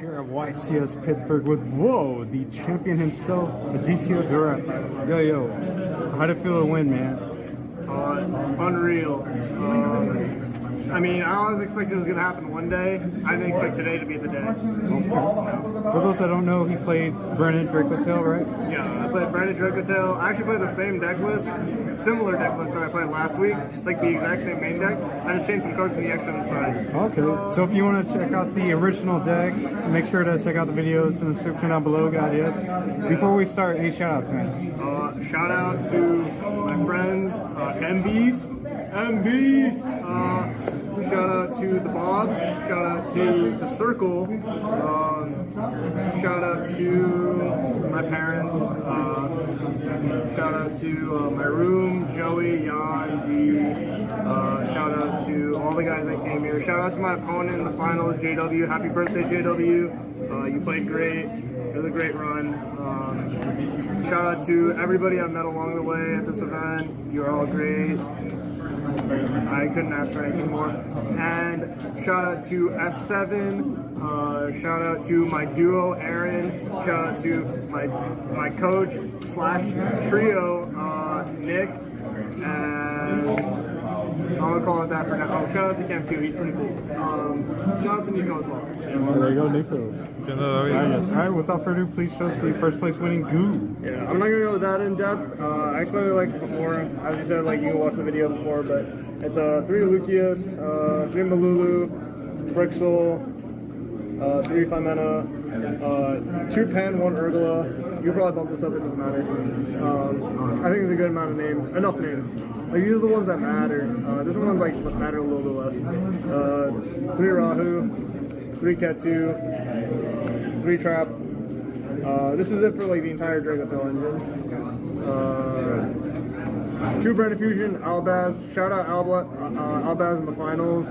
here at YCS Pittsburgh with, whoa, the champion himself, Aditya Durat. Yo, how'd it feel to win, man? Unreal. I mean, I always expected it was going to happen one day. I didn't expect today to be the day. Okay. For those that don't know, he played Brennan Dracotail, right? Yeah, I played Brennan Dracotail. I actually played the same deck list, similar deck list that I played last week. It's like the exact same main deck. I just changed some cards from the extra on the side. Okay, so if you want to check out the original deck, make sure to check out the videos in the description down below, guys. Yes. Before we start, any shout outs, man? Shout out to my friends, M-Beast. Shout out to the Bob. Shout out to the Circle. Shout out to my parents. Shout out to my room, Joey, Jan, D. Shout out to all the guys that came here. Shout out to my opponent in the finals, JW. Happy birthday, JW. You played great. It was a great run. Shout out to everybody I've met along the way at this event. You're all great. I couldn't ask for anything more. And shout out to S7. Shout out to my duo, Aaron. Shout out to my coach / trio, Nick. And I'm gonna call it that for now. Oh, shout out to Camp 2. He's pretty cool. Shout out to Nico as well. There you go, Nico. Yes. All right, without further ado, please show us the first place winning goo. Yeah, I'm not gonna go that in depth. I explained it like before. As you said, like you can watch the video before, but it's 3 Lucius, 3 Malulu, Brixel, 3 Fimena, 2 Pen, 1 Urgula. You can probably bump this up, it doesn't matter. I think it's a good amount of names, enough names. Like these are the ones that matter. This one like matter a little bit less. 3 Rahu, 3 Ketu, 3 Trap. This is it for like the entire Dragotail engine. 2 Brand Fusion, Albaz. Shout out Albaz in the finals.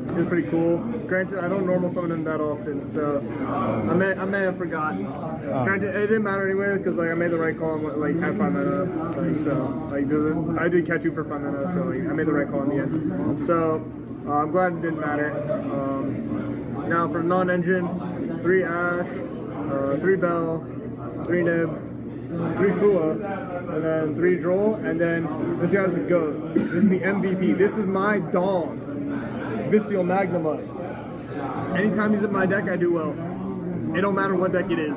It was pretty cool. Granted, I don't normal summon him that often, so I may have forgotten. Granted, it didn't matter anyway because like I made the right call and like had 5 mana. I did catch you for 5 mana, so like, I made the right call in the end. So I'm glad it didn't matter. Now for non-engine, 3 Ash, 3 Bell, 3 Nib, 3 Fua, and then 3 Droll, and then this guy's the GOAT. This is the MVP. This is my dog, Vistial Magnamite. Anytime he's in my deck, I do well. It don't matter what deck it is.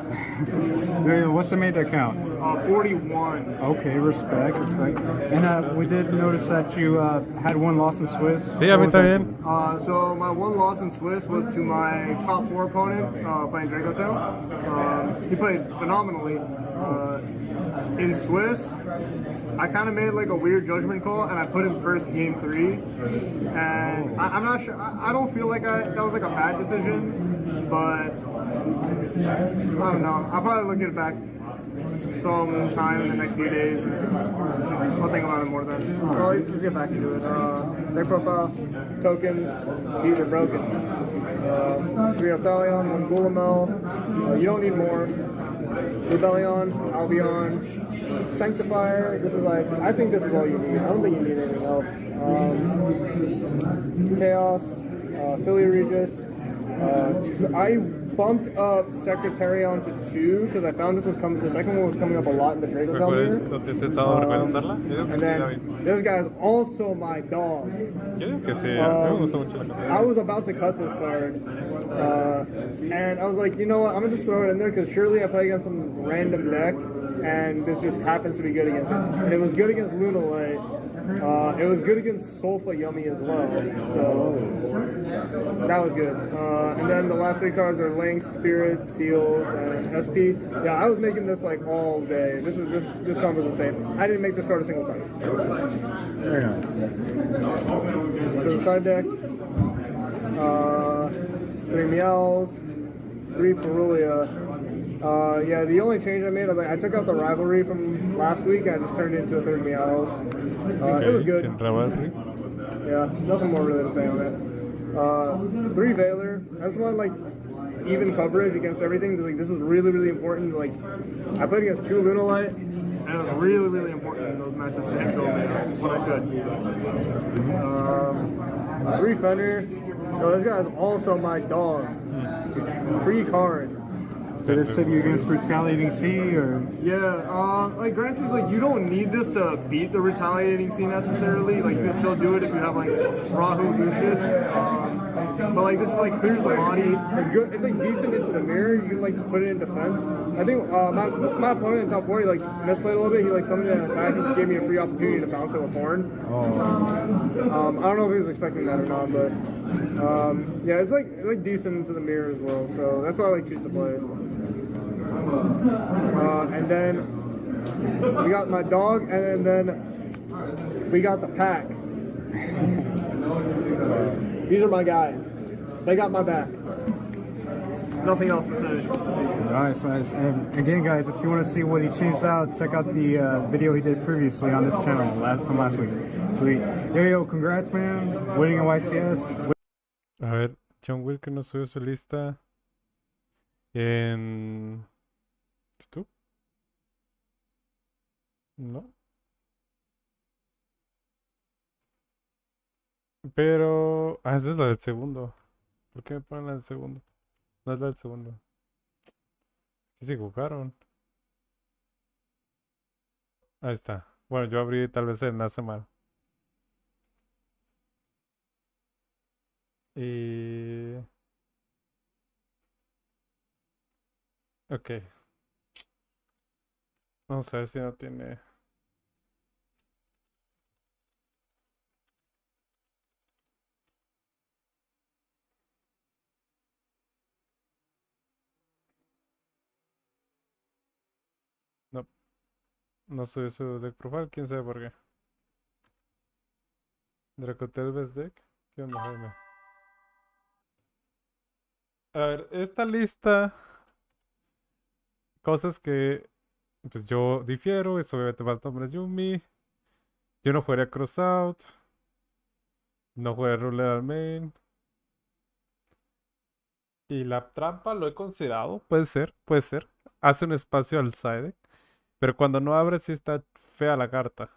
What's the main deck count? 41. Okay, respect. And we did notice that you had 1 loss in Swiss. Sí, a mí también. So my 1 loss in Swiss was to my top 4 opponent playing Dracotail. He played phenomenally. In Swiss, I kind of made like a weird judgment call and I put him first game 3. And I'm not sure, I don't feel like that was like a bad decision, but I don't know. I'll probably look at it back sometime in the next few days. I'll think about it more then. Well, let's just get back into it. Deck profile, tokens, these are broken. 3 Ophthalion, 1 Gulamel. You don't need more. Rebellion, Albion, Sanctifier. This is like, I think this is all you need. I don't think you need anything else. Chaos, Philly Regis. I bumped up Secretarion to 2 because I found this was coming. The second one was coming up a lot in the Dracotail mirror. And then this guy is also my dog. I was about to cut this card, and I was like, you know what? I'm gonna just throw it in there because surely I play against some random deck, and this just happens to be good against it. And it was good against Lunalite. It was good against Sulfa Yummy as well, so that was good. And then the last 3 cards are Lynx, Spirits, Seals, and SP. Yeah, I was making this like all day. This card was insane. I didn't make this card a single time. Very nice. To the side deck, 3 Meows, 3 Perulia. Yeah, the only change I made, I took out the rivalry from last week. I just turned it into a 3rd Meows. It was good. Yeah, nothing more really to say on it. 3 Veiler. I just want like even coverage against everything. Like this was really, really important. Like I played against 2 Lunalite, and it was really, really important in those matchups to hit go when I could. 3 Fenrir. Yo, this guy is also my dog. free card. Did it set you against retaliating C or? Yeah, like granted, like you don't need this to beat the retaliating C necessarily. Like you can still do it if you have like Rahu Lucius. But like this is like clears the body. It's good. It's like decent into the mirror. You can like just put it in defense. I think my opponent in top 4, he like misplayed a little bit. He like summoned an attack and gave me a free opportunity to bounce it with horn. Oh. I don't know if he was expecting that or not, but yeah, it's like decent into the mirror as well. So that's why I like choose to play it. And then we got my dog, and then we got the pack. These are my guys. They got my back. Nothing else to say. Nice, nice. And again, guys, if you want to see what he changed out, check out the video he did previously on this channel from last week. Sweet. Yo, congrats, man. Winning a YCS. A ver, John Wilker nos subió su lista en YouTube. No. Pero... Ah, esa es la del segundo. ¿Por qué me ponen la del segundo? No es la del segundo. ¿Qué se equivocaron? Ahí está. Bueno, yo abrí tal vez el enlace mal. Y... Ok. Vamos a ver si no tiene... No, no subió su deck profile, quién sabe por qué. Dracotel Best Deck. ¿Qué onda, Jaime? A ver, esta lista... Cosas que pues yo difiero, es obviamente más nombres Yumi. Yo no jugaría Crossout. No jugaría Ruler al main. Y la trampa lo he considerado, puede ser, puede ser. Hace un espacio al side. Pero cuando no abre sí está fea la carta.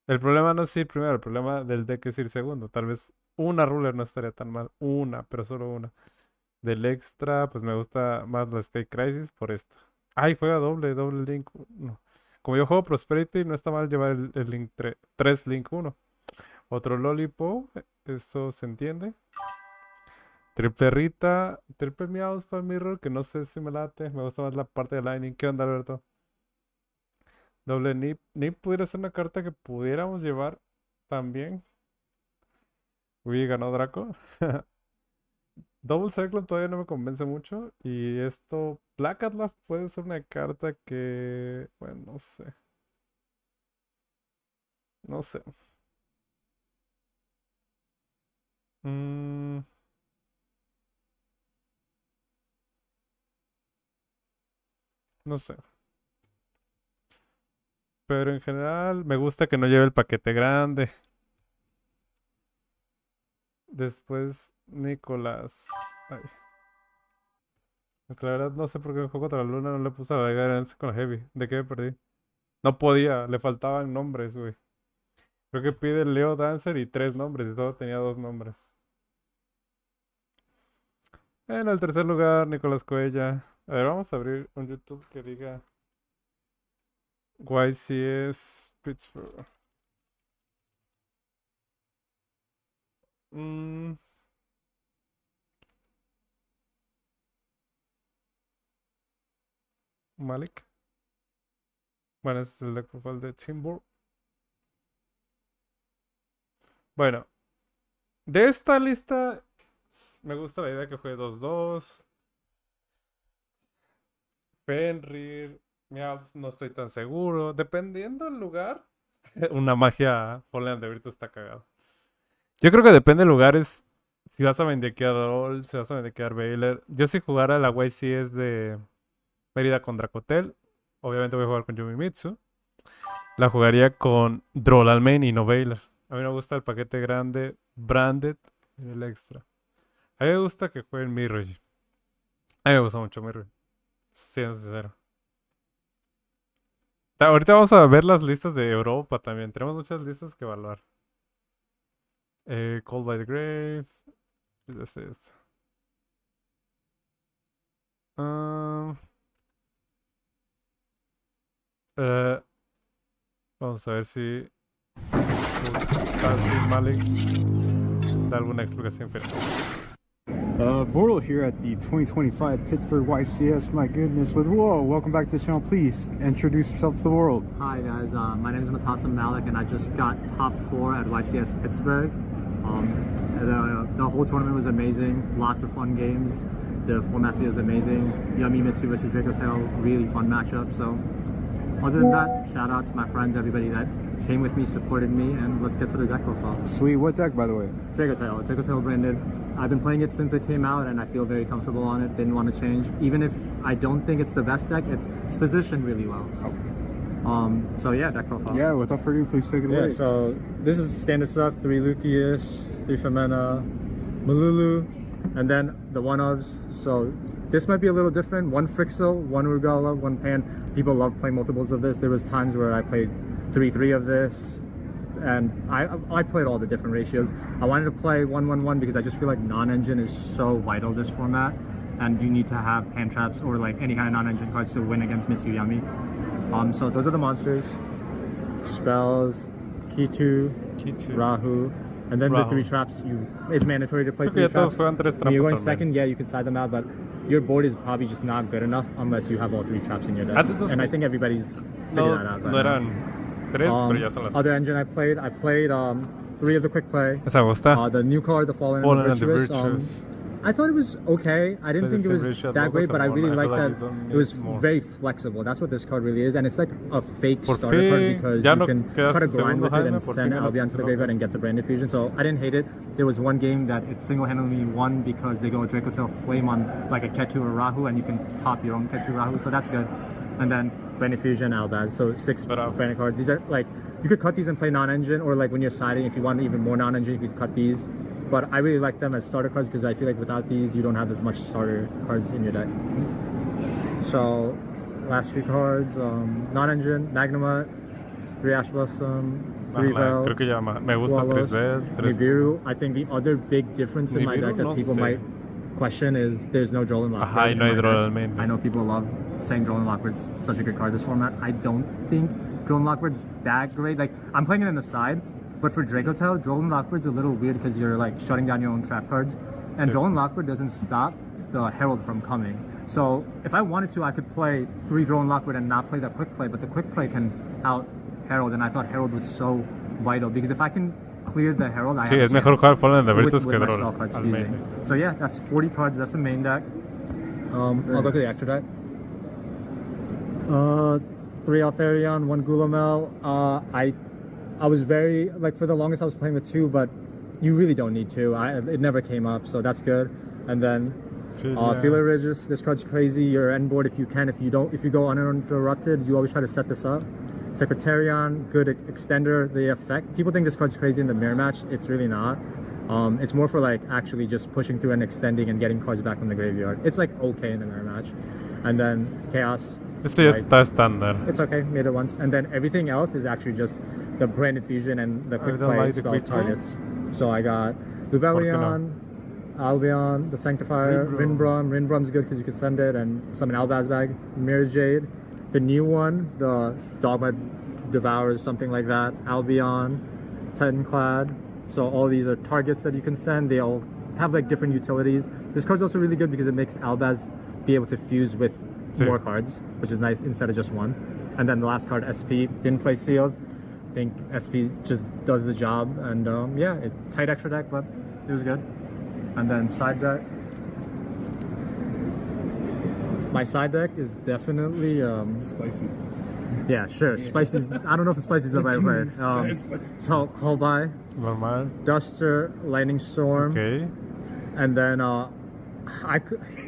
El problema no es ir primero, el problema del deck es ir segundo. Tal vez una Ruler no estaría tan mal. Una, pero solo una. Del extra, pues me gusta más la Sky Crisis por esto. Ay, juega doble Link. No. Como yo juego Prosperity, no está mal llevar el Link 3 Link 1. Otro Lollipop, esto se entiende. Triple Rita, triple Meows para Mirror, que no sé si me late. Me gusta más la parte de Lightning. ¿Qué onda, Alberto? Doble Nip. Nip pudiera ser una carta que pudiéramos llevar también. Uy, ganó Draco. Double Cyclone todavía no me convence mucho. Y esto, Black Atlas puede ser una carta que... Bueno, no sé. No sé. Mm, no sé. Pero en general me gusta que no lleve el paquete grande. Después, Nicolás. Ay. La verdad no sé por qué el juego contra la luna no le puse la guidance con la heavy. ¿De qué me perdí? No podía, le faltaban nombres, güey. Creo que pide Leo Dancer y 3 nombres y todo tenía 2 nombres. En el tercer lugar, Nicolás Cuella. A ver, vamos a abrir un YouTube que diga YCS Pittsburgh. Malik. Bueno, ese es el deck profile de Timber. Bueno, de esta lista me gusta la idea que juegue 2-2. Fenrir, Meows, no estoy tan seguro. Dependiendo del lugar, una magia Fallen de Virtus está cagado. Yo creo que depende del lugar, es si vas a vendequear Doll, si vas a vendequear Baylor. Yo si jugara la YCS de Mérida con Dracotel, obviamente voy a jugar con Yumimitsu. La jugaría con Droll al main y no Baylor. A mí me gusta el paquete grande, branded, y el extra. A mí me gusta que jueguen Mirror. A mí me gusta mucho Mirror. Siendo sincero. Ahorita vamos a ver las listas de Europa también. Tenemos muchas listas que evaluar. Cold by the Grave. Esto. Vamos a ver si Malik da alguna explicación final. Bortle here at the 2025 Pittsburgh YCS. My goodness, whoa, welcome back to the channel. Please introduce yourself to the world. Hi guys, my name is Matasim Malik and I just got top 4 at YCS Pittsburgh. The whole tournament was amazing, lots of fun games. The format feels amazing. Yummy Mitsu versus Draco Tail, really fun matchup. So other than that, shout out to my friends, everybody that came with me, supported me, and let's get to the deck profile. Sweet, what deck by the way? Draco Tail branded. I've been playing it since it came out and I feel very comfortable on it, didn't want to change. Even if I don't think it's the best deck, it's positioned really well. So yeah, deck profile. Yeah, without further ado, please take it away. Yeah, so this is standard stuff, 3 Lucius, 3 Femena, Malulu, and then the one-ofs. So this might be a little different. 1 Frixel, 1 Rugala, 1 Pan. People love playing multiples of this. There was times where I played 3 of this, and I played all the different ratios. I wanted to play 1-1-1 because I just feel like non-engine is so vital this format, and you need to have hand traps or like any kind of non-engine cards to win against Mitsuyami. So those are the monsters. Spells, Kitu, Rahu, and then the 3 traps. It's mandatory to play 3 traps. When you're going second, yeah, you can side them out, but your board is probably just not good enough unless you have all 3 traps in your deck. And I think everybody's figured that out. No eran 3, pero ya son las 3. Other engine I played 3 of the quick play. Esa me gusta. The new card, the Fallen and the Virtuous. I thought it was okay. I didn't think it was that great, but I really liked that it was very flexible. That's what this card really is, and it's like a fake starter card because you can try to grind with it and send Albion to the graveyard and get to Brand Infusion. So I didn't hate it. There was one game that it single-handedly won because they go Draco Tail Flame on like a Ketu or Rahu, and you can pop your own Ketu Rahu, so that's good. And then Brand Infusion, Albaz, so 6 branded cards. These are like, you could cut these and play non-engine, or like when you're siding, if you want even more non-engine, you could cut these. But I really like them as starter cards because I feel like without these, you don't have as much starter cards in your deck. So, last few cards, non-engine, Magnemite, 3 Ash Blossom, 3 Bell, creo que ya me gusta 3 Bell, 3 Nibiru. I think the other big difference in my deck that people might question is there's no Droll and Lockbird. No hay Droll al main. I know people love saying Droll and Lockbird's such a good card this format. I don't think Droll and Lockbird's that great. Like, I'm playing it in the side. But for Draco Tail, Droll and Lockbird's a little weird because you're like shutting down your own trap cards. And Droll and Lockbird doesn't stop the Herald from coming. So if I wanted to, I could play 3 Droll and Lockbird and not play that quick play, but the quick play can out Herald, and I thought Herald was so vital because if I can clear the Herald, I have es mejor jugar Fallen and the Virtuous que Droll. Droll. So yeah, that's 40 cards, that's the main deck. I'll go to the extra deck. 3 Altharion, 1 Gulamel. I was very, like, for the longest I was playing with 2, but you really don't need 2. It never came up, so that's good. And then Feeler Regis, this card's crazy. Your end board, if you go uninterrupted, you always try to set this up. Secretarion, good extender, the effect. People think this card's crazy in the mirror match. It's really not. It's more for like actually just pushing through and extending and getting cards back from the graveyard. It's like okay in the mirror match. And then Chaos. Esto ya está estándar. It's okay, made it once. And then everything else is actually just the Brand Infusion and the quick play spell targets. So I got Lubellion, Albion, the Sanctifier, Rinbrum. Rinbrum's good because you can send it and summon Albaz Bag, Mirror Jade. The new one, the Dogma Devours, something like that. Albion, Titanclad. So all these are targets that you can send. They all have like different utilities. This card's also really good because it makes Albaz be able to fuse with more cards, which is nice instead of just 1. And then the last card, SP, didn't play Seals. I think SP just does the job. And yeah, tight extra deck, but it was good. And then side deck. My side deck is definitely Spicy. Yeah, sure. Spicy. I don't know if the spicy is the right word. So Call by, Normal. Duster, Lightning Storm. Okay. And then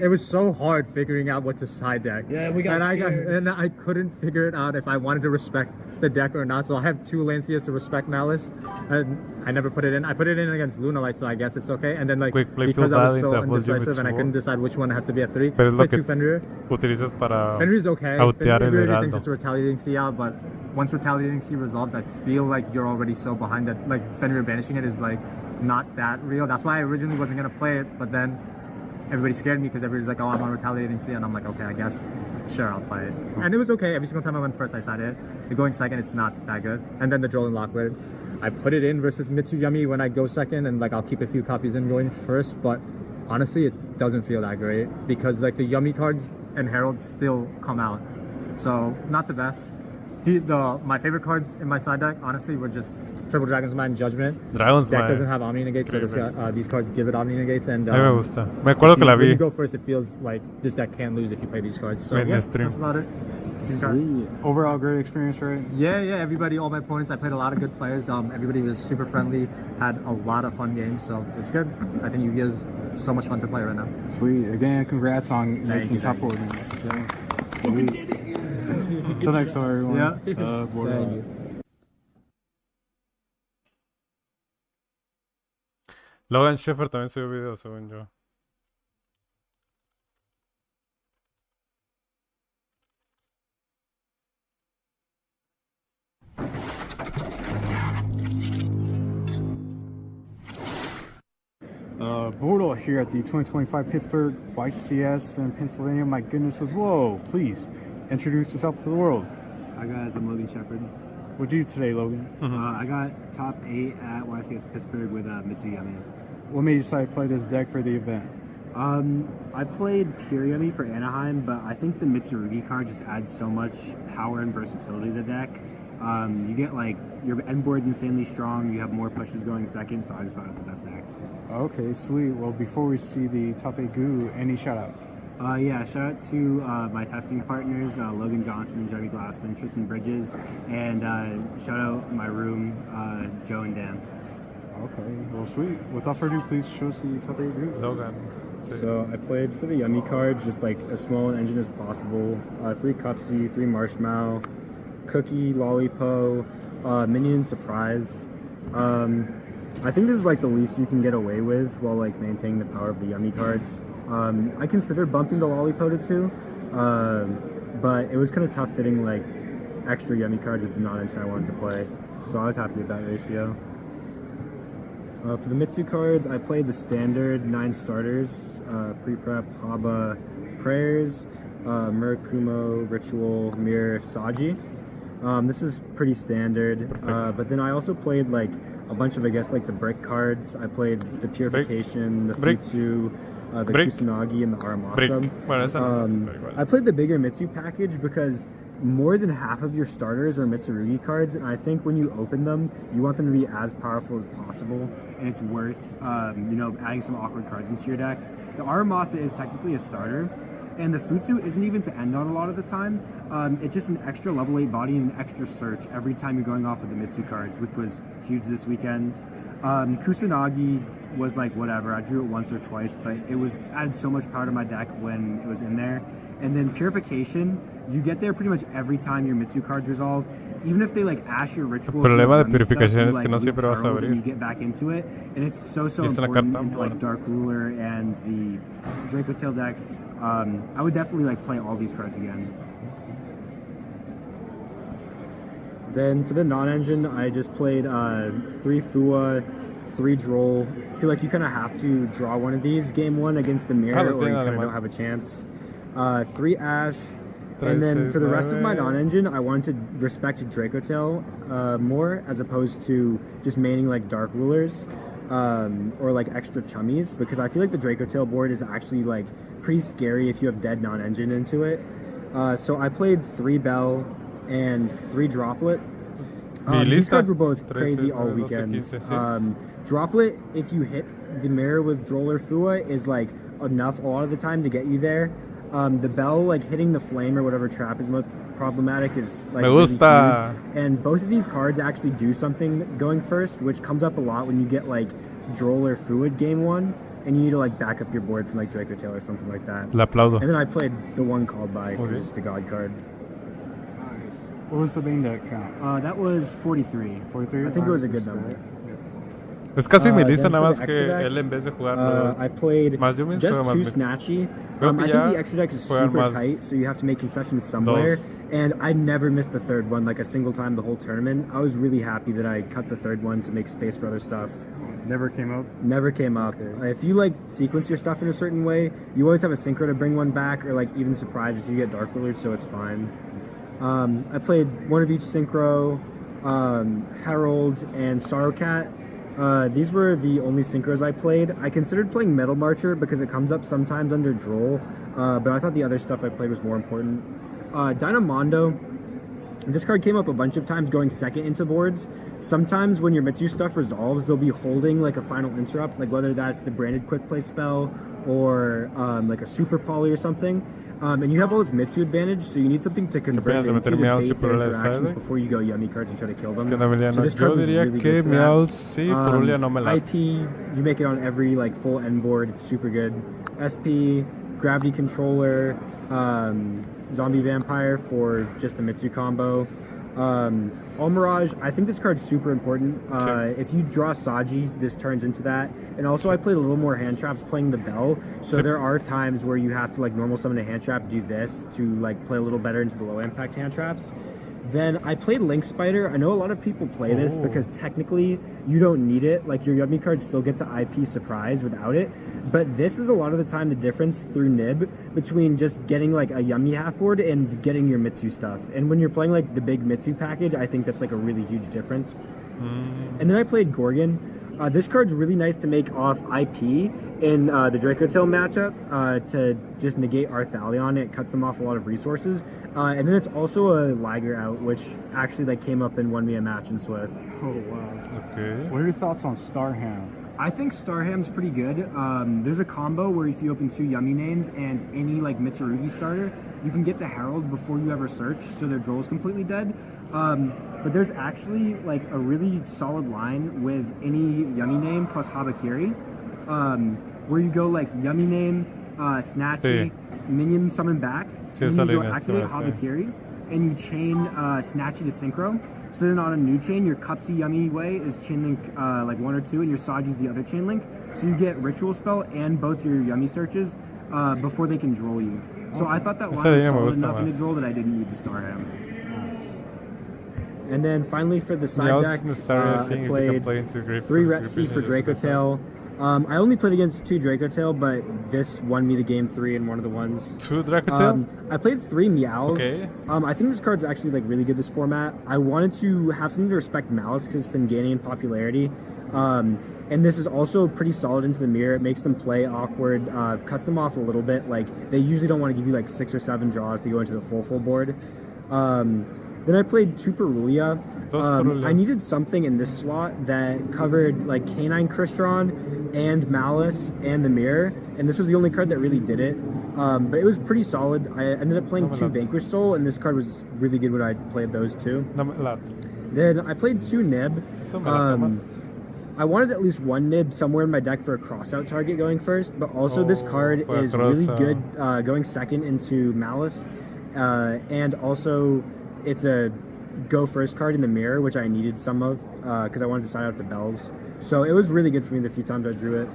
it was so hard figuring out what to side deck. Yeah, we got scared. And I couldn't figure it out if I wanted to respect the deck or not. So I have 2 Lancias to respect Malice, and I never put it in. I put it in against Lunalight, so I guess it's okay. And then like because I was so indecisive and I couldn't decide which one has to be at 3, play 2 Fenrir. Utilizas para Fenrir's okay. autear el Fenrir thinks Heraldo. it's a Retaliating Sea out, but once Retaliating Sea resolves, I feel like you're already so behind that like Fenrir banishing it is like not that real. That's why I originally wasn't gonna play it, but then everybody scared me because everybody's like, oh, I'm on retaliating C, and I'm like, okay, I guess, sure, I'll play it. And it was okay. Every single time I went first, I sided it. Going second, it's not that good. And then the Droll and Lockwood, I put it in versus Mitsuyami when I go second, and like I'll keep a few copies in going first, but honestly, it doesn't feel that great because like the Yummy cards and Herald still come out, so not the best. My favorite cards in my side deck, honestly, were just Triple Dragon's Mind, Judgment. Dragon's Deck Mind. doesn't have Omni Negates, so these cards give it Omni Negates, and A mí me gusta. Me acuerdo que la when vi. you go first, it feels like this deck can't lose if you play these cards. So En yeah, stream. that's about it. Sweet. Overall, great experience, right? Yeah, everybody, all my opponents, I played a lot of good players. Everybody was super friendly, had a lot of fun games, so it's good. I think Yu-Gi-Oh is so much fun to play right now. Sweet. Again, congrats on making you, top thank 4. Yeah. Till next time, everyone. Yeah. Thank you. Logan Sheffer también subió video, según yo. Bordeaux here at the 2025 Pittsburgh YCS in Pennsylvania. My goodness, whoa! Please introduce yourself to the world. Hi guys, I'm Logan Shepard. What did you do today, Logan? I got top 8 at YCS Pittsburgh with Mitsuyami. What made you decide to play this deck for the event? I played Pure Yummy for Anaheim, but I think the Mitsurugi card just adds so much power and versatility to the deck. You get like your end board insanely strong, you have more pushes going second, so I just thought it was the best deck. Okay, sweet. Well, before we see the top 8 goo, any shoutouts? Yeah, shout out to my testing partners, Logan Johnson, Jeremy Glassman, Tristan Bridges, and shout out my room, Joe and Dan. Okay, well, sweet. Without further ado, please show us the top 8 goo. Logan. Sí. So I played for the Yummy cards, just like as small an engine as possible. 3 Cupsy, 3 Marshmallow, Cookie, Lollipo, Minion Surprise. I think this is like the least you can get away with while like maintaining the power of the Yummy cards. I considered bumping the Lollipo to 2, but it was kind of tough fitting like extra Yummy cards with the non-engine I wanted to play. So I was happy with that ratio. For the Mitsu cards, I played the standard 9 starters, Pre-Prep, Haba, Prayers, Murakumo, Ritual, Mirror, Saji. This is pretty standard, but then I also played like a bunch of, I guess, like the brick cards. I played the Purification, the Futsu, the Kusanagi, and the Aramasa. Bueno, I played the bigger Mitsu package because more than half of your starters are Mitsurugi cards, and I think when you open them, you want them to be as powerful as possible, and it's worth, you know, adding some awkward cards into your deck. The Aramasa is technically a starter, and the Futsu isn't even to end on a lot of the time. It's just an extra level 8 body and an extra search every time you're going off of the Mitsu cards, which was huge this weekend. Kusanagi was like whatever, I drew it once or twice, but it was added so much power to my deck when it was in there. And then Purification, you get there pretty much every time your Mitsu cards resolve, even if they like ash your ritual. El problema de Purificación es que no siempre vas a abrir. You get back into it, and it's so important into like Dark Ruler and the Draco Tail decks. I would definitely like play all these cards again. Then for the non-engine, I just played 3 Fua, 3 Droll. I feel like you kind of have to draw one of these game 1 against the mirror, or you kind of don't have a chance. 3 Ash, and then for the rest of my non-engine, I wanted to respect Draco Tail more, as opposed to just maining like Dark Rulers or like extra chummies, because I feel like the Draco Tail board is actually like pretty scary if you have dead non-engine into it. So I played 3 Bell and 3 Droplet. These cards were both crazy all weekend. Droplet, if you hit the mirror with Droll or Fua, is like enough a lot of the time to get you there. The Bell, like hitting the flame or whatever trap is most problematic, is like really huge. And both of these cards actually do something going first, which comes up a lot when you get like Droll or Fua game 1, and you need to like back up your board from like Draco Tail or something like that. La aplaudo. And then I played the one called by, because it's just a god card. Nice. What was the main deck count? That was 43. 43? I think it was a good number. Es casi mi lista, Then nada for más the que extra deck, él en vez de jugar I played más Yumis, just juega 2 más Mix. Snatchy. Creo I que think ya the extra deck is juegan super más tight, so you have to make concessions somewhere. dos. And I never missed the third one like a single time the whole tournament. I was really happy that I cut the third one to make space for other stuff. Never came up? Never came up. Okay. If you like sequence your stuff in a certain way, you always have a synchro to bring one back, or like even surprise if you get Dark Willard, so it's fine. I played one of each synchro, Herald and Sorrowcat. These were the only synchros I played. I considered playing Metal Marcher because it comes up sometimes under Droll, but I thought the other stuff I played was more important. Dynamondo. This card came up a bunch of times going second into boards. Sometimes when your Mitsu stuff resolves, they'll be holding like a final interrupt, like whether that's the branded quick play spell or like a super poly or something. And you have all this Mitsu advantage, so you need something to convert into to bait their interactions before you go yummy cards and try to kill them. So this card was really good for that. IP, you make it on every like full end board, it's super good. SP, Gravity Controller, Zombie Vampire for just the Mitsu combo. All Mirage, I think this card's super important. If you draw Saji, this turns into that. And also I played a little more hand traps playing the Bell, so there are times where you have to like normal summon a hand trap, do this to like play a little better into the low impact hand traps. Then I played Link Spider. I know a lot of people play this because technically you don't need it. Like your Yummy cards still get to IP Surprise without it. But this is a lot of the time the difference through Nib between just getting like a Yummy half board and getting your Mitsu stuff. And when you're playing like the big Mitsu package, I think that's like a really huge difference. And then I played Gorgon. This card's really nice to make off IP in the Draco Tail matchup to just negate Arthalion. It cuts them off a lot of resources. And then it's also a Liger out, which actually like came up and won me a match in Swiss. Oh, wow. Okay. What are your thoughts on Starham? I think Starham's pretty good. There's a combo where if you open 2 Yummy names and any like Mitsurugi starter, you can get to Herald before you ever search, so their Droll is completely dead. But there's actually like a really solid line with any Yummy name plus Habakiri, where you go like Yummy name, Snatchy, minion summon back, and then you go activate Habakiri, and you chain Snatchy to Synchro. So then on a new chain, your Cupsy Yummy way is chain link like 1 or 2, and your Saji's the other chain link. So you get Ritual Spell and both your Yummy searches before they can Droll you. So I thought that line was solid enough in the Droll that I didn't need the Starham. And then finally for the side deck, I played 3 Retsi for Draco Tail. I only played against 2 Draco Tail, but this won me the game 3 in one of the ones. 2 Draco Tail? I played 3 Meows. Okay. I think this card's actually like really good this format. I wanted to have something to respect Malice because it's been gaining in popularity. And this is also pretty solid into the mirror. It makes them play awkward, cuts them off a little bit. Like they usually don't want to give you like 6 or 7 draws to go into the full board. Then I played 2 Perulia. I needed something in this slot that covered like Canine Crystron and Malice and the Mirror, and this was the only card that really did it. But it was pretty solid. I ended up playing 2 Vanquish Soul, and this card was really good when I played those 2. Then I played 2 Nib. I wanted at least 1 Nib somewhere in my deck for a crossout target going first, but also this card is really good going second into Malice, and also it's a go first card in the Mirror, which I needed some of because I wanted to side out the Bells. So it was really good for me the few times I drew it.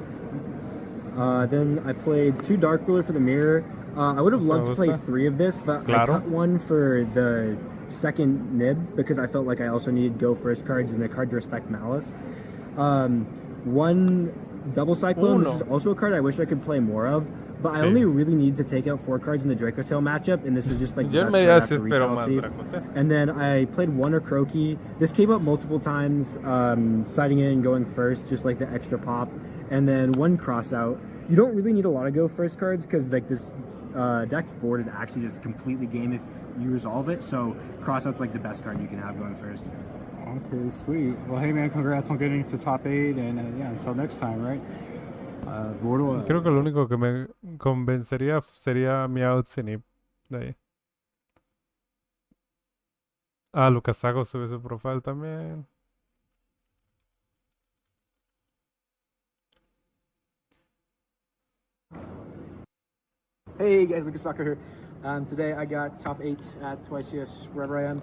Then I played 2 Dark Ruler for the Mirror. I would have loved to play 3 of this, but I cut 1 for the second Nib because I felt like I also needed go first cards and a card to respect Malice. 1 Double Cyclone. This is also a card I wish I could play more of. But I only really need to take out 4 cards in the Draco Tail matchup, and this was just like the best card after Retail Seed. And then I played 1 Croaky. This came up multiple times, siding in and going first, just like the extra pop. And then 1 Crossout. You don't really need a lot of go first cards because like this deck's board is actually just completely game if you resolve it. So Crossout's like the best card you can have going first. Okay, sweet. Well, hey man, congrats on getting to top 8, and yeah, until next time, right? Creo que lo único que me convencería sería Meowth y de ahí. Lucas Sago sube su profile también. Hey guys, Lucas Sacco here. Today I got top 8 at YCS, wherever I am.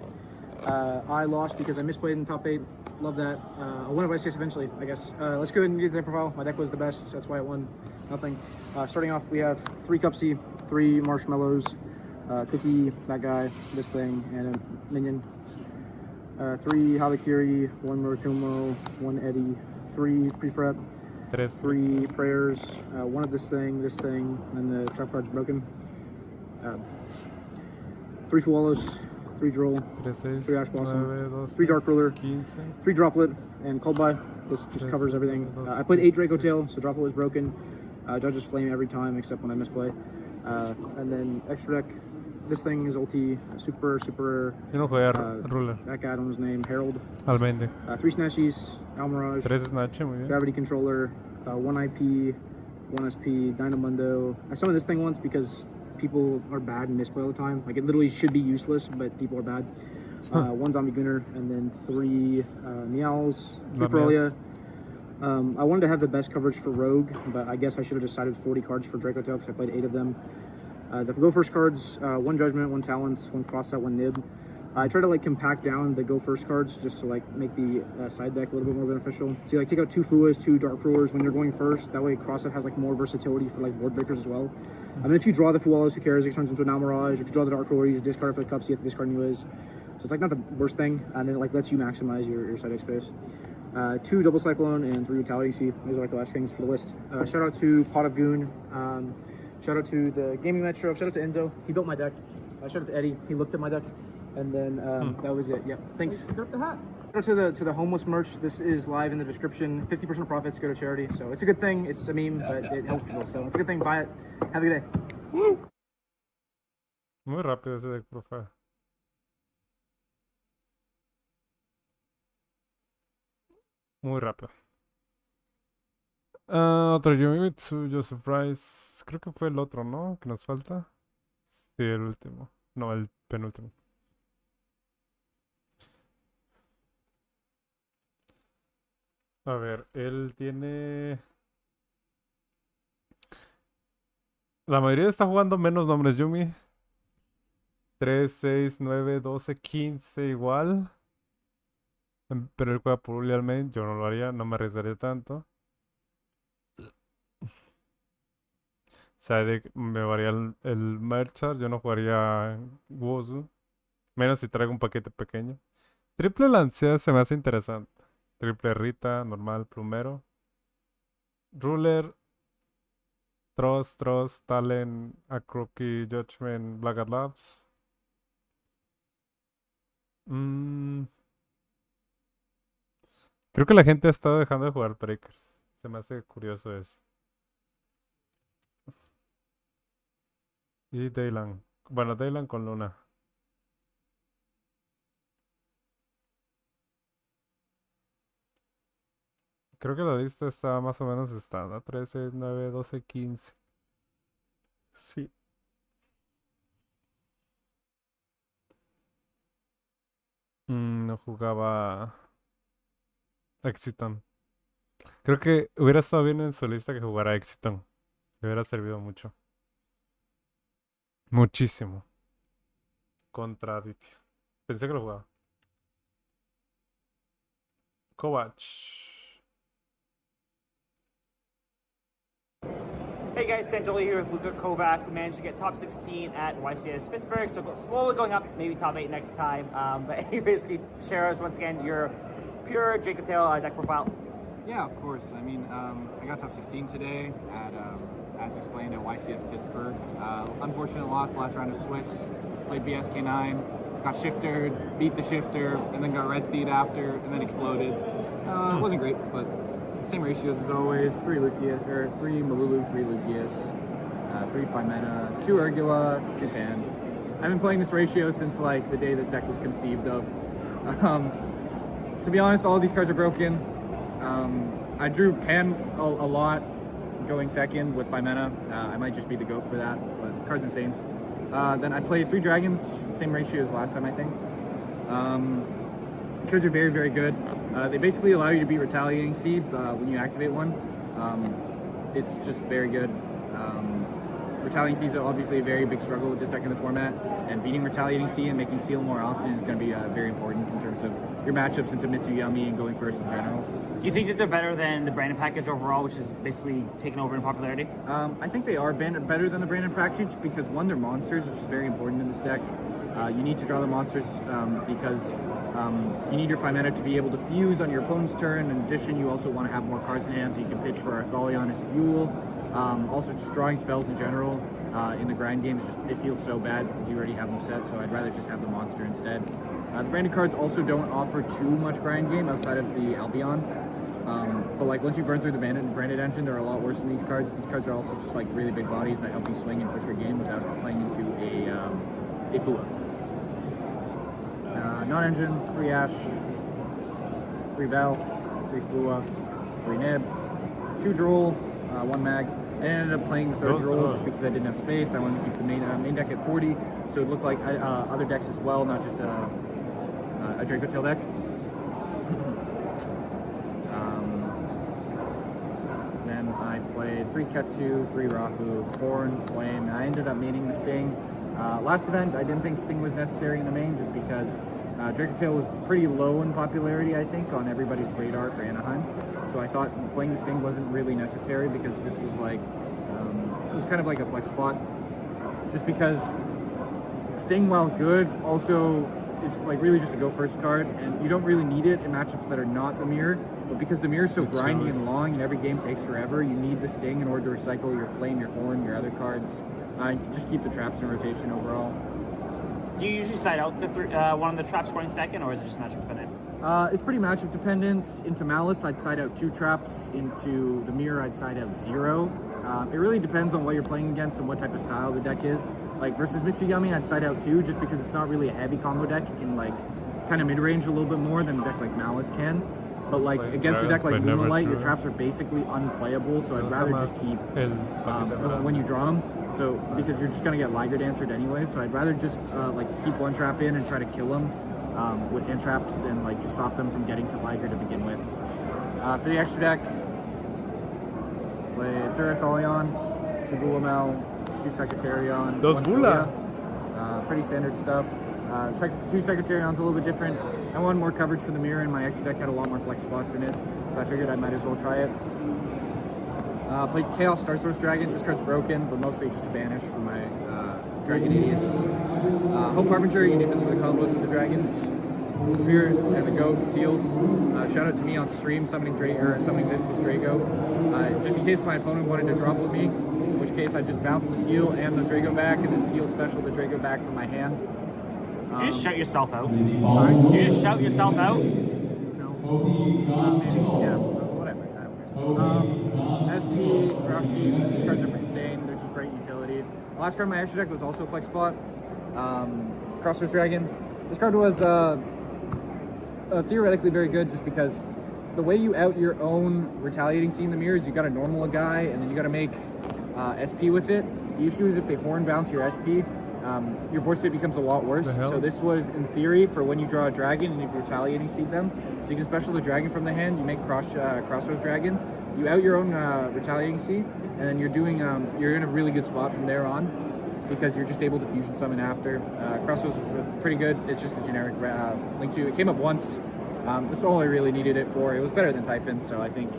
I lost because I misplayed in top 8. Love that. I'll win at YCS eventually, I guess. Let's go ahead and get the profile. My deck was the best, so that's why it won. Nothing. Starting off, we have 3 Cupsy, 3 Marshmallows, Cookie, that guy, this thing, and a minion. 3 Habakiri, 1 Murakumo, 1 Eddie, 3 pre-prep, Tres. 3 prayers, 1 of this thing, and the trap card's broken. 3 Fualos, 3 Droll, 3 Ash Blossom, 3 Dark Ruler, 3 Droplet, and Cold Buy. This just covers everything. I played 8 Draco Tail, so Droplet was broken. Judges Flame every time except when I misplay. And then extra deck. This thing is ulti, super. Yo no jugué Ruler. That guy, I don't know his name, Harold. Almende. 3 Snatchies, Almirage, 3 Snatch, muy bien. Gravity Controller, 1 IP, 1 SP, Dynamundo. I summoned this thing once because people are bad and misplay all the time. Like, it literally should be useless, but people are bad. 1 Zombie Gunner, and then 3 Meows, 3 Pearlia. I wanted to have the best coverage for Rogue, but I guess I should have decided 40 cards for Draco Tail because I played 8 of them. The Go First cards, 1 Judgment, 1 Talents, 1 Crossout, 1 Nib. I try to like compact down the Go First cards just to like make the side deck a little bit more beneficial. So you like take out 2 Fuas, 2 Dark Rulers when you're going first. That way Crossout has like more versatility for like board breakers as well. I mean, if you draw the Fualos, who cares? It turns into an Almirage. If you draw the Dark Ruler, you just discard it for the cups. You have to discard New Is. So it's like not the worst thing, and then it like lets you maximize your side deck space. 2 Double Cyclone and 3 Retaliating Sea. Those are like the last things for the list. Shout out to Pot of Goon. Shout out to the Gaming Metro. Shout out to Enzo. He built my deck. Shout out to Eddie. He looked at my deck. And then that was it. Yep. Thanks. Grip the hat. Shout out to the homeless merch. This is live in the description. 50% of profits go to charity. So it's a good thing. It's a meme, but it helps people. So it's a good thing. Buy it. Have a good day. Muy rápido ese deck, profe. Muy rápido. Otro Yomitsu, Joseph Price. Creo que fue el otro, ¿no? Que nos falta. Sí, el último. No, el penúltimo. A ver, él tiene... La mayoría está jugando menos nombres Yumi. 3, 6, 9, 12, 15 igual. Pero él juega por Ullialmain. Yo no lo haría, no me arriesgaría tanto. Side me varía el Merchant. Yo no jugaría Wozu. Menos si traigo un paquete pequeño. Triple Lancea se me hace interesante. Triple Rita, normal, plumero. Ruler. Trust, Talent, Akroki, Judgment, Black Labs. Creo que la gente ha estado dejando de jugar Breakers. Se me hace curioso eso. Y Daylan. Bueno, Daylan con Luna. Creo que la lista está más o menos estándar. 13, 9, 12, 15. Sí. No jugaba Exiton. Creo que hubiera estado bien en su lista que jugara Exiton. Le hubiera servido mucho. Muchísimo. Contra Aditya. Pensé que lo jugaba. Kovac. Hey guys, Sanjoli here with Luka Kovac, who managed to get top 16 at YCS Pittsburgh, so slowly going up, maybe top 8 next time. But basically, share us once again your pure Draco Tail deck profile. Yeah, of course. I mean, I got top 16 today at, as explained, at YCS Pittsburgh. Unfortunate loss last round of Swiss. Played VSK9, got shiftered, beat the shifter, and then got red seed after, and then exploded. It wasn't great, but same ratios as always. 3 Lucius, or 3 Malulu, 3 Lucius, 3 Phimena, 2 Urgula, 2 Pan. I've been playing this ratio since like the day this deck was conceived of. To be honest, all of these cards are broken. I drew Pan a lot going second with Phimena. I might just be the GOAT for that, but the card's insane. Then I played 3 Dragons, same ratio as last time I think. These cards are very, very good. They basically allow you to beat Retaliating Seed when you activate one. It's just very good. Retaliating Seed is obviously a very big struggle with this deck in the format, and beating Retaliating Seed and making Seal more often is going to be very important in terms of your matchups into Mitsuyami and going first in general. Do you think that they're better than the Brandon package overall, which is basically taken over in popularity? I think they are better than the Brandon package because, one, they're monsters, which is very important in this deck. You need to draw the monsters because You need your 5 mana to be able to fuse on your opponent's turn. In addition, you also want to have more cards in hand so you can pitch for Artholion as fuel. Also, just drawing spells in general in the grind games, it feels so bad because you already have them set, so I'd rather just have the monster instead. The branded cards also don't offer too much grind game outside of the Albion. But like once you burn through the branded engine, they're a lot worse than these cards. These cards are also just like really big bodies that help you swing and push your game without playing into a Fua. Non-engine, 3 Ash, 3 Val, 3 Fua, 3 Nib, 2 Droll, 1 Mag. I ended up playing the 3rd Droll just because I didn't have space. I wanted to keep the main deck at 40, so it looked like other decks as well, not just a Draco Tail deck. Then I played 3 Ketu, 3 Rahu, Thorn, Flame, and I ended up maining the Sting. Last event, I didn't think Sting was necessary in the main just because Draco Tail was pretty low in popularity, I think, on everybody's radar for Anaheim. So I thought playing the Sting wasn't really necessary because this was like, it was kind of like a flex spot. Just because Sting, while good, also is like really just a go first card, and you don't really need it in matchups that are not the mirror. But because the mirror is so grindy and long and every game takes forever, you need the Sting in order to recycle your Flame, your Horn, your other cards, and just keep the traps in rotation overall. Do you usually side out the one of the traps going second, or is it just matchup dependent? It's pretty matchup dependent. Into Malice, I'd side out 2 traps. Into the mirror, I'd side out 0. It really depends on what you're playing against and what type of style the deck is. Like versus Mitsuyami, I'd side out 2 just because it's not really a heavy combo deck. It can like kind of mid-range a little bit more than a deck like Malice can. But like against a deck like Moonlight, your traps are basically unplayable, so I'd rather just keep when you draw them. So because you're just gonna get Liger answered anyway, so I'd rather just like keep 1 trap in and try to kill them with hand traps and like just stop them from getting to Liger to begin with. For the extra deck, play 3 Artholion, 2 Gulamel, 2 Secretarion, 1 Furia. Pretty standard stuff. 2 Secretarions a little bit different. I wanted more coverage for the mirror, and my extra deck had a lot more flex spots in it, so I figured I might as well try it. Played Chaos Star Source Dragon. This card's broken, but mostly just to banish for my Dragon idiots. Hope Harbinger, you need this for the combos with the dragons. Spirit and the Goat Seals. Shout out to me on stream summoning this plus Drago. Just in case my opponent wanted to drop with me, in which case I just bounce the Seal and the Drago back, and then Seal special the Drago back from my hand. Did you just shout yourself out? Sorry? Did you just shout yourself out? No. Maybe. Yeah, whatever. SP, Rashi, these cards are insane. They're just great utility. The last card in my extra deck was also a flex spot. Crossroads Dragon. This card was theoretically very good just because the way you out your own retaliating C in the mirror is you got to normal a guy and then you got to make SP with it. The issue is if they horn bounce your SP, your board state becomes a lot worse. So this was in theory for when you draw a dragon and if you're retaliating seed them. So you can special the dragon from the hand, you make Crossroads Dragon, you out your own retaliating seed, and then you're in a really good spot from there on because you're just able to fusion summon after. Crossroads was pretty good. It's just a generic link to. It came up once. That's all I really needed it for. It was better than Typhon, so I think.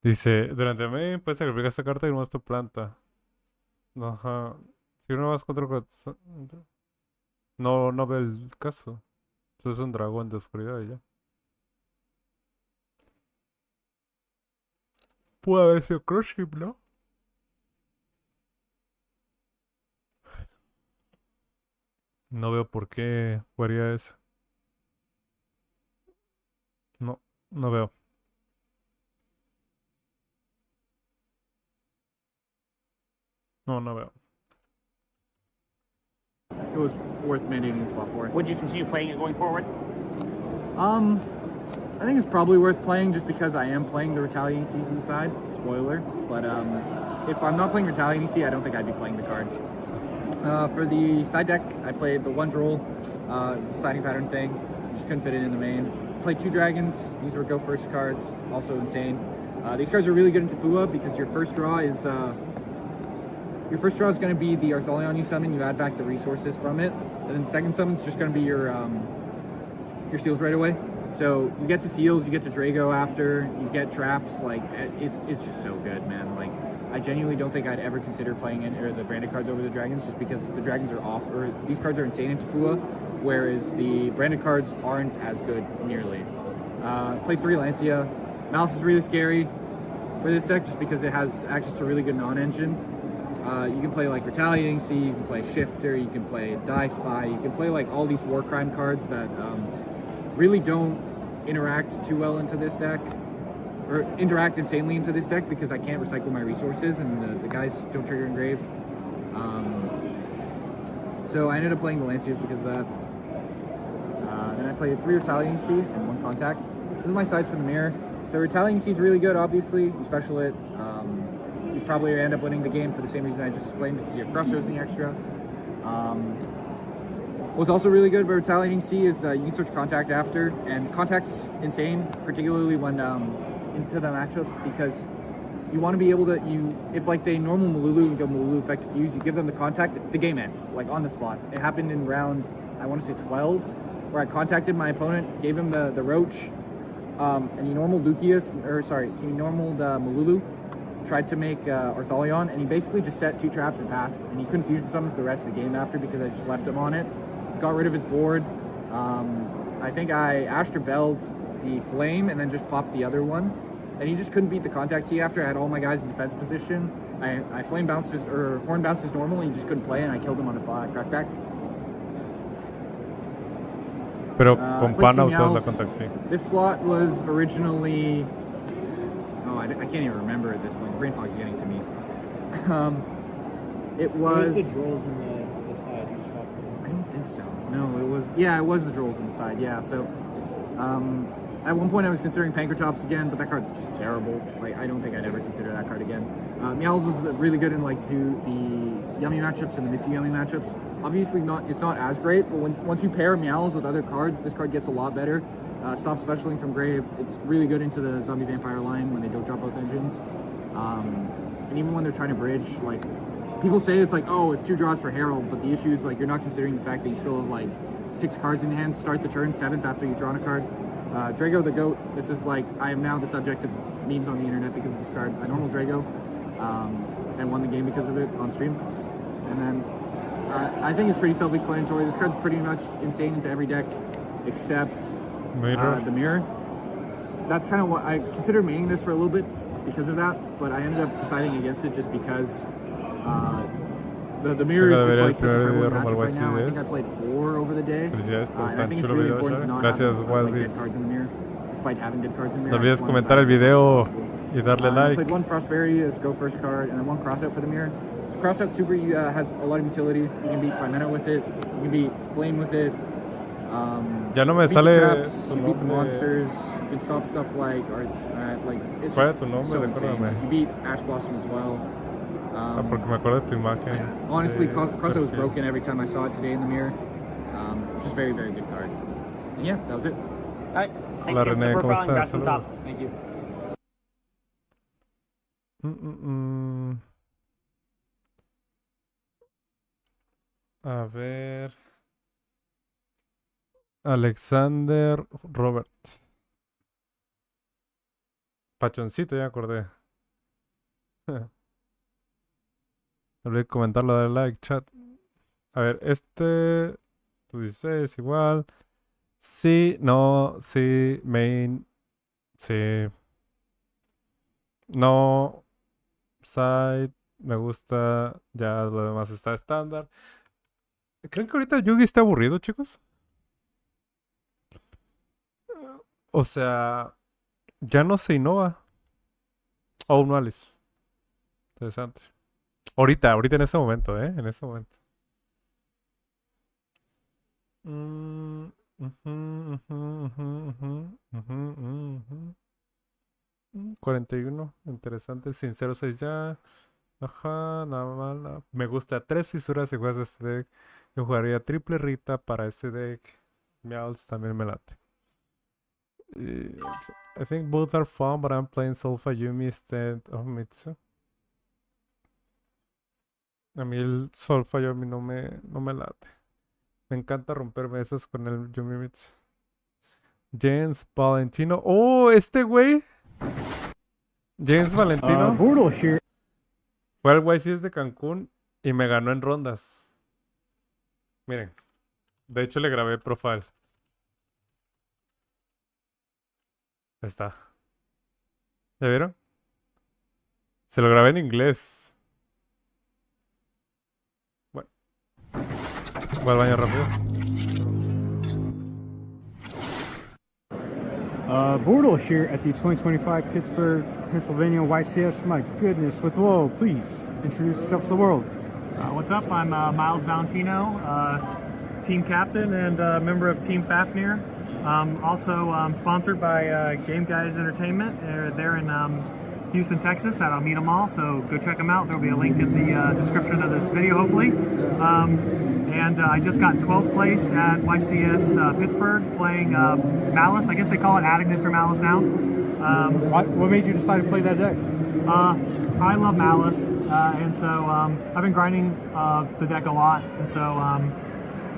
Dice, durante el main puedes sacrificar esta carta y no tu planta. Ajá. Si uno vas contra... No ve el caso. Entonces es un dragón de oscuridad y ya. Puede haber sido crushing, ¿no? No veo por qué haría eso. No veo. No veo. It was worth mandating the spot for it. Would you continue playing it going forward? I think it's probably worth playing just because I am playing the Retaliating Season side. Spoiler. But if I'm not playing Retaliating Sea, I don't think I'd be playing the card. For the side deck, I played the 1 Droll, siding pattern thing. Just couldn't fit it in the main. Played 2 dragons. These were go first cards. Also insane. These cards are really good into Fua because your first draw is going to be the Artholion you summon. You add back the resources from it, and then second summon is just going to be your your seals right away. So you get to seals, you get to Drago after, you get traps. Like it's just so good, man. Like I genuinely don't think I'd ever consider playing the branded cards over the dragons, just because the dragons are off, or these cards are insane in Tafua, whereas the branded cards aren't as good nearly. Played 3 Lancia. Mouse is really scary for this deck just because it has access to really good non-engine. You can play like Retaliating Sea, you can play Shifter, you can play Die-Fi, you can play like all these war crime cards that really don't interact too well into this deck, or interact insanely into this deck because I can't recycle my resources and the guys don't trigger engrave. So I ended up playing the Lancias because of that. Then I played 3 Retaliating Sea and 1 Contact. This is my sides for the mirror. So Retaliating Sea is really good, obviously. You special it. You probably end up winning the game for the same reason I just explained, because you have crossroads in the extra. What's also really good about Retaliating Sea is you can switch Contact after, and Contact's insane, particularly when into the matchup, because you want to be able to, if like they normal Malulu and go Malulu effect fuse, you give them the Contact, the game ends, like on the spot. It happened in round, I want to say 12, where I contacted my opponent, gave him the Roach, and he normaled Malulu, tried to make Ortholion, and he basically just set 2 traps and passed, and he couldn't fusion summon for the rest of the game after because I just left him on it. Got rid of his board. I think I Astra Belled the Flame and then just popped the other one, and he just couldn't beat the Contact Sea after. I had all my guys in defense position. I Flame bounced his, or Horn bounced his normal, and he just couldn't play, and I killed him on a crackback. Pero con pana usas la Contact Sea. This slot was originally... Oh, I can't even remember at this point. The brain fog's getting to me. It was... It was the Drolls in the side you swapped. I don't think so. No, it was... Yeah, it was the Drolls on the side, yeah. So, at one point I was considering Pankratops again, but that card's just terrible. Like, I don't think I'd ever consider that card again. Meowls was really good in, like, the Yummy matchups and the Mitsu Yummy matchups. Obviously, it's not as great, but once you pair Meowls with other cards, this card gets a lot better. Stop specialing from Grave. It's really good into the Zombie Vampire line when they don't drop both engines. And even when they're trying to bridge, like, people say it's like, oh, it's 2 draws for Herald, but the issue is, like, you're not considering the fact that you still have, like, 6 cards in hand, start the turn 7th after you've drawn a card. Drago the Goat, this is like, I am now the subject of memes on the internet because of this card. I normal Drago, and won the game because of it on stream. And then, I think it's pretty self-explanatory. This card's pretty much insane into every deck, except the mirror. That's kind of what I considered maining this for a little bit because of that, but I ended up deciding against it just because the mirror is just like such a prevalent matchup right now. I think I played 4 over the day. Felicidades por I tan think it's chulo really video, important to Shari. not Gracias, have Wild like, dead Beast. cards in the mirror, despite having dead cards in the mirror. No olvides I just wanna comentar el decide video as possible. y darle I like. played 1 Prosperity as go first card, and then 1 Crossout for the mirror. Crossout super has a lot of utility. You can beat 5 mana with it. You can beat Flame with it. Ya no me beat sale the traps, tu you beat the nombre. monsters. You can stop stuff like it's ¿Cuál just es tu nombre? so insane. Recuérdame. You beat Ash Blossom as well. Porque me acuerdo de tu imagen. Honestly, de Crossout was perfil. broken every time I saw it today in the mirror. Just very, very good card. And yeah, that was it. All right. Thanks Hola, for René, the ¿cómo profile and estás? congrats on top. Saludos. Thank you. A ver. Alexander Robert. Pachoncito, ya me acordé. Olvidé comentarlo, darle like, chat. A ver, tú dices igual. Sí, no, sí, main, sí. No, side, me gusta, ya lo demás está estándar. ¿Creen que ahorita Yugi está aburrido, chicos? O sea, ya no se innova. O manuales. Interesante. Ahorita en ese momento, En ese momento. 41, interesante. Sincero 6 ya. Ajá, nada mal. Me gusta 3 fisuras si juegas este deck. Yo jugaría triple Rita para ese deck. Meowls también me late. I think both are fun, but I'm playing Solfa Yumi instead of Mitsu. A mí el Solfa Yumi no me late. Me encanta romper mesas con el Yumi Mitsu. James Valentino. Oh, este güey. James Valentino. Brutal here. Fue al YCS de Cancún y me ganó en rondas. Miren. De hecho, le grabé profile. Ahí está. ¿Ya vieron? Se lo grabé en inglés. Bueno. Voy al baño rápido. Brutal here at the 2025 Pittsburgh, Pennsylvania YCS. My goodness, with whoa, please introduce yourself to the world. What's up? I'm Miles Valentino, team captain and member of Team Fafnir. Also sponsored by Game Guys Entertainment. They're in Houston, Texas at Alameda Mall, so go check them out. There'll be a link in the description of this video, hopefully. And I just got 12th place at YCS Pittsburgh playing Malice. I guess they call it Agnes or Malice now. What made you decide to play that deck? I love Malice, and so I've been grinding the deck a lot, and so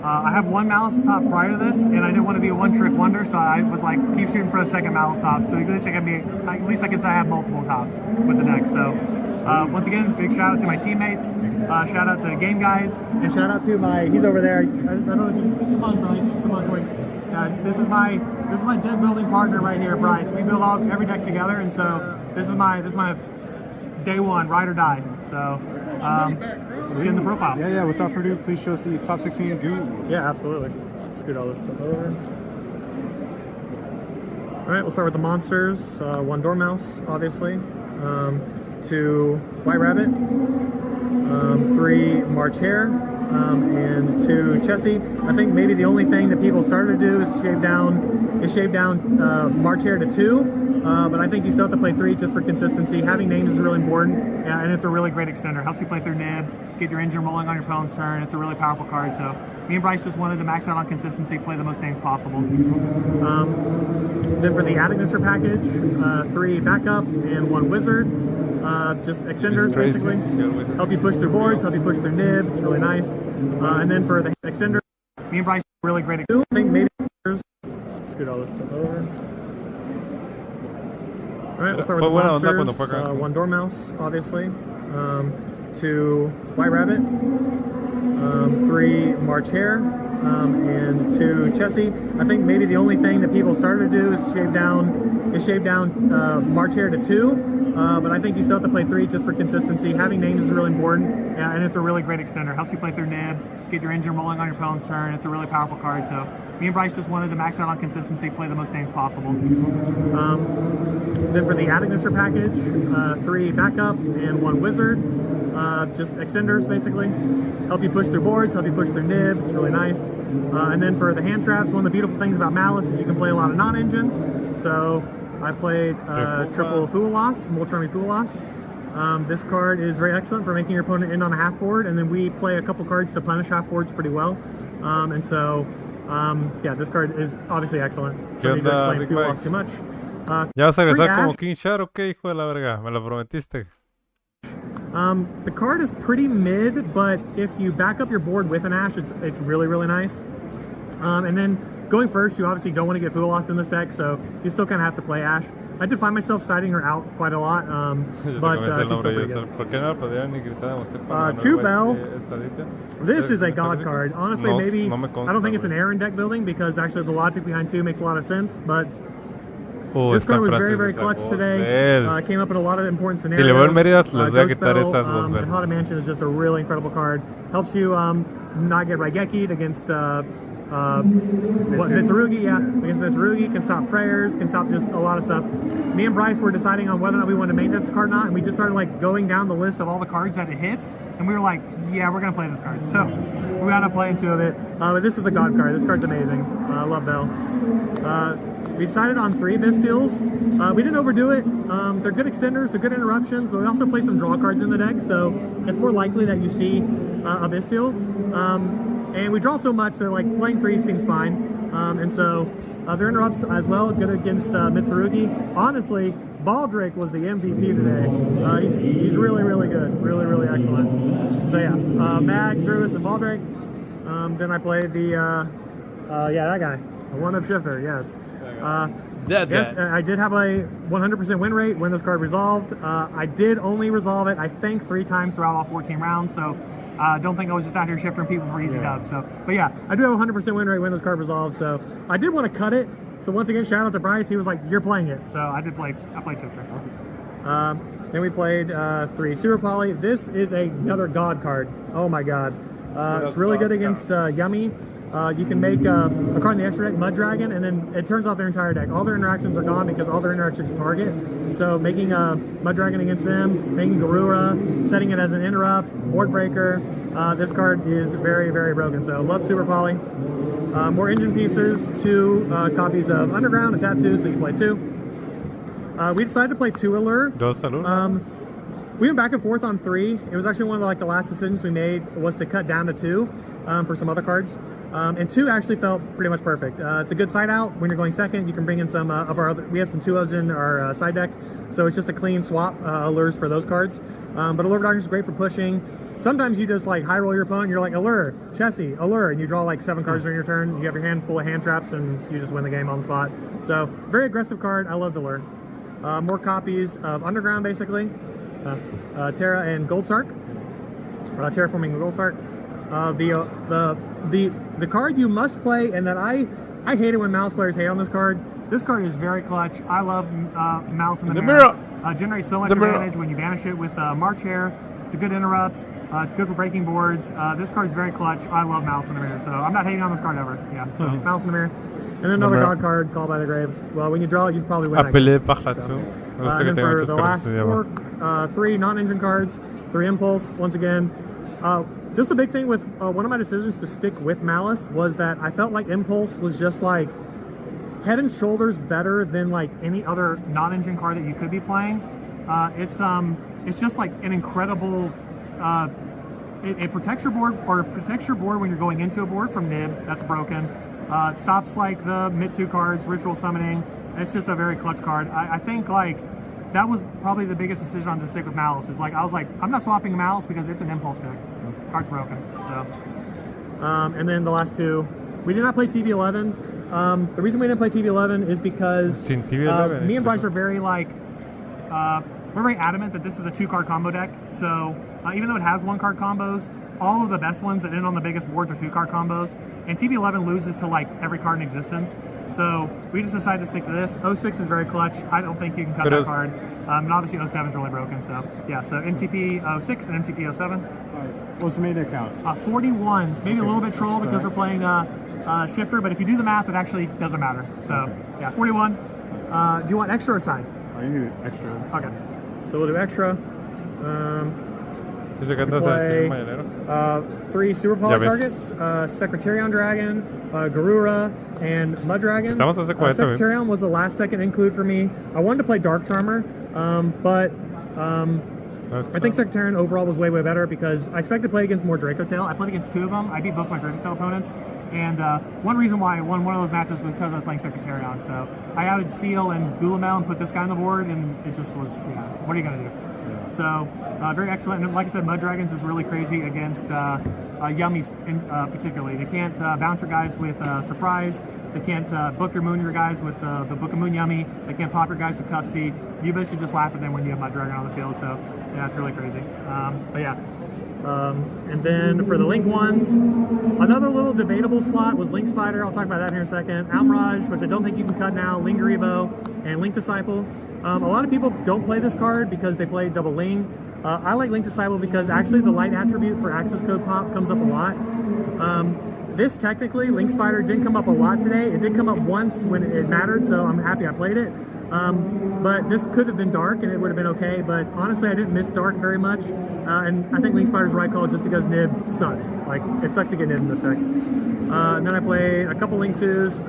I have one Malice top prior to this, and I didn't want to be a one-trick wonder, so I was like, keep shooting for a second Malice top, so at least I can say I have multiple tops with the deck. So once again, big shout out to my teammates, shout out to Game Guys, and shout out to he's over there. I don't know if you, come on, Bryce, come on, quick. This is my deck building partner right here, Bryce. We build every deck together, and so this is my day one, ride or die. So let's get in the profile. Yeah. Without further ado, please show us the top 16 dude. Yeah, absolutely. Scoot all this stuff over. All right, we'll start with the monsters. One Dormouse, obviously. 2 White Rabbit. 3 March Hare. And 2 Chessie. I think maybe the only thing that people started to do is shave down March Hare to 2. But I think you still have to play 3 just for consistency. Having names is really important, and it's a really great extender. Helps you play through nib, get your engine rolling on your opponent's turn. It's a really powerful card. So me and Bryce just wanted to max out on consistency, play the most names possible. Then for the Agnesser package, 3 backup and 1 wizard. Just extenders basically. Help you push through boards, help you push through nib. It's really nice. And then for the extender, me and Bryce really great at I think maybe scoot all this stuff over. Alright, we'll start with the monsters. 1 Dormouse, obviously. 2 White Rabbit. 3 March Hare. And 2 Chessie. I think maybe the only thing that people started to do is shave down March Hare to 2. But I think you still have to play 3 just for consistency. Having names is really important, and it's a really great extender. Helps you play through nib, get your engine rolling on your opponent's turn. It's a really powerful card. So me and Bryce just wanted to max out on consistency, play the most names possible. Then for the Agnesser package, 3 backup and 1 wizard. Just extenders basically. Help you push through boards, help you push through nib. It's really nice. And then for the hand traps, one of the beautiful things about Malice is you can play a lot of non-engine. So I played triple Fualas, Molcharmy Fualas. This card is very excellent for making your opponent end on a half board, and then we play a couple cards to punish half boards pretty well. And so, yeah, this card is obviously excellent. ¿Qué onda, Big Mike? Too much. ¿Ya vas a regresar como King Shark o qué, hijo de la verga? Me lo prometiste. The card is pretty mid, but if you back up your board with an Ash, it's really, really nice. And then going first, you obviously don't want to get Fool Lost in this deck, so you still kind of have to play Ash. I did find myself siding her out quite a lot, but she's still pretty good. 2 Bell. This is a god card. Honestly, maybe, I don't think it's an Aaron deck building, because actually the logic behind 2 makes a lot of sense, but this card was very, very clutch today. Came up in a lot of important scenarios. Si le voy en Mérida, les voy a quitar esas voz and Haunted Mansion is just a really incredible card. Helps you not get Raigeki'd against Mitsurugi, against Mitsurugi, can stop prayers, can stop just a lot of stuff. Me and Bryce were deciding on whether or not we wanted to main this card or not, and we just started like going down the list of all the cards that it hits, and we were like, yeah, we're gonna play this card. So we wound up playing 2 of it. But this is a god card. This card's amazing. I love Bell. We decided on 3 Bystials. We didn't overdo it. They're good extenders, they're good interruptions, but we also play some draw cards in the deck, so it's more likely that you see a Bystial. And we draw so much that like playing 3 seems fine. And so their interrupts as well, good against Mitsurugi. Honestly, Baldrick was the MVP today. He's really, really good. Really, really excellent. So yeah, Mag, Druis, and Baldrick. Then I played the, yeah, that guy. The 1-up shifter, yes. Yes, I did have a 100% win rate when this card resolved. I did only resolve it, I think, 3 times throughout all 14 rounds, so don't think I was just out here shifting people for easy dubs. So, but yeah, I do have a 100% win rate when this card resolves, so I did want to cut it. So once again, shout out to Bryce. He was like, "You're playing it," so I played shifter. Then we played 3 Super Poly. This is another God card. Oh my God. It's really good against Yummy. You can make a card in the extra deck, Mud Dragon, and then it turns off their entire deck. All their interactions are gone because all their interactions target. So making a Mud Dragon against them, making Garura, setting it as an interrupt, board breaker. This card is very, very broken. So love Super Poly. More engine pieces, 2 copies of Underground, a tattoo, so you play 2. We decided to play 2 Allure. We went back and forth on 3. It was actually one of the last decisions we made was to cut down to 2 for some other cards. And 2 actually felt pretty much perfect. It's a good side out. When you're going second, you can bring in some of our other, we have some 2-ofs in our side deck. So it's just a clean swap Allures for those cards. But Allure Doctor is great for pushing. Sometimes you just high roll your opponent, you're like Allure, Chessie, Allure, and you draw 7 cards during your turn. You have your hand full of hand traps and you just win the game on the spot. So very aggressive card. I love Allure. More copies of Underground basically. Terra and Gold Sark. Terraforming Gold Sark. The card you must play, and that I hate it when Mouse players hate on this card. This card is very clutch. I love Mouse in the Mirror. Generates so much advantage when you banish it with March Hair. It's a good interrupt. It's good for breaking boards. This card is very clutch. I love Mouse in the Mirror, so I'm not hating on this card ever. Yeah, so Mouse in the Mirror. And then another God card, Called by the Grave. Well, when you draw it, you probably win. Appelé par l'atout. And then for the last 3 non-engine cards, 3 Impulse. Once again, just the big thing with one of my decisions to stick with Malice was that I felt like Impulse was just head and shoulders better than any other non-engine card that you could be playing. It's just an incredible. It protects your board when you're going into a board from Nib. That's broken. It stops the Mitsu cards, Ritual Summoning. It's just a very clutch card. I think that was probably the biggest decision on to stick with Malice. Is I was I'm not swapping Malice because it's an Impulse deck. Card's broken. So, and then the last 2, we did not play TB11. The reason we didn't play TB11 is because me and Bryce are very we're very adamant that this is a 2-card combo deck. So even though it has 1-card combos, all of the best ones that end on the biggest boards are 2-card combos, and TB11 loses to every card in existence. So we just decided to stick to this. 06 is very clutch. I don't think you can cut that card. And obviously 07 is really broken. So yeah, so MTP 06 and MTP 07. Nice. What's the main count? 41s. Maybe a little bit troll because we're playing shifter, but if you do the math, it actually doesn't matter. So yeah, 41. Do you want extra or side? You need extra. Okay. So we'll do extra. Dice que andas a vestir mañanero. 3 Super Poly targets, Secretarion Dragon, Garura, and Mud Dragon. Estamos hace 40 Secretarion was the last second include for me. I wanted to play Dark Charmer, but I think Secretarion overall was way, way better because I expected to play against more Draco Tail. I played against 2 of them. I beat both my Draco Tail opponents. And one reason why I won one of those matches was because I was playing Secretarion. So I added Seal and Gulamel and put this guy on the board, and it just was, what are you going to do? So very excellent. And like I said, Mud Dragons is really crazy against Yummies particularly. They can't bounce your guys with Surprise. They can't book your Moon your guys with the Book of Moon Yummy. They can't pop your guys with Cup Seed. You basically just laugh at them when you have Mud Dragon on the field. So yeah, it's really crazy. But yeah. And then for the Link ones, another little debatable slot was Link Spider. I'll talk about that here in a second. Almirage, which I don't think you can cut now. Linger Evo and Link Disciple. A lot of people don't play this card because they play double Ling. I like Link Disciple because actually the light attribute for access code pop comes up a lot. This technically, Link Spider didn't come up a lot today. It did come up once when it mattered, so I'm happy I played it. But this could have been Dark and it would have been okay, but honestly I didn't miss Dark very much. And I think Link Spider's the right call just because Nib sucks. It sucks to get Nib in this deck. And then I played a couple Link 2s,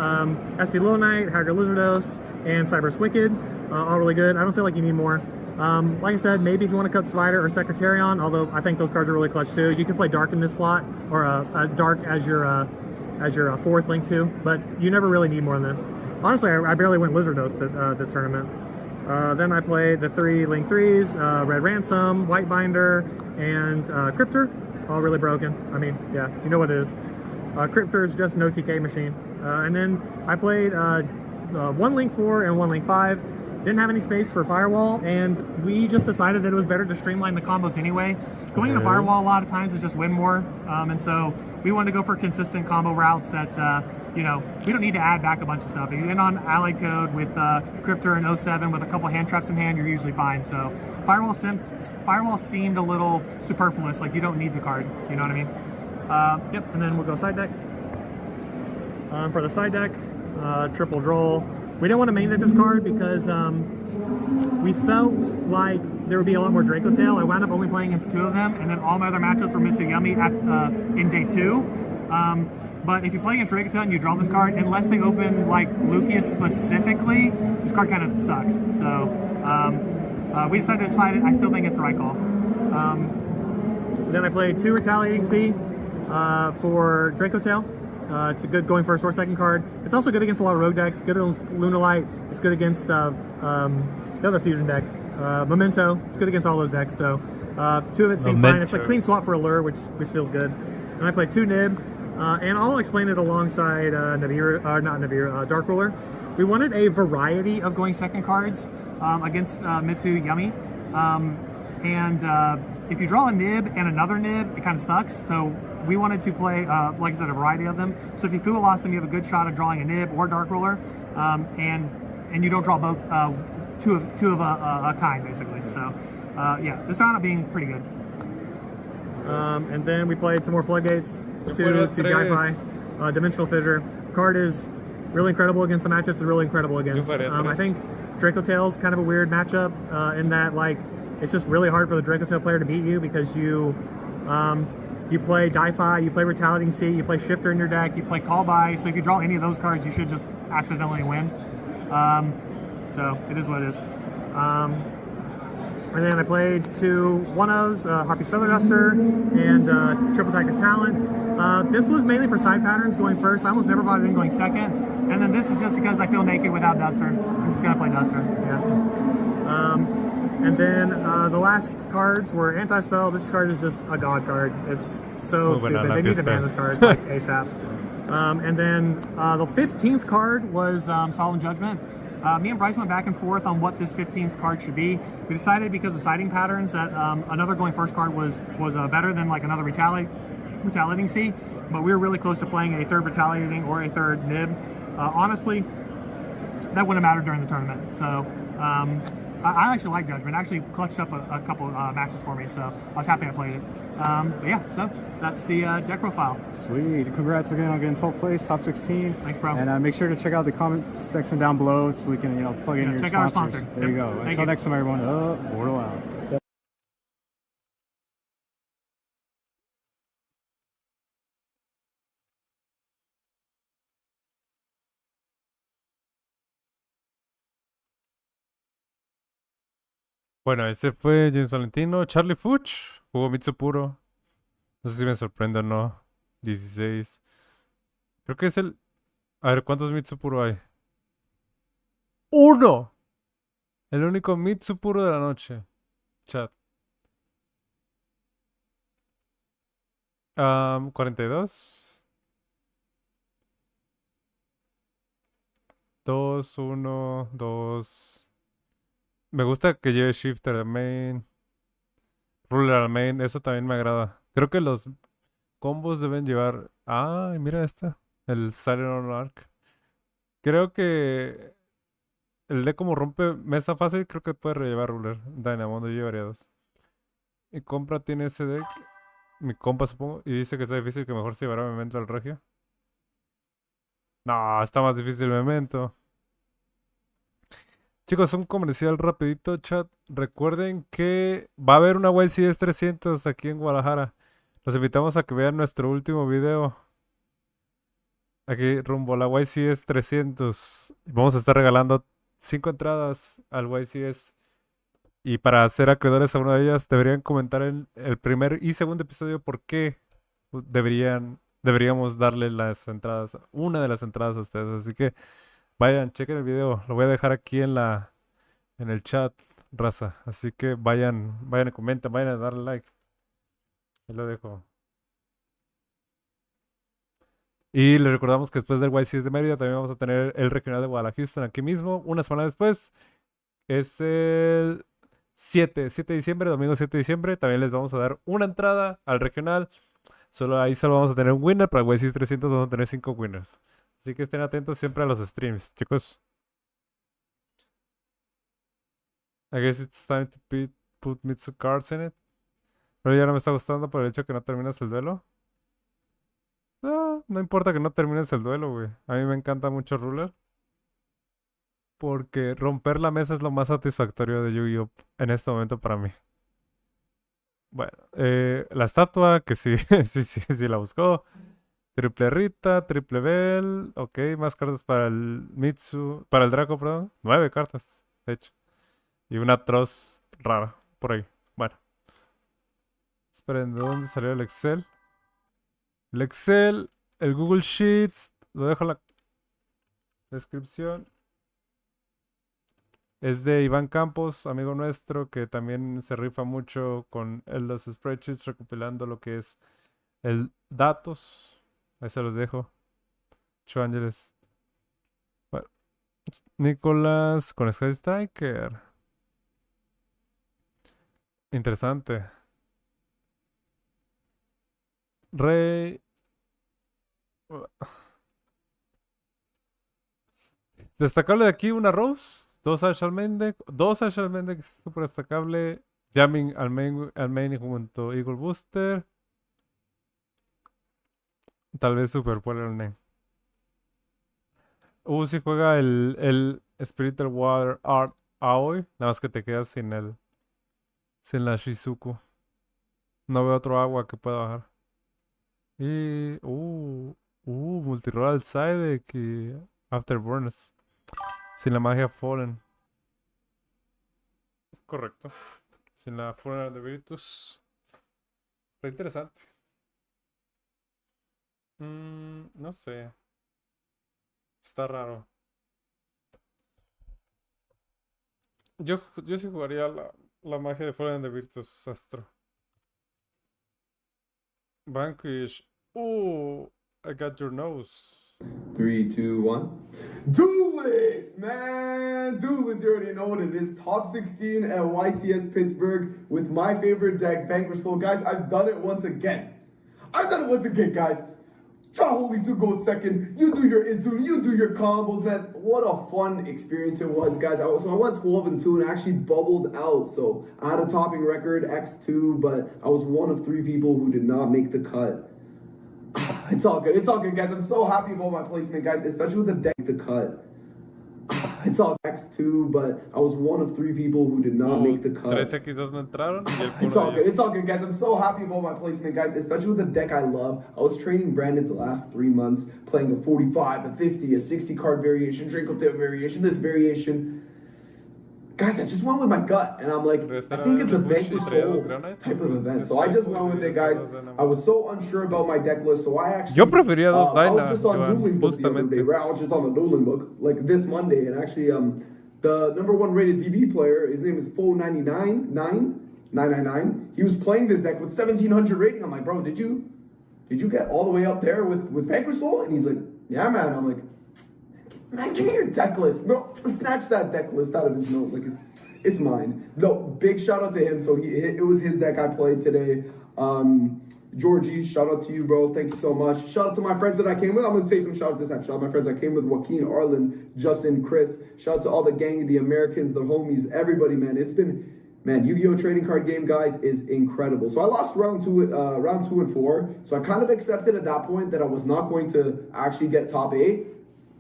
SP Little Knight, Haggard Lizardos, and Cyber's Wicked. All really good. I don't feel like you need more. Like I said, maybe if you want to cut Spider or Secretarion, although I think those cards are really clutch too. You can play Dark in this slot, or Dark as your 4th Link 2, but you never really need more than this. Honestly, I barely went Lizardos to this tournament. Then I played the 3 Link 3s, Red Ransom, White Binder, and Cryptor. All really broken. I mean, yeah, you know what it is. Cryptor is just an OTK machine. And then I played one link 4 and one link 5. Didn't have any space for firewall, and we just decided that it was better to streamline the combos anyway. Going into firewall a lot of times is just win more, and so we wanted to go for consistent combo routes that you know, we don't need to add back a bunch of stuff. If you end on allied code with Cryptor and 07 with a couple hand traps in hand, you're usually fine. So firewall seemed a little superfluous, like you don't need the card, you know what I mean? Yep, and then we'll go side deck. For the side deck, triple droll. We didn't want to main deck this card because we felt like there would be a lot more Draco Tail. I wound up only playing against 2 of them, and then all my other matchups were Mitsuyami in day 2. But if you play against Draco Tail and you draw this card, unless they open like Lucius specifically, this card kind of sucks. So we decided to decide it. I still think it's the right call. Then I played 2 Retaliating Sea for Draco Tail. It's a good going first or second card. It's also good against a lot of rogue decks. Good against Lunalite. It's good against the other fusion deck, Memento. It's good against all those decks. So 2 of it seem fine. It's like clean swap for Allure, which feels good. And I played 2 Nib, and I'll explain it alongside Dark Ruler. We wanted a variety of going second cards against Mitsuyami, and if you draw a Nib and another Nib, it kind of sucks. So we wanted to play, like I said, a variety of them. So if you Fuwa lost them, you have a good shot of drawing a Nib or Dark Ruler, and you don't draw both two of a kind, basically. So yeah, this wound up being pretty good. And then we played some more Floodgates, 2 Gaifi, Dimensional Fissure. Card is really incredible against the matchups, it's really incredible against. I think Draco Tail's kind of a weird matchup in that, like, it's just really hard for the Draco Tail player to beat you because you play Gaifi, you play Retaliating Sea, you play Shifter in your deck, you play Call By, so if you draw any of those cards, you should just accidentally win. So it is what it is. And then I played 2 1-0s, Harpy's Feather Duster and Triple Tiger's Talent. This was mainly for side patterns going first. I almost never brought it in going second. And then this is just because I feel naked without Duster. I'm just gonna play Duster, yeah. And then the last cards were Anti-Spell. This card is just a god card. It's so stupid. They need to ban this card like ASAP. And then the 15th card was Solemn Judgment. Me and Bryce went back and forth on what this 15th card should be. We decided because of siding patterns that another going first card was better than like another Retaliating Sea, but we were really close to playing a 3rd Retaliating or a 3rd Nib. Honestly, that wouldn't have mattered during the tournament. So I actually like Judgment. It actually clutched up a couple matches for me, so I was happy I played it. But yeah, so that's the deck profile. Sweet. Congrats again on getting 12th place, top 16. Thanks, bro. And make sure to check out the comment section down below so we can, plug in your check sponsors. out our sponsor. There you go. Until next time, everyone. Bordeaux out. Bueno, ese fue James Valentino. Charlie Fuchs jugó Mitsupuro. No sé si me sorprende o no. 16. Creo que es el... A ver, ¿cuántos Mitsupuro hay? ¡1! El único Mitsupuro de la noche. Chat. 42. 2, 1, 2... Me gusta que lleve Shifter de main, Ruler al main, eso también me agrada. Creo que los combos deben llevar... Ah, mira esta, el Silent Arc. Creo que el de como rompe mesa fácil, creo que puede rellevar Ruler. Dynamondo llevaría 2. Mi compra tiene ese deck, mi compa supongo, y dice que está difícil, que mejor se llevará Memento al Regio. No, está más difícil Memento. Chicos, un comercial rapidito, chat. Recuerden que va a haber una YCS 300 aquí en Guadalajara. Los invitamos a que vean nuestro último video. Aquí rumbo a la YCS 300. Vamos a estar regalando 5 entradas al YCS. Y para ser acreedores a una de ellas, deberían comentar en el primer y segundo episodio por qué deberíamos darle las entradas, una de las entradas a ustedes. Así que vayan, chequen el video. Lo voy a dejar aquí en el chat, raza. Así que vayan y comenten, vayan a darle like. Ahí lo dejo. Y les recordamos que después del YCS de Mérida también vamos a tener el regional de Guadalajara aquí mismo, una semana después. Es el 7 de diciembre, domingo 7 de diciembre. También les vamos a dar una entrada al regional. Ahí solo vamos a tener un winner. Para el YCS 300 vamos a tener 5 winners. Así que estén atentos siempre a los streams, chicos. I guess it's time to put Mitsu cards in it. Pero ya no me está gustando por el hecho que no terminas el duelo. No importa que no termines el duelo, güey. A mí me encanta mucho Ruler. Porque romper la mesa es lo más satisfactorio de Yu-Gi-Oh! En este momento para mí. Bueno, la estatua, que sí, sí la buscó. Triple Rita, triple Bell. Ok, más cartas para el Mitsu. Para el Draco, perdón. 9 cartas, de hecho. Y una Tross rara, por ahí. Bueno. Esperen, ¿de dónde salió el Excel? El Excel, el Google Sheets, lo dejo en la descripción. Es de Iván Campos, amigo nuestro, que también se rifa mucho con los spreadsheets, recopilando lo que es el datos. Ahí se los dejo. 8 Ángeles. Bueno. Nicolás con Sky Striker. Interesante. Rey. Destacable de aquí, una Rose. 2 Ash Almende. 2 Ash Almende, que es súper destacable. Jamming al main junto a Eagle Booster. Tal vez Super Polar Name. Si juega el Spiritual Water Art Aoi. Nada más que te quedas sin la Shizuku. No veo otro agua que pueda bajar. Y. Multiroll Side y Afterburners. Sin la magia Fallen. Es correcto. Sin la Funeral de Virtus. Está interesante. No sé. Está raro. Yo sí jugaría la magia de Fallen de Virtus Astro. Vanquish. I got your nose. 3, 2, 1. Duelist, man! Duelist, you already know what it is. Top 16 at YCS Pittsburgh with my favorite deck, Vanquish Soul. Guys, I've done it once again. Guys. Try to hold these two goes second. You do your Izun, you do your combos, man. What a fun experience it was, guys. I went 12-2 and actually bubbled out. So I had a topping record, X2, but I was one of 3 people who did not make the cut. It's all good, guys. I'm so happy about my placement, guys, especially with the deck, the cut. It's all X2, but I was one of 3 people who did not make the cut. 3X2 no entraron y el It's all good, guys. I'm so happy about my placement, guys, especially with the deck I love. I was training Brandon the last 3 months, playing a 45, a 50, a 60 card variation, Draco Tail variation, this variation. Guys, I just went with my gut, and I'm like, I think it's a Vanquish Soul type of event. So I just went with it, guys. I was so unsure about my deck list, so I actually... Yo prefería dos I was Dyna, just on Dueling Book the other day, right? I was just on the Dueling Book, like this Monday, and actually, the #1 rated DB player, his name is Fo999. He was playing this deck with 1700 rating. I'm like, bro, did you get all the way up there with Vanquish Soul? And he's like, yeah, man. I'm like, man, give me your deck list, bro. Snatch that deck list out of his note, like it's mine. No, big shout out to him. So it was his deck I played today. Georgie, shout out to you, bro. Thank you so much. Shout out to my friends that I came with. I'm gonna say some shout outs this time. Shout out to my friends I came with: Joaquin, Arlen, Justin, Chris. Shout out to all the gang, the Americans, the homies, everybody, man. It's been, man, Yu-Gi-Oh! Trading card game, guys, is incredible. So I lost round 2 and 4. So I kind of accepted at that point that I was not going to actually get top 8.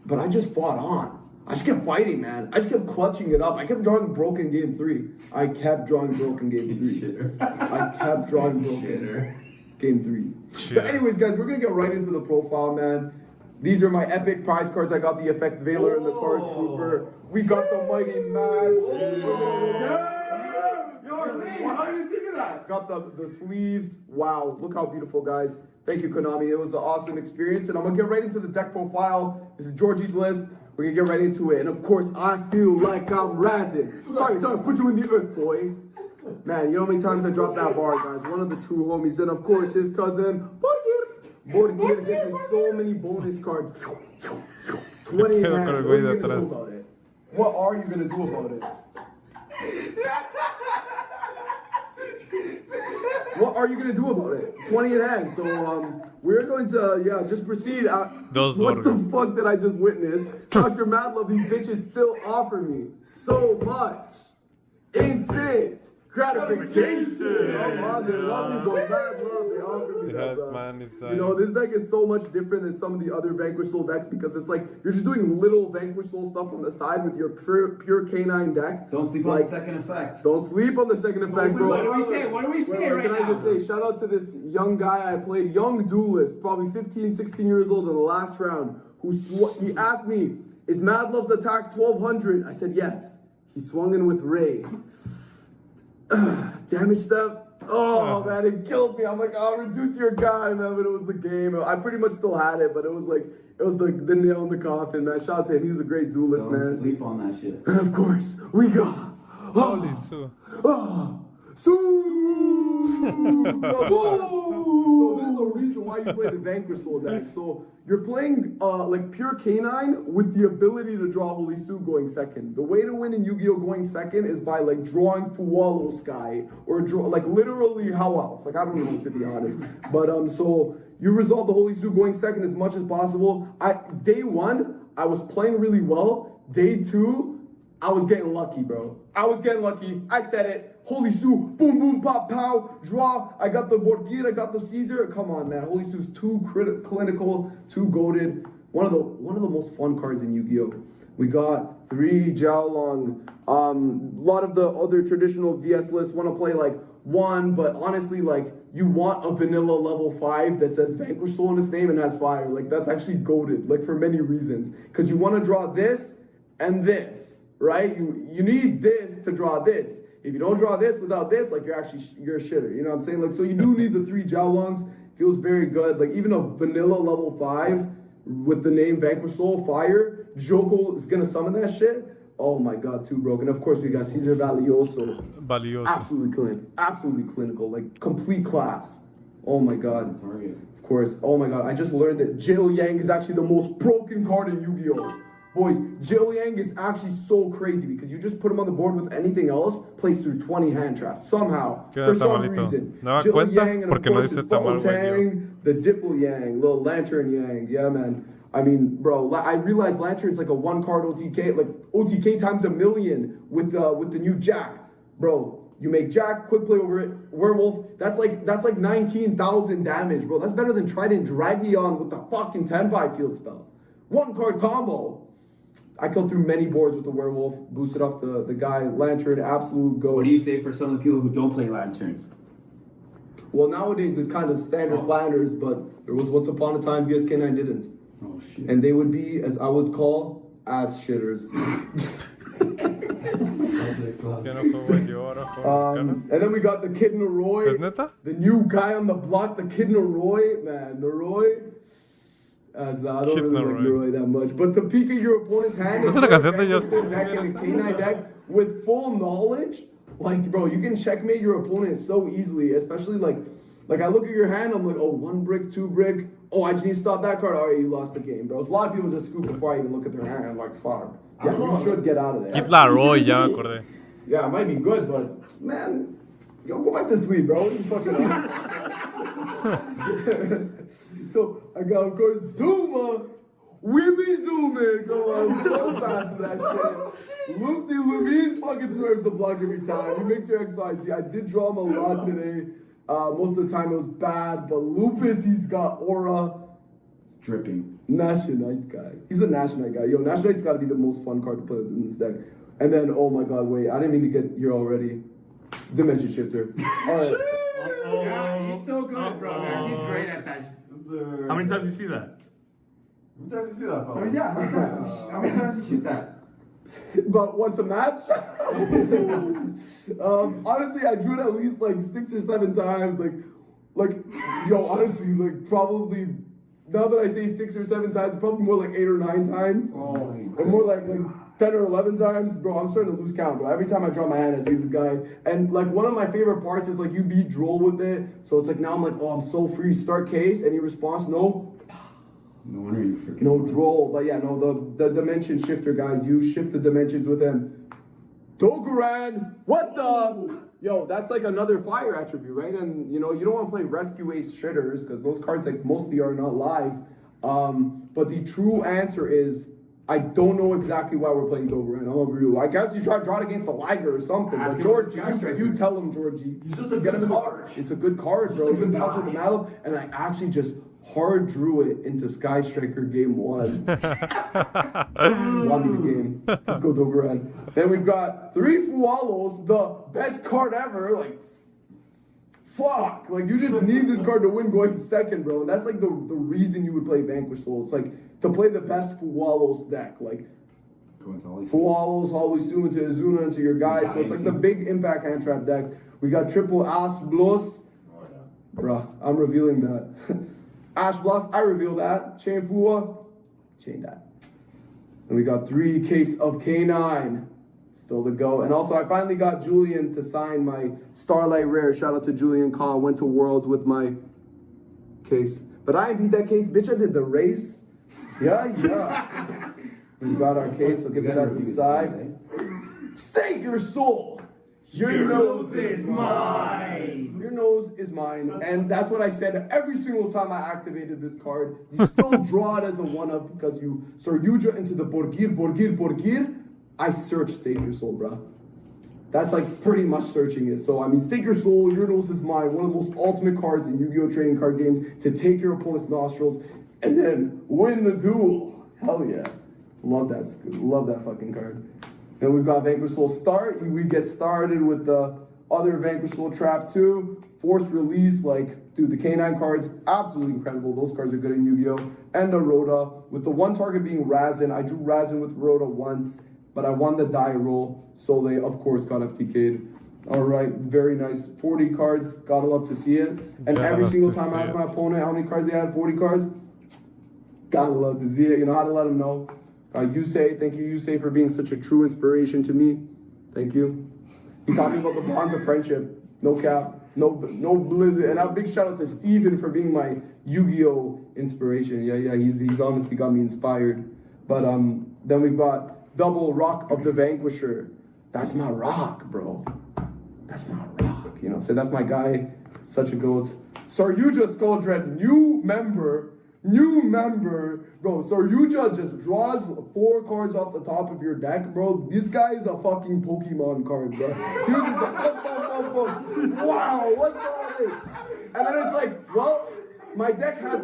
But I just fought on. I just kept fighting, man. I just kept clutching it up. I kept drawing broken game 3. I kept drawing broken game 3. I kept drawing broken game 3. But anyways, guys, we're going to get right into the profile, man. These are my epic prize cards. I got the Effect Veiler and the Card Trooper. We got the Mighty Match. How do you think of that? Got the sleeves. Wow, look how beautiful, guys. Thank you, Konami. It was an awesome experience. And I'm going to get right into the deck profile. This is Georgie's list. We're going to get right into it. And, of course, I feel like I'm razzing. Sorry, put you in the earth, boy. Man, you know how many times I dropped that bar, guys? One of the true homies. And, of course, his cousin, board game gives me so many bonus cards. 20 in hand. What are you gonna do about it? What are you gonna do about it? What are you gonna do about it? 20 in hand. So we're going to just proceed. What the fuck did I just witness? Dr. Madlove, these bitches still offer me so much instant gratification. Oh man, they love me, but mad love, they offer me that, bro. You know, this deck is so much different than some of the other Vanquish Soul decks because it's like you're just doing little Vanquish Soul stuff on the side with your pure canine deck. Don't sleep on the second effect. Don't sleep on the second effect, bro. What do we say? What do we say right now? Can I just say, shout out to this young guy I played, young duelist, probably 15, 16 years old in the last round, he asked me, is Madlove's attack 1200? I said yes. He swung in with Ray. Damage step. Oh man, it killed me. I'm like, I'll reduce your guy, man. But it was the game. I pretty much still had it, but it was like the nail in the coffin, man. Shout out to him. He was a great duelist, man. Don't sleep on that shit. And of course, we got Holy Sue. So there's a reason why you play the Vanquish Soul deck. So you're playing like pure canine with the ability to draw Holy Sue going second. The way to win in Yu-Gi-Oh going second is by like drawing Fuwalo Sky or draw like literally how else? Like I don't know, to be honest. But so you resolve the Holy Sue going second as much as possible. Day one I was playing really well. Day two I was getting lucky, bro. I was getting lucky. I said it. Holy Sue, boom, boom, pop, pow, draw. I got the Borgir, I got the Caesar. Come on, man. Holy Sue's too clinical, too goated. One of the most fun cards in Yu-Gi-Oh. We got 3 Jiaolong. A lot of the other traditional VS lists want to play like 1, but honestly, like you want a vanilla level 5 that says Vanquish Soul in its name and has fire. Like that's actually goated, like for many reasons. Because you want to draw this and this. Right? You need this to draw this. If you don't draw this without this, like you're a shitter. You know what I'm saying? Like so you do need the 3 Jiaolongs. Feels very good. Like even a vanilla level 5 with the name Vanquish Soul Fire, Joko is gonna summon that shit. Oh my god, too broken. Of course we got Caesar Valioso. Absolutely clinical. Like complete class. Oh my god. Of course. Oh my god. I just learned that Jill Yang is actually the most broken card in Yu-Gi-Oh! Boys, Jill Yang is actually so crazy because you just put him on the board with anything else, plays through 20 hand traps somehow, for some reason. Jill Yang, and of course his Bubble Tang, the Dipple Yang, little Lantern Yang, yeah man. I mean, bro, I realized Lantern's like a 1-card OTK, like OTK times 1,000,000 with the new Jack. Bro, you make Jack, quick play over it, Werewolf, that's like 19,000 damage, bro. That's better than Trident Dragion with the fucking 10-5 field spell. 1-card combo. I killed through many boards with the Werewolf, boosted off the guy, Lantern, absolute go. What do you say for some of the people who don't play Lantern? Well, nowadays it's kind of standard Flanders, but there was once upon a time VSK9 didn't. Oh shit. And they would be, as I would call, ass shitters. And then we got the Kid Noroi, the new guy on the block, the Kid Noroi, man, Noroi. I don't really like Noroi that much, but to peek at your opponent's hand and deck in a K9 deck with full knowledge, like bro, you can checkmate your opponent so easily, especially like I look at your hand, I'm like, oh, 1 brick, 2 brick, oh, I just need to stop that card, alright, you lost the game, bro. A lot of people just scoop before I even look at their hand, like, fuck. Yeah, you should get out of there. Yeah, it might be good, but man, yo, go back to sleep, bro. You fucking So I got, of course, Zuma. We be zooming. Go on, so fast with that shit. Loop-de-loop, he fucking swerves the block every time. He makes your XYZ. I did draw him a lot today. Most of the time it was bad, but Lupus, he's got aura. Dripping. Nationite guy. He's a Nationite guy. Yo, Nationite's got to be the most fun card to play with in this deck. And then, oh my god, wait, I didn't mean to get here already. Dimension Shifter. All right. Yeah, he's so good, bro. He's great at that. How many times did you see that? How many times did you see that, fella? Yeah, how many times did you shoot that? But once a match? Honestly, I drew it at least like 6 or 7 times. Like, yo, honestly, like probably, now that I say 6 or 7 times, probably more like 8 or 9 times. Oh, and more like 10 or 11 times, bro, I'm starting to lose count, bro. Every time I draw my hand, I see this guy. And like one of my favorite parts is like you beat droll with it. So it's like now I'm like, oh, I'm so free. Start case. Any response? No. No wonder you freaking. No droll. But yeah, no, the dimension shifter, guys. You shift the dimensions with him. Dogoran! What the? Yo, that's like another fire attribute, right? And you know, you don't want to play rescue ace shitters because those cards like mostly are not live. But the true answer is I don't know exactly why we're playing Dogoran. I'll agree with you. I guess you try to draw it against the Liger or something. But George, you tell him, Georgie. It's just a good card. It's a good card, bro. It's a good with the Malif, and I actually just hard drew it into Sky Striker game 1. Won me the game. Let's go Dogoran. Then we've got 3 Fualos, the best card ever. Like, fuck. Like, you just need this card to win going second, bro. And that's like the reason you would play Vanquish Soul. It's like to play the best Fualos deck. Like, Fualos, always soon to Azuna into your guys. So it's like the big impact hand trap deck. We got triple Ash Blos. Bruh, I'm revealing that. Ash Blos, I reveal that. Chain Fua, chain that. And we got 3 case of K9. Still to go. And also, I finally got Julian to sign my Starlight Rare. Shout out to Julian Khan. Went to Worlds with my case. But I didn't beat that case. Bitch, I did the race. Yeah. We got our case. So give me that to the side. Stake your soul. Your nose is mine. Your nose is mine. And that's what I said every single time I activated this card. You still draw it as a 1-up because you Soryuja into the Borgir. I search Stake Your Soul, bro. That's like pretty much searching it. So, I mean, Stake Your Soul, Your Nose is Mine, one of the most ultimate cards in Yu-Gi-Oh! Trading card games to take your opponent's nostrils and then win the duel. Hell yeah. Love that fucking card. Then we've got Vanquish Soul Start. We get started with the other Vanquish Soul Trap 2. Forced Release, like, dude, the K9 cards, absolutely incredible. Those cards are good in Yu-Gi-Oh! And a Rhoda. With the one target being Razin. I drew Razin with Rhoda once, but I won the die roll, so they, of course, got FTK'd. All right, very nice. 40 cards, gotta love to see it. And every single time I ask my opponent how many cards they had, 40 cards, gotta love to see it. You know how to let them know. Yusei, thank you, Yusei, for being such a true inspiration to me. Thank you. He taught me about the bonds of friendship. No cap, no blizzard. And a big shout out to Steven for being my Yu-Gi-Oh! Inspiration. Yeah, he's honestly got me inspired. But then we've got double Rock of the Vanquisher. That's my rock, bro. That's my rock. You know, so that's my guy. Such a goat. Saryuja Skulldread, new member. Bro, Saryuja just draws 4 cards off the top of your deck, bro. This guy is a fucking Pokemon card, bro. He was just like, wow, what's all this? And then it's like, well, my deck has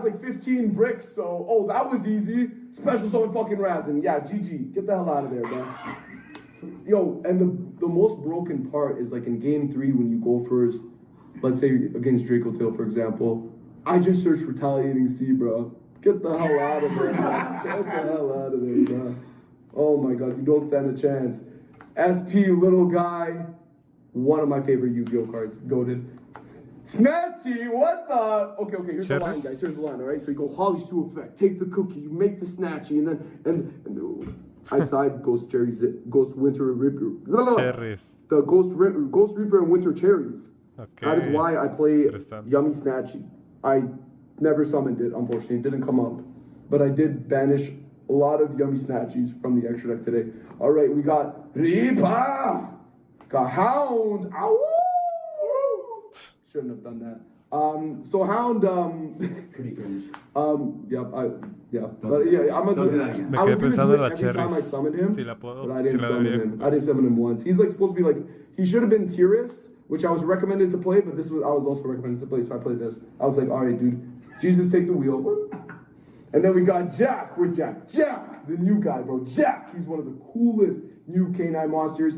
like 15 bricks, so oh, that was easy. Special summon fucking Razin. Yeah, GG. Get the hell out of there, bro. Yo, and the most broken part is like in game 3 when you go first, let's say against Draco Tail, for example. I just searched Retaliating Sea, bro. Get the hell out of there. Get the hell out of there, bro. Oh my god, you don't stand a chance. SP Little Guy, one of my favorite Yu-Gi-Oh cards. Goated. Snatchy, what the? Okay, here's the line, guys. Here's the line, all right? So you go Holly Sue effect, take the cookie, you make the Snatchy, and then I side Ghost Cherries, Ghost Winter Reaper. Cherries. The Ghost Reaper and Winter Cherries. Okay. That is why I play Yummy Snatchy. I never summoned it, unfortunately. It didn't come up. But I did banish a lot of Yummy Snatchies from the extra deck today. All right, we got Reaper. Got Hound. Ow! Shouldn't have done that. So Hound, Pretty cringe. I'm gonna do that again. I was gonna do it every time I summoned him, but I didn't summon him. I didn't summon him once. He's like supposed to be like, he should have been Tyrus, which I was recommended to play, but I was also recommended to play, so I played this. I was like, all right, dude, Jesus, take the wheel. And then we got Jack. Where's Jack? Jack, the new guy, bro. Jack, he's one of the coolest new K9 monsters.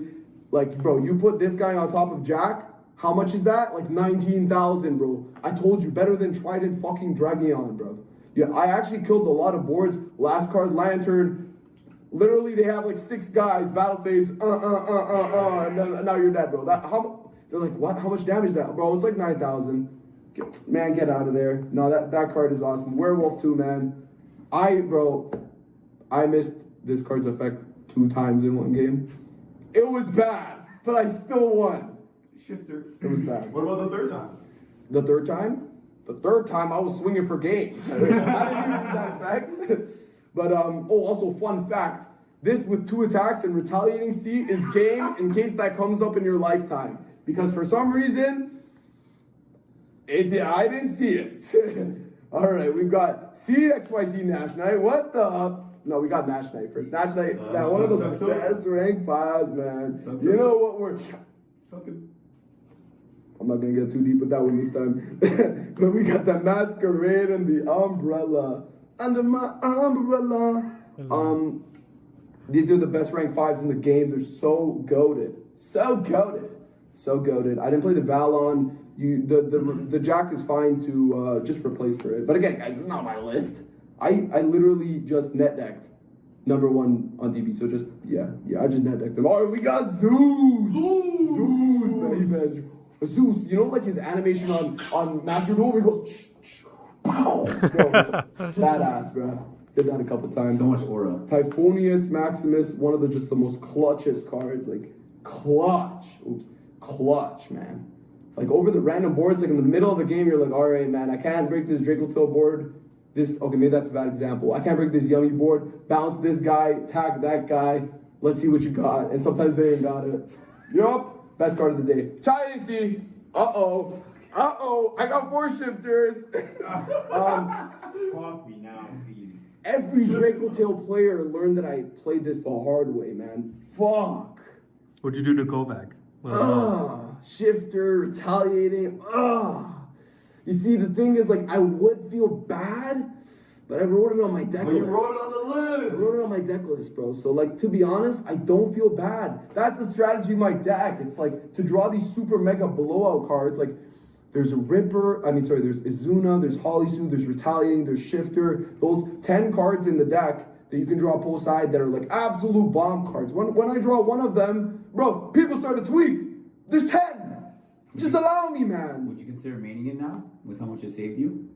Like, bro, you put this guy on top of Jack, how much is that? Like 19,000, bro. I told you, better than Trident fucking Dragion, bro. Yeah, I actually killed a lot of boards. Last card, Lantern. Literally, they have like 6 guys, battle phase, and then now you're dead, bro. They're like, what? How much damage is that? Bro, it's like 9,000. Man, get out of there. No, that card is awesome. Werewolf too, man. I missed this card's effect 2 times in one game. It was bad, but I still won. Shifter. It was bad. What about the third time? The third time? The third time I was swinging for game. I didn't use that effect. But, also fun fact. This with 2 attacks and retaliating C is game in case that comes up in your lifetime. Because for some reason, I didn't see it. All right, we've got CXYZ Nash Knight. What the? No, we got Nash Knight first. Nash Knight, one of the best rank 5s, man. You know what we're... I'm not going to get too deep with that one this time. But we got the Masquerade and the Umbrella. Under my umbrella. These are the best rank 5s in the game. They're so goated. So goated. So goated. I didn't play the Valon. The Jack is fine to just replace for it. But again, guys, it's not on my list. I literally just net decked number 1 on DB. So just, I just net decked them. All right, we got Zeus. Zeus, man. Zeus, you know, like his animation on Master Duel where he goes, pow. Bro, badass, bro. Did that a couple times. So much aura. Typhonius Maximus, one of the most clutchest cards. Like, clutch. Oops. Clutch, man. Like, over the random boards, like in the middle of the game, you're like, all right, man, I can't break this Dracotail board. Okay, maybe that's a bad example. I can't break this Yummy board. Bounce this guy, tag that guy. Let's see what you got. And sometimes they ain't got it. Yup. Best card of the day. China. I got 4 shifters. Fuck me now, please. Every Dracotail player learned that I played this the hard way, man. Fuck. What'd you do to Kovac? Shifter, retaliating. You see, the thing is, like, I would feel bad, but I wrote it on my deck list. You wrote it on the list. I wrote it on my deck list, bro. So, like, to be honest, I don't feel bad. That's the strategy of my deck. It's like to draw these super mega blowout cards. Like, there's a Ripper. There's Izuna. There's Holisu. There's Retaliating. There's Shifter. Those 10 cards in the deck that you can draw post side that are like absolute bomb cards. When I draw one of them, bro, people start to tweak. There's 10. Just allow me, man. Would you consider maining it now with how much it saved you?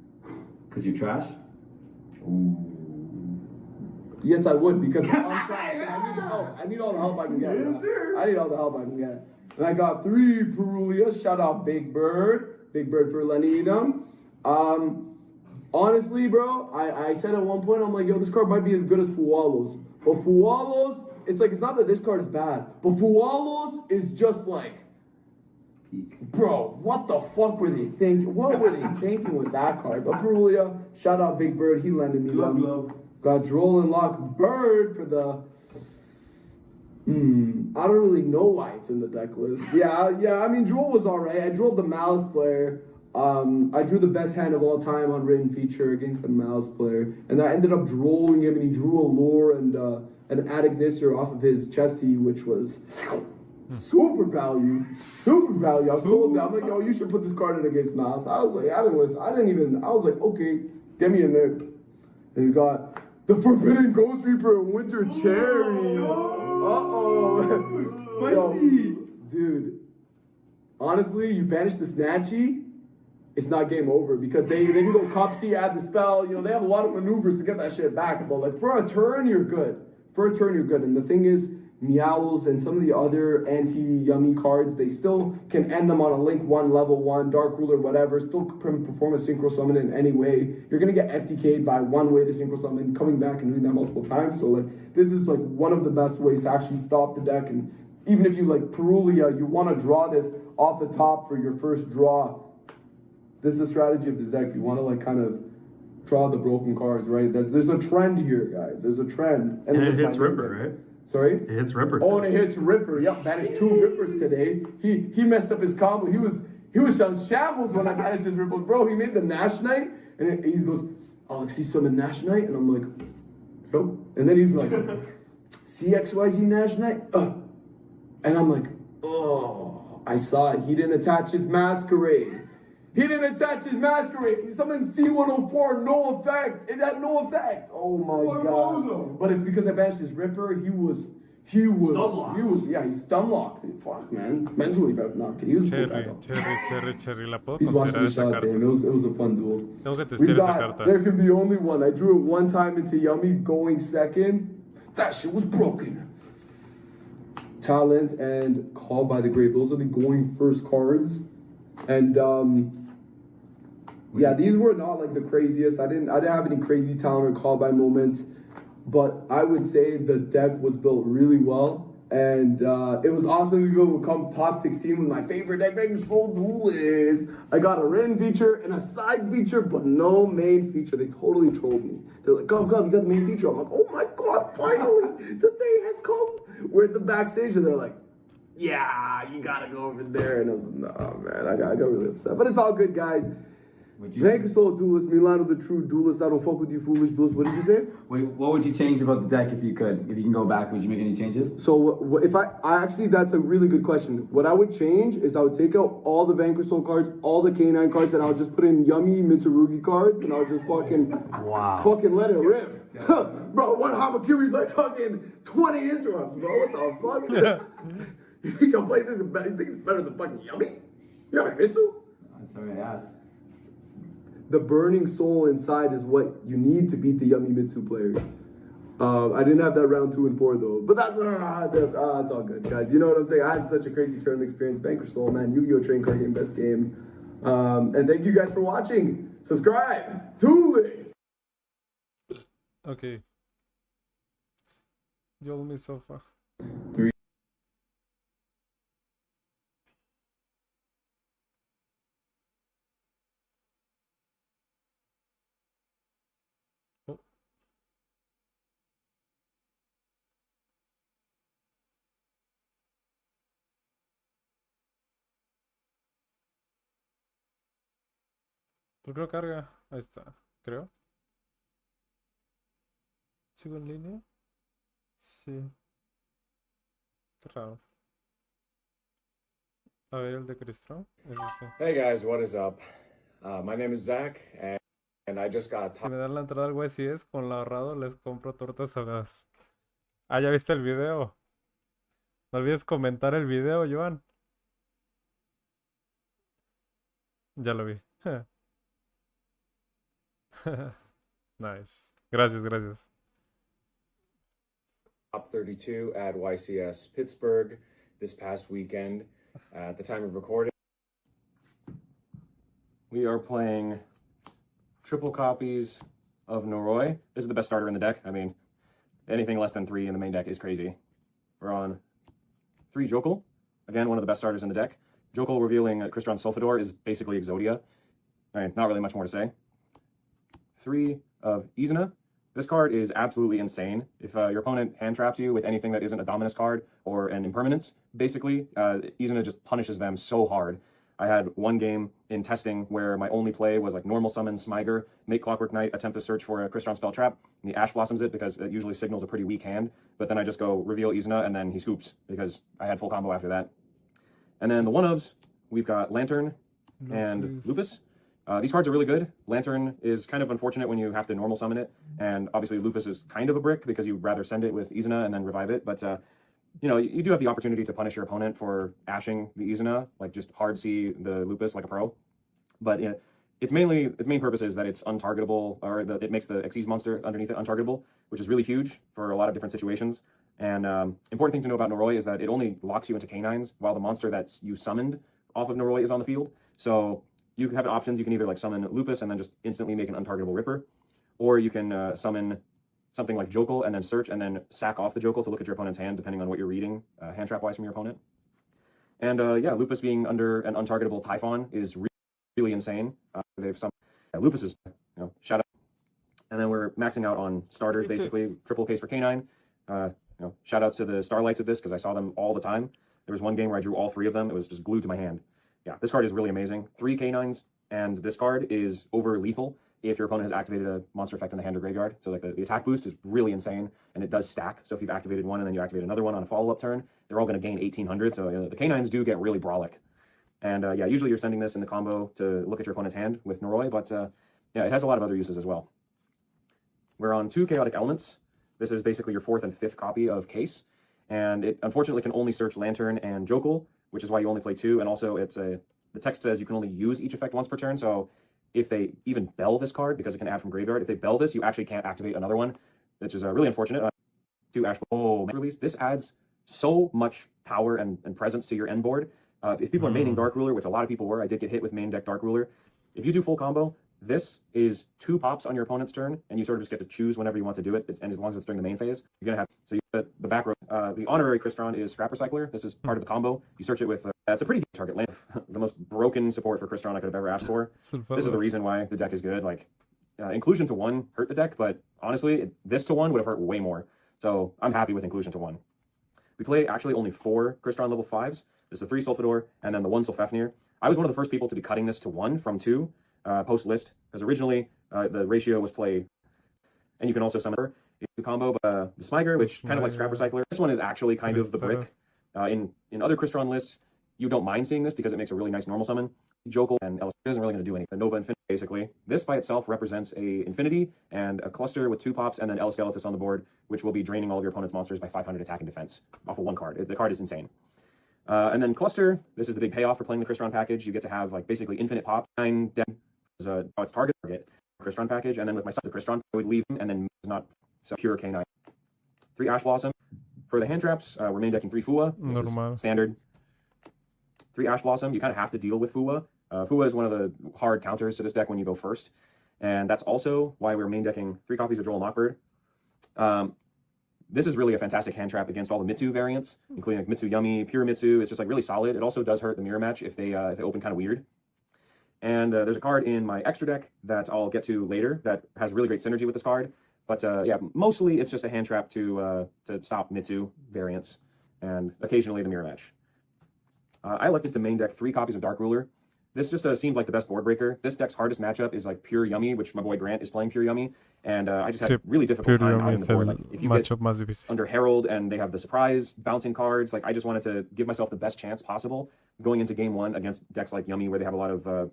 Because you're trash? Ooh. Yes, I would, because I'm trash. I need the help. I need all the help I can get. Yes, sir. I need all the help I can get. And I got 3 Perulia. Shout out Big Bird. Big Bird for lending them. Honestly, bro, I said at one point, I'm like, yo, this card might be as good as Fuwalos. But Fuwalos, it's not that this card is bad, but Fuwalos is just like, bro, what the fuck were they thinking? What were they thinking with that card? But Perulia, shout out Big Bird, he lended me them. Got Droll and Lock Bird for the... I don't really know why it's in the deck list. Yeah, I mean, Droll was alright. I drolled the Malice player. I drew the best hand of all time on written feature against the Malice player. And I ended up drolling him, and he drew a Lure and an Adagnisser off of his Chessie, which was super value. Super value. I was told that. I'm like, yo, you should put this card in against Malice. I was like, I was like, okay, get me in there. And we got the Forbidden Ghost Reaper and Winter Cherries. Spicy. Yo, dude, honestly, you banish the Snatchy, it's not game over because they can go Cop C, add the spell. You know, they have a lot of maneuvers to get that shit back. But like for a turn, you're good. And the thing is, Meowls and some of the other anti-yummy cards, they still can end them on a Link 1, level 1, Dark Ruler, whatever, still perform a Synchro Summon in any way. You're going to get FTK'd by one way to Synchro Summon, coming back and doing that multiple times. So, like, this is, like, one of the best ways to actually stop the deck. And even if you, like, Perulia, you want to draw this off the top for your first draw. This is the strategy of the deck. You want to, like, kind of draw the broken cards, right? There's a trend here, guys. There's a trend. And it hits Ripper, right? Sorry? It hits Ripper. Oh, and it hits Ripper. Yep, banished 2 Rippers today. He messed up his combo. He was on shambles when I banished his Ripper. Bro, he made the Nash Knight, and he goes, Alex, see summon Nash Knight? And I'm like, nope. And then he's like, CXYZ Nash Knight? And I'm like, oh, I saw it. He didn't attach his Masquerade. He summoned C104, no effect. It had no effect. Oh my god. But it's because I banished his Ripper. He was stun locked. Fuck, man. Mentally knocked. He was Cherry, la puedo He's watching considerar the esa shot, carta. damn. It was a fun duel. Tengo que testear esa carta. There can be only one. I drew it one time into Yummy, going second. That shit was broken. Talent and Call by the Grave. Those are the going first cards. And yeah, these were not like the craziest. I didn't have any crazy talent or Call by moment. But I would say the deck was built really well. And it was awesome to go come top 16 with my favorite deck, Sólo Duelist. I got a Ren feature and a side feature, but no main feature. They totally trolled me. They're like, come, you got the main feature. I'm like, oh my God, finally, the day has come. We're at the backstage and they're like, yeah, you gotta go over there. And I was like, nah, man, I got really upset. But it's all good, guys. Thank you, Sólo Duelist. Milano, the true duelist. I don't fuck with you, foolish duelist. What did you say? Wait, what would you change about the deck if you could? If you can go back, would you make any changes? So if I actually, that's a really good question. What I would change is I would take out all the Vanquish Soul cards, all the K9 cards, and I would just put in yummy Mitsurugi cards, and I would just fucking let it rip. Bro, one Hamakiri's like fucking 20 interrupts, bro. What the fuck? You think I'll play this? You think it's better than fucking yummy? Yummy Mitsu? I'm sorry I asked. The burning soul inside is what you need to beat the Yummy Mitsu players. I didn't have that round 2 and 4 though, but that's all good, guys. You know what I'm saying? I had such a crazy tournament experience. Vanquish Soul, man. Yu-Gi-Oh! Train card game, best game. And thank you guys for watching. Subscribe. Duelist. Okay. Yell me so far. 3. ¿Por qué no carga? Ahí está, creo. ¿Sigo en línea? Sí. Qué raro. A ver el de Cristron. Hey guys, what is up? My name is Zach, and I just got... Si me dan la entrada al YCS con lo ahorrado, les compro tortas ahogadas. Ah, ¿ya viste el video? No olvides comentar el video, Joan. Ya lo vi. Nice. Gracias. Top 32 at YCS Pittsburgh this past weekend. At the time of recording, we are playing triple copies of Noroi. This is the best starter in the deck. I mean, anything less than 3 in the main deck is crazy. We're on 3 Jokul. Again, one of the best starters in the deck. Jokul revealing Crystron Sulfador is basically Exodia. I mean, not really much more to say. 3 of Izuna. This card is absolutely insane. If your opponent hand traps you with anything that isn't a Dominus card or an Impermanence, basically, Izuna just punishes them so hard. I had one game in testing where my only play was like normal summon Smyger, make Clockwork Knight, attempt to search for a Crystron spell trap, and he Ash Blossoms it because it usually signals a pretty weak hand, but then I just go reveal Izuna and then he scoops because I had full combo after that. And then the one-ofs, we've got Lantern and Lupus. These cards are really good. Lantern is kind of unfortunate when you have to normal summon it, and obviously Lupus is kind of a brick because you'd rather send it with Izuna and then revive it, but you know, you do have the opportunity to punish your opponent for ashing the Izuna, like just hard see the Lupus like a pro. But you know, its main purpose is that it's untargetable, or it makes the Xyz monster underneath it untargetable, which is really huge for a lot of different situations. And important thing to know about Noroi is that it only locks you into K9s while the monster that you summoned off of Noroi is on the field. So you have options. You can either like summon Lupus and then just instantly make an untargetable Ripper, or you can summon something like Jokul and then search and then sack off the Jokul to look at your opponent's hand, depending on what you're reading hand trap wise from your opponent. And yeah, Lupus being under an untargetable Typhon is really insane. They've some Lupus is, you know, shout out. And then we're maxing out on starters, basically triple case for K9. You know, shout outs to the Starlights of this because I saw them all the time. There was one game where I drew all 3 of them. It was just glued to my hand. Yeah, this card is really amazing. 3 K9s, and this card is over lethal if your opponent has activated a monster effect in the hand or graveyard. So like the attack boost is really insane, and it does stack. So if you've activated one and then you activate another one on a follow-up turn, they're all going to gain 1800. So you know, the K9s do get really brawlic. And yeah, usually you're sending this in the combo to look at your opponent's hand with Noroi, but yeah, it has a lot of other uses as well. We're on 2 Chaotic Elements. This is basically your 4th and 5th copy of Case, and it unfortunately can only search Lantern and Jokul, which is why you only play 2, and also the text says you can only use each effect once per turn, so if they even bell this card, because it can add from graveyard, if they bell this, you actually can't activate another one, which is really unfortunate. 2 Ash. Oh, release. This adds so much power and presence to your end board. If people are maining Dark Ruler, which a lot of people were, I did get hit with main deck Dark Ruler. If you do full combo, this is 2 pops on your opponent's turn, and you sort of just get to choose whenever you want to do it. And as long as it's during the main phase, you're gonna have. So the back row, the honorary Crystron is Scrap Recycler. This is part of the combo. You search it with. It's a pretty deep target land. The most broken support for Crystron I could have ever asked for. This is the reason why the deck is good. Like inclusion to 1 hurt the deck, but honestly, this to 1 would have hurt way more. So I'm happy with inclusion to 1. We play actually only 4 Crystron level 5s. There's the 3 Sulfador and then the 1 Sulfafnir. I was one of the first people to be cutting this to 1 from 2 post list, because originally the ratio was play, and you can also summon the combo, but the Smiger, which kind of like Scrap Recycler. This one is actually kind of the brick. In other Crystron lists, you don't mind seeing this because it makes a really nice normal summon. Jokel and Ellis isn't really going to do anything. Nova Infinity, basically. This by itself represents a Infinity and a cluster with 2 pops, and then Ellis Skeletus on the board, which will be draining all of your opponent's monsters by 500 attack and defense off of 1 card. The card is insane. And then Cluster, this is the big payoff for playing the Crystron package. You get to have like basically infinite pop, 9 deck, its target Crystron package, and then with my the Crystron, I would leave him and then not so pure K9. 3 Ash Blossom. For the hand traps, we're main decking 3 Fua, standard. 3 Ash Blossom, you kind of have to deal with Fua. Fua is one of the hard counters to this deck when you go first, and that's also why we're main decking 3 copies of Droll and Knockbird. This is really a fantastic hand trap against all the Mitsu variants, including like Mitsu Yummy, Pure Mitsu. It's just like really solid. It also does hurt the mirror match if they open kind of weird. And there's a card in my extra deck that I'll get to later that has really great synergy with this card. But yeah, mostly it's just a hand trap to stop Mitsu variants and occasionally the mirror match. I elected to main deck 3 copies of Dark Ruler. This just seemed like the best board breaker. This deck's hardest matchup is like Pure Yummy, which my boy Grant is playing Pure Yummy, and I just had a really difficult time on the board. Like, if you get under Herald and they have the surprise bouncing cards, like I just wanted to give myself the best chance possible going into game 1 against decks like Yummy, where they have a lot of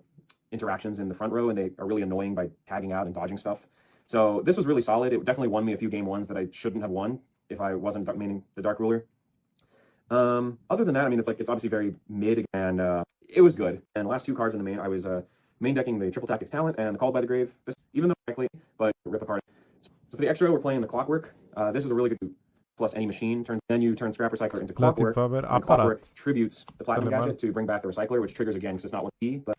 interactions in the front row and they are really annoying by tagging out and dodging stuff. So this was really solid. It definitely won me a few game 1s that I shouldn't have won if I wasn't maining the Dark Ruler. Other than that, I mean, it's obviously very mid, and it was good. And last 2 cards in the main, I was main decking the Triple Tactics Talent and the Called by the Grave. This, even though correctly, but rip a card. So for the extra, we're playing the Clockwork. This is a really good plus any machine. Then you turn Scrap Recycler into Clockwork. And Clockwork tributes the Platinum Gadget to bring back the Recycler, which triggers again because it's not one key, but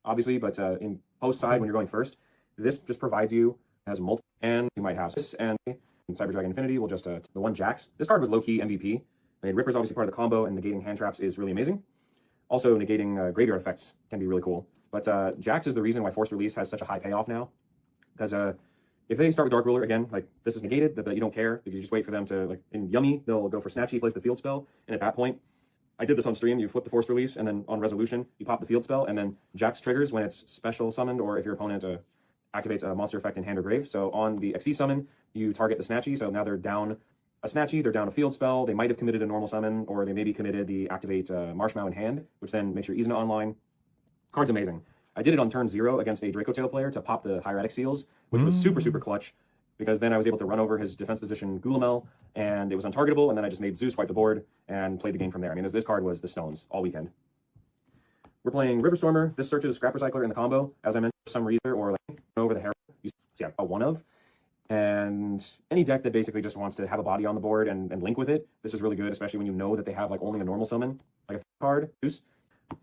obviously, but in post side when you're going first, this just provides you as multiple, and you might have this, and Cyber Dragon Infinity will just the 1 Jax. This card was low key MVP. I mean, Ripper's obviously part of the combo, and negating hand traps is really amazing. Also, negating graveyard effects can be really cool. But Jax is the reason why Forced Release has such a high payoff now. Because if they start with Dark Ruler, again, like, this is negated, but you don't care, because you just wait for them to, like, in Yummy, they'll go for Snatchy, place the field spell, and at that point, I did this on stream, you flip the Forced Release, and then on Resolution, you pop the field spell, and then Jax triggers when it's special summoned, or if your opponent activates a monster effect in hand or grave. So on the XC summon, you target the Snatchy, so now they're down a Snatchy, they're down a field spell, they might have committed a normal summon, or they maybe committed the activate Marshmallow in hand, which then makes your Izuna online. Card's amazing. I did it on turn 0 against a Draco Tail player to pop the Hieratic Seals, which was super, super clutch, because then I was able to run over his defense position Gulamel, and it was untargetable, and then I just made Zeus wipe the board and played the game from there. I mean, this card was the stones all weekend. We're playing Riverstormer. This searches Scrap Recycler in the combo, as I mentioned, for some reason, or like over the Herald, yeah, a 1 of. And any deck that basically just wants to have a body on the board and link with it, this is really good, especially when you know that they have like only a normal summon, like a card.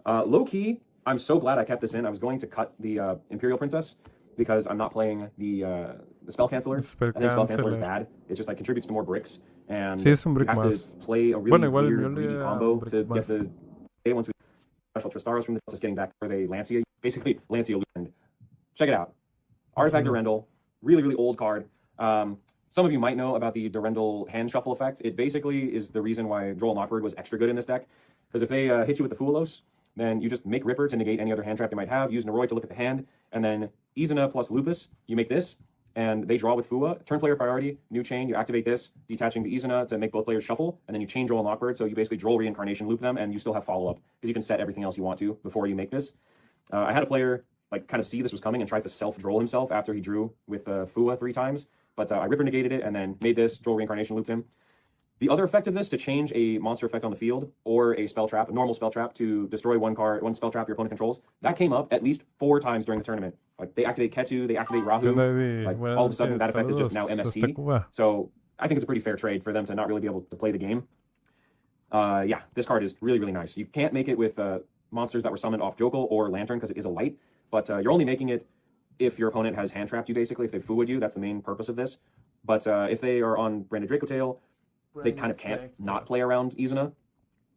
Low key, I'm so glad I kept this in. I was going to cut the Imperial Princess because I'm not playing the Spell Canceller. I think Spell Canceller is bad. It just like contributes to more bricks, and you have to play a really weird greedy combo to get the once we special Tristaros from the just getting back where they Lancia, basically Lancia and check it out. Artifact Durendal, really, really old card. Some of you might know about the Durendal hand shuffle effect. It basically is the reason why Droll Knockbird was extra good in this deck. Because if they hit you with the Fulos, then you just make Ripper to negate any other hand trap they might have, use Noroi to look at the hand, and then Izuna plus Lupus, you make this, and they draw with Fua. Turn player priority, new chain, you activate this, detaching the Izuna to make both players shuffle, and then you chain Droll and Knockbird, so you basically Droll Reincarnation loop them, and you still have follow-up, because you can set everything else you want to before you make this. I had a player like kind of see this was coming and tried to self-Droll himself after he drew with Fua 3 times, but I Ripper negated it and then made this, Droll Reincarnation looped him. The other effect of this, to change a monster effect on the field or a spell trap, a normal spell trap to destroy one spell trap your opponent controls, that came up at least 4 times during the tournament. Like they activate Ketu, they activate Rahu, like all of a sudden that effect is just now MST. So I think it's a pretty fair trade for them to not really be able to play the game. Yeah, this card is really, really nice. You can't make it with monsters that were summoned off Jokel or Lantern because it is a white, but you're only making it if your opponent has hand trapped you, basically, if they fooed you. That's the main purpose of this. But if they are on Branded Dracotail, they kind of can't not play around Izuna,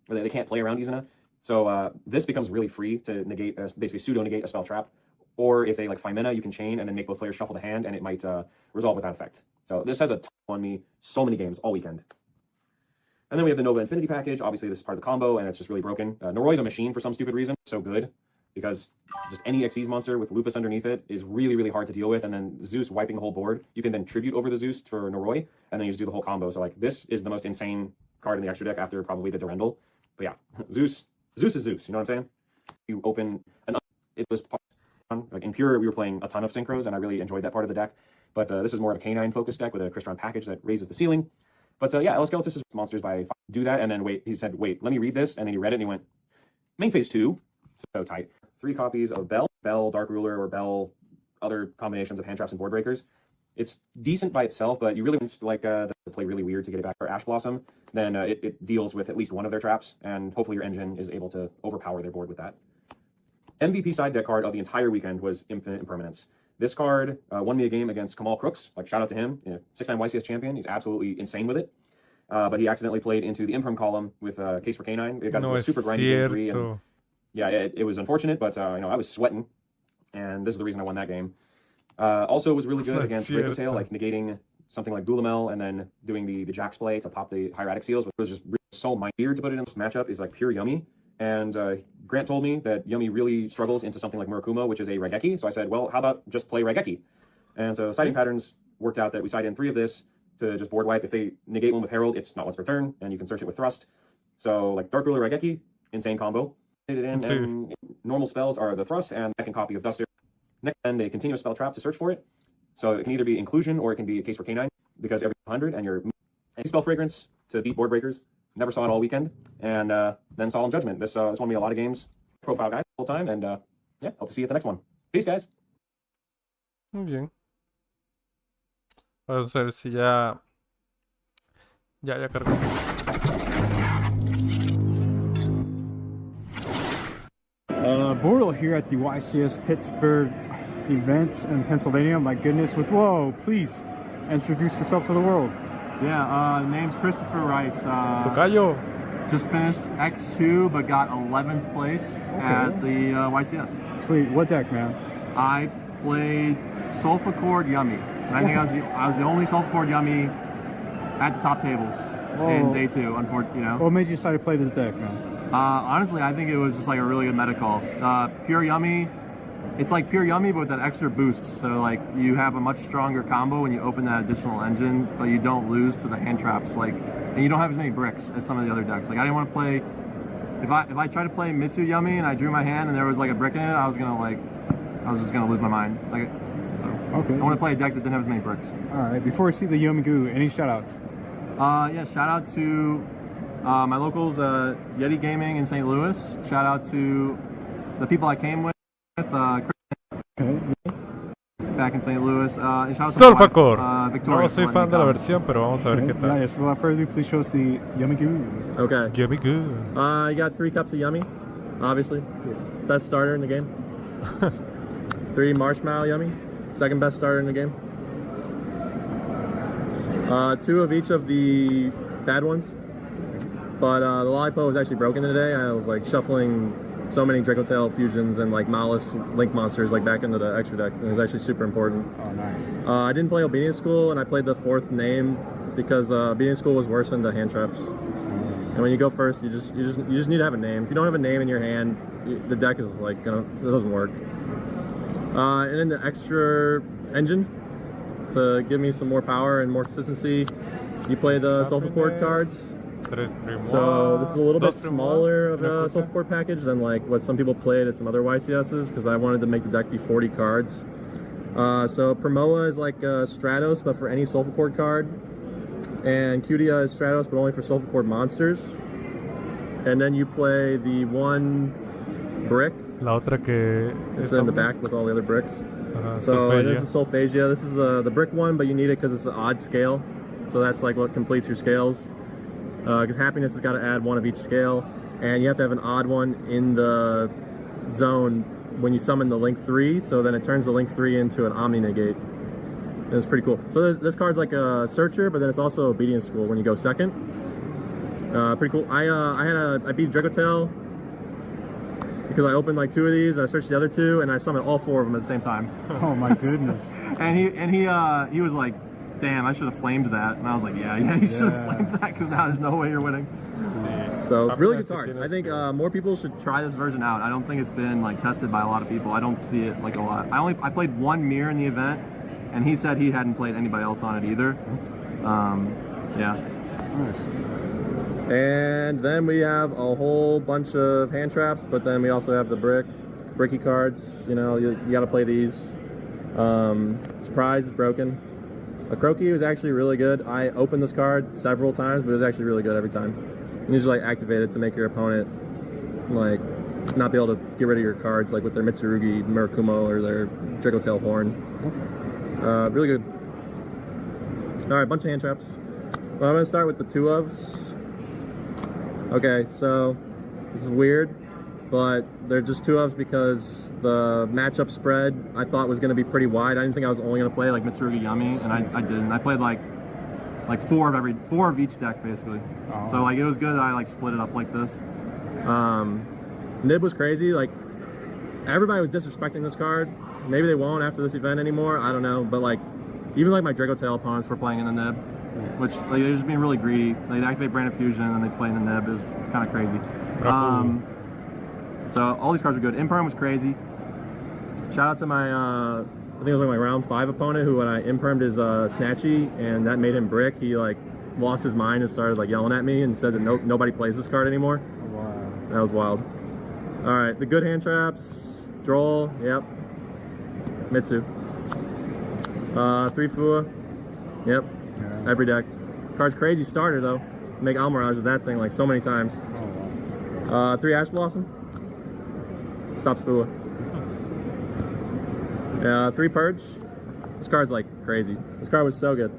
or they can't play around Izuna. So this becomes really free to negate, basically pseudo-negate a spell trap. Or if they like Phimena, you can chain and then make both players shuffle the hand, and it might resolve without effect. So this has a ton on me, so many games all weekend. And then we have the Nova Infinity package. Obviously, this is part of the combo, and it's just really broken. Norroy's a machine for some stupid reason. It's so good because just any Xyz monster with Lupus underneath it is really, really hard to deal with. And then Zeus wiping the whole board. You can then tribute over the Zeus for Norroy, and then you just do the whole combo. So like this is the most insane card in the extra deck after probably the Durendal. But yeah, Zeus is Zeus. You know what I'm saying? You open it was like in Pure, we were playing a ton of synchros, and I really enjoyed that part of the deck. But this is more of a canine focused deck with a Crystron package that raises the ceiling. But yeah, Elskeletis is monsters by do that, and then wait. He said, "Wait, let me read this," and then he read it, and he went, "Main phase 2, so tight." 3 copies of Bell, Dark Ruler, or Bell, other combinations of hand traps and board breakers. It's decent by itself, but you really want like to play really weird to get it back for Ash Blossom. Then it deals with at least one of their traps, and hopefully your engine is able to overpower their board with that. MVP side deck card of the entire weekend was Infinite Impermanence. This card won me a game against Kamal Crooks. Like, shout out to him. 6'9" YCS champion. He's absolutely insane with it. But he accidentally played into the Imperm column with Case for K9. It got into a super grindy game 3. And, yeah, it was unfortunate, but I was sweating. And this is the reason I won that game. Also, it was really good against Dracotail, like negating something like Dulamel and then doing the Jax play to pop the Hieratic Seals, which was just so weird to put it in this matchup. Is like pure Yummy. And Grant told me that Yummy really struggles into something like Murakumo, which is a Raigeki. So I said, well, how about just play Raigeki? And so siding patterns worked out that we side in 3 of this to just board wipe. If they negate one with Herald, it's not once per turn, and you can search it with Thrust. So like Dark Ruler Raigeki, insane combo. And normal spells are the Thrust and second copy of Duster. Next, and a continuous spell trap to search for it. So it can either be Inclusion or it can be a Case for K9, because every 100 and your spell Fragrance to beat board breakers. Never saw it all weekend. And then Solemn Judgment. This won me a lot of games. Profile guy the whole time. And yeah, hope to see you at the next one. Peace, guys. Muy bien. Vamos a ver si ya cargó. Boreal here at the YCS Pittsburgh events in Pennsylvania. My goodness, whoa, please introduce yourself to the world. Yeah, name's Christopher Rice. Tocayo. Just finished X2, but got 11th place at the YCS. Sweet. What deck, man? I played Sulfur Yummy. And I think I was the only Sulfur Yummy at the top tables in day 2. Unfortunately, What made you decide to play this deck, man? Honestly, I think it was just like a really good meta call. Pure Yummy. It's like Pure Yummy, but with that extra boost. So like you have a much stronger combo when you open that additional engine, but you don't lose to the hand traps. Like, and you don't have as many bricks as some of the other decks. Like I didn't want to play. If I tried to play Mitsu Yummy and I drew my hand and there was like a brick in it, I was just gonna lose my mind. Like, so okay. I want to play a deck that didn't have as many bricks. All right. Before we see the Yummy Goo, any shoutouts? Yeah. Shout out to my locals, Yeti Gaming in St. Louis. Shout out to the people I came with. Back in St. Louis. And shout out to Victoria. No soy fan de la versión, pero vamos a ver qué tal. Yes, without further ado, please show us the Yummy Goo. Okay. Yummy Goo. You got 3 cups of Yummy, obviously. Best starter in the game. 3 Marshmallow Yummy, second best starter in the game. 2 of each of the bad ones. But the Lollipop was actually broken today. I was like shuffling so many Dracotail fusions and like Malice Link monsters like back into the extra deck. It was actually super important. Oh, nice. I didn't play Obedience School, and I played the 4th name because Obedience School was worse than the hand traps. And when you go first, you just need to have a name. If you don't have a name in your hand, the deck is like it doesn't work. And then the extra engine to give me some more power and more consistency. You play the Sulfur Cord cards. So this is a little bit smaller of a Sulfur Cord package than like what some people played at some other YCSs, because I wanted to make the deck be 40 cards. So Promoa is like Stratos, but for any Sulfur Cord card. And Cutia is Stratos, but only for Sulfur Cord monsters. And then you play the 1 brick. La otra que it's in the back with all the other bricks. So this is Solfagia. This is the brick one, but you need it because it's an odd scale. so that's like what completes your scales. Because happiness has got to add one of each scale, and you have to have an odd one in the zone when you summon the link 3, so then it turns the link 3 into an Omni Negate. And it's pretty cool. So this card's like a searcher, but then it's also obedience school when you go second. Pretty cool. I beat Dracotail because I opened like 2 of these, and I searched the other 2, and I summoned all 4 of them at the same time. Oh my goodness. and he was like, damn, I should have flamed that. And I was like, yeah, you should have flamed that, because now there's no way you're winning. So really good cards. I think more people should try this version out. I don't think it's been like tested by a lot of people. I don't see it like a lot. I played 1 mirror in the event, and he said he hadn't played anybody else on it either. Yeah. Nice. And then we have a whole bunch of hand traps, but then we also have the bricky cards. You know, you got to play these. Surprise is broken. A Croaky was actually really good. I opened this card several times, but it was actually really good every time. You just like activate it to make your opponent like not be able to get rid of your cards, like with their Mitsurugi, Murakumo, or their Dracotail Horn. Really good. All right, bunch of hand traps. Well, I'm gonna start with the 2 ofs. Okay, so this is weird, but they're just 2 ofs because the matchup spread I thought was going to be pretty wide. I didn't think I was only going to play like Mitsurugi Yami, and I didn't. I played like 4 of each deck basically. Oh. So like it was good that I like split it up like this. Nib was crazy. Like everybody was disrespecting this card. Maybe they won't after this event anymore. I don't know, but like even like my Dracotail opponents were playing in the Nib. Which like they're just being really greedy. They'd activate Brand of Fusion and they play in the Nib. Is kind of crazy. So all these cards were good. Imperm was crazy. Shout out to my I think it was like my round 5 opponent who, when I impermed his Snatchy and that made him brick, he like lost his mind and started like yelling at me and said that nobody plays this card anymore. Wow. That was wild. All right, the good hand traps. Droll, yep. Mitsu. 3 Fua, yep. Yeah. Every deck. Card's crazy starter though. Make Almirage with that thing like so many times. Oh, wow. 3 Ash Blossom. Stops Fua. 3 Purge. This card's like crazy. This card was so good.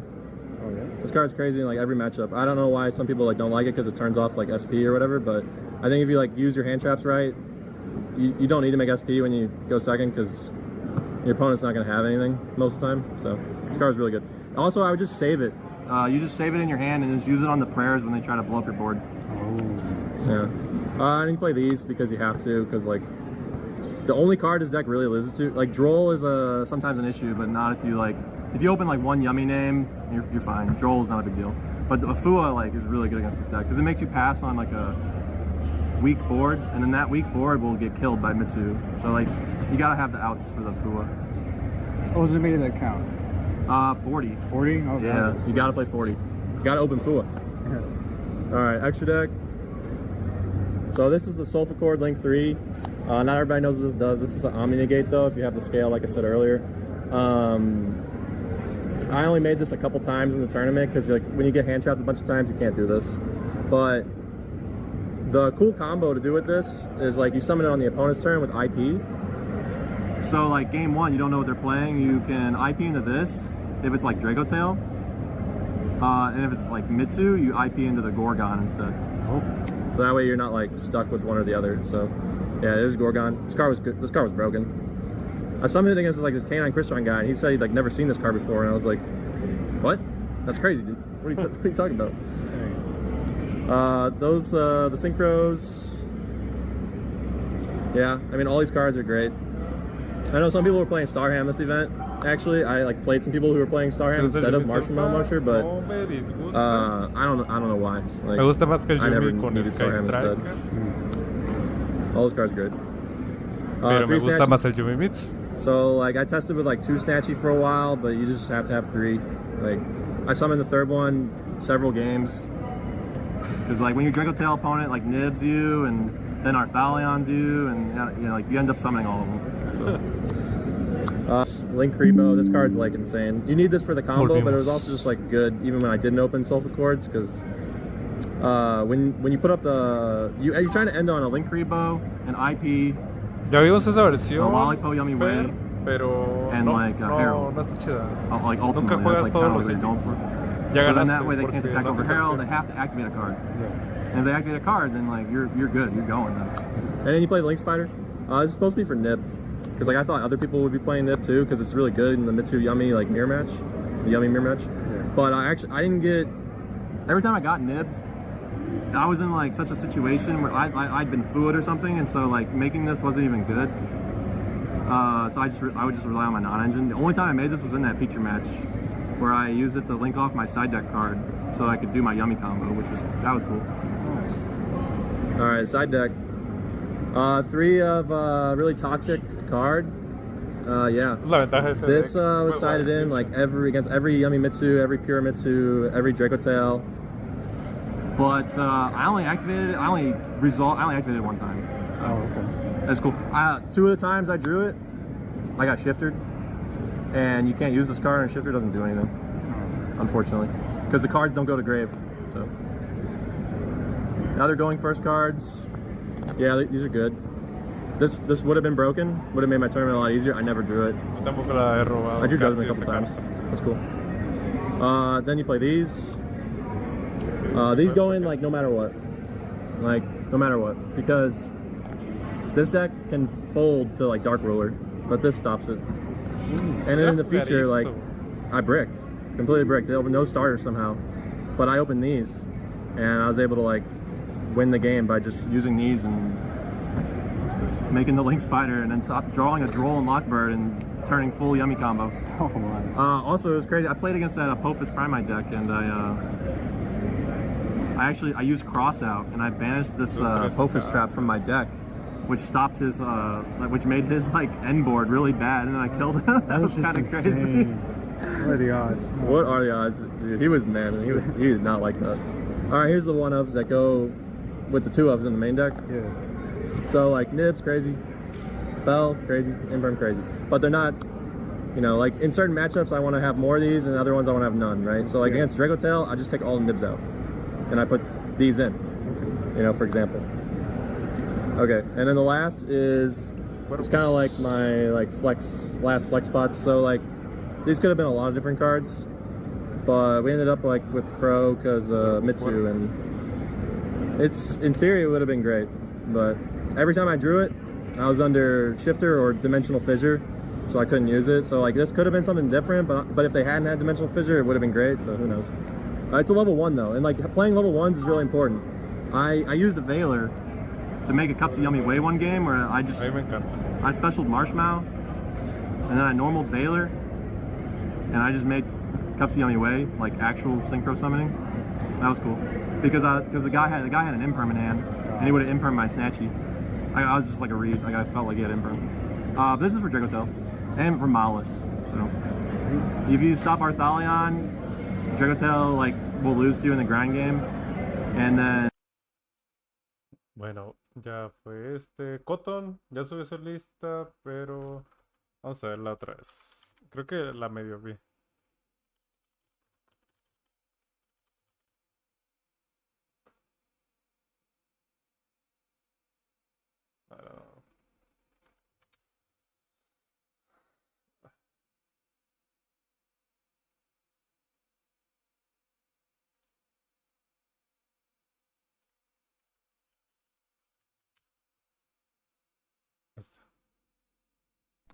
Oh yeah. This card's crazy in like every matchup. I don't know why some people like don't like it because it turns off like SP or whatever, but I think if you like use your hand traps right, you don't need to make SP when you go second because your opponent's not going to have anything most of the time. So this card's really good. Also, I would just save it. You just save it in your hand and just use it on the prayers when they try to blow up your board. Oh. Yeah. And you play these because you have to, because like the only card this deck really lives to. Like Droll is sometimes an issue, but not if you open like 1 Yummy name, you're fine. Droll is not a big deal. But the Fua like is really good against this deck because it makes you pass on like a weak board, and then that weak board will get killed by Mitsu. So like you gotta have the outs for the Fua. What was it made that count? 40. 40? Oh, yeah, God. you gotta play 40. You gotta open Fua. Alright, extra deck. So this is the Sulfur Cord Link 3. Not everybody knows what this does. This is an Omni Negate though, if you have the scale like I said earlier. I only made this a couple times in the tournament because like when you get hand trapped a bunch of times you can't do this. But the cool combo to do with this is like you summon it on the opponent's turn with IP. So like game 1, you don't know what they're playing, you can IP into this if it's like Dracotail. And if it's like Mitsu, you IP into the Gorgon instead. Oh. So that way you're not like stuck with one or the other. So yeah, there's Gorgon. This card was good. This card was broken. I summoned it against like this Canine Crystron guy, and he said he'd like never seen this card before, and I was like, what? That's crazy, dude. What are you talking about? The Synchros. Yeah, I mean all these cards are great. I know some people were playing Starham this event. Actually, I like played some people who were playing Starham instead of Marshmallow Muncher, but I don't know why. Like, me gusta más que el I never Yumi con needed Sky Starham Striker. instead. All those cards are good. Pero me 3 gusta Snatchy. más el Yumi Mitsu. So like I tested with like 2 Snatchy for a while, but you just have to have 3. Like I summoned the 3rd one several games. Because like when your Dracotail opponent like nibs you and then Arthalions you, and you know, like you end up summoning all of them. So. Link Rebo, this card's like insane. You need this for the combo, but it was also just like good even when I didn't open Sulfur Cords, because when you put up the you're trying to end on a Link Rebo, an IP, ya vimos esa versión, a Lollipop Yummy Way, pero and no, like a Herald. No está chida. Like ultimately, Nunca juegas like todos kind of los what they're going ítems. for. Ya then ganaste, that way they can't porque attack no over te Herald. toca. They have to activate a card. Yeah. And if they activate a card, then like you're good. You're going then. And then you play the Link Spider. This is supposed to be for Nib, because like I thought other people would be playing Nib too, because it's really good in the Mitsu Yummy like mirror match, the Yummy mirror match. Yeah. But I didn't get. Every time I got nibbed, I was in like such a situation where I'd been fooled or something, and so like making this wasn't even good. So I would just rely on my non-engine. The only time I made this was in that feature match, where I used it to link off my side deck card so I could do my Yummy combo, that was cool. Nice. All right, side deck. 3 of really toxic card. Yeah. This was sided in like against every Yummy Mitsu, every Pure Mitsu, every Draco Tail. But I only activated it one time. So okay. That's cool. 2 of the times I drew it, I got shifted. And you can't use this card, and shifter doesn't do anything, unfortunately, because the cards don't go to grave. So now they're going first cards. Yeah, these are good. This would have been broken, would have made my tournament a lot easier. I never drew it. I drew Judgment a couple times. That's cool. Then you play these. These go in like no matter what. Like no matter what, because this deck can fold to like Dark Ruler, but this stops it. And then in the future, like I bricked, completely bricked. They opened no starters somehow, but I opened these, and I was able to like win the game by just using these and making the Link Spider, and then drawing a Droll and Lockbird and turning full Yummy combo. Oh my. Also, it was crazy. I played against that Apophis Primite deck, and I used Cross Out, and I banished this Apophis trap from my deck, which stopped his, which made his like end board really bad, and then I killed him. That was kind of crazy. What are the odds? What are the odds? Dude, he was mad, and he did not like that. All right, here's the 1-ofs that go with the 2-ofs in the main deck. Yeah. So like Nibs, crazy. Bell, crazy. Inverm, crazy. But they're not, you know, like in certain matchups I want to have more of these, and other ones I want to have none, right? So like against Draco Tail, I just take all the Nibs out, and I put these in, you know, for example. Okay, and then the last is, it's kind of like my like last flex spots. So like these could have been a lot of different cards, but we ended up like with Crow because Mitsu, and it's in theory it would have been great, but every time I drew it, I was under Shifter or Dimensional Fissure, so I couldn't use it. So like this could have been something different, but if they hadn't had Dimensional Fissure, it would have been great. So who knows? It's a level 1 though, and like playing level 1s is really important. I used a Veiler to make a Cups of Yummy Way one game where I specialed Marshmallow, and then I normaled Veiler, and I just made Cups of Yummy Way, like actual synchro summoning. That was cool because the guy had an imperm in hand, and he would have impermed my Snatchy. I was just like a read, like I felt like he had imperm. This is for Draco Tail and for Malus. So if you stop Arthalion, Draco Tail like will lose to you in the grind game, and then. Bueno, ya fue Cotton, ya subió su lista, pero vamos a verla otra vez. Creo que la medio vi.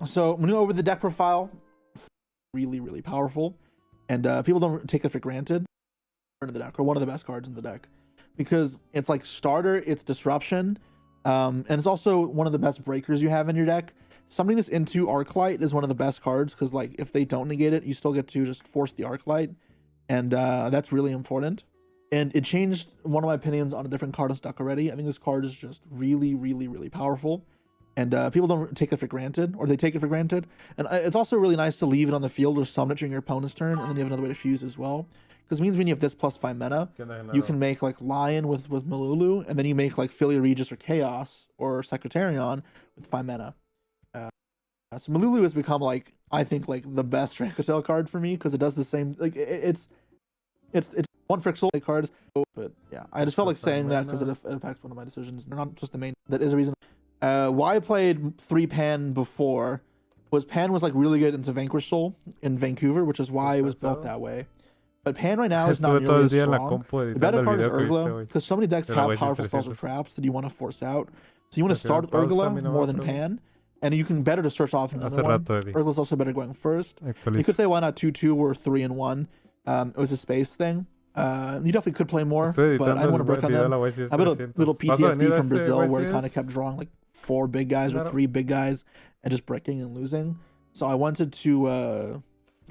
So I'm going to go over the deck profile. Really, really powerful. And people don't take it for granted. In the deck, or one of the best cards in the deck. Because it's like starter, it's disruption. And it's also one of the best breakers you have in your deck. Summoning this into Arclight is one of the best cards. Because like if they don't negate it, you still get to just force the Arclight. And that's really important. And it changed one of my opinions on a different card in this deck already. I think this card is just really, really, really powerful. And people don't take it for granted, or they take it for granted. And it's also really nice to leave it on the field or summon it during your opponent's turn, and then you have another way to fuse as well. Because it means when you have this plus 5 mana, you can make like Lion with Malulu, and then you make like Philia Regis or Chaos or Secretarion with 5 mana. So Malulu has become like, I think like the best Draco Tail card for me, because it does the same, like it's one Frixel cards, but yeah, I just felt like saying that because it affects one of my decisions. They're not just the main, that is a reason. Why I played 3 Pan before was Pan was like really good into Vanquish Soul in Vancouver, which is why it was built that way. But Pan right now is not Estuve todo nearly el as día en la strong. compu The editando better el card is video que viste Urgla, hoy. because so many decks De la have YCS powerful spells 300. with traps that you want to force out. So you want to Se start with quedó en pausa, a Urgla mí no me more than pregunto. Pan, and you can better to search off another Hace one. rato, Eddie. Urgla's also better going first. You Actualizo. could say why not 2-2 or 3-1. It was a space thing. You definitely could play more, Estoy but I don't editando want to el break on video de them. la I YCS have a 300. little ¿Vas a venir PTSD a from ese Brazil where it kind of YCS? kept drawing like 4 big guys or Claro. 3 big guys and just breaking and losing. So I wanted to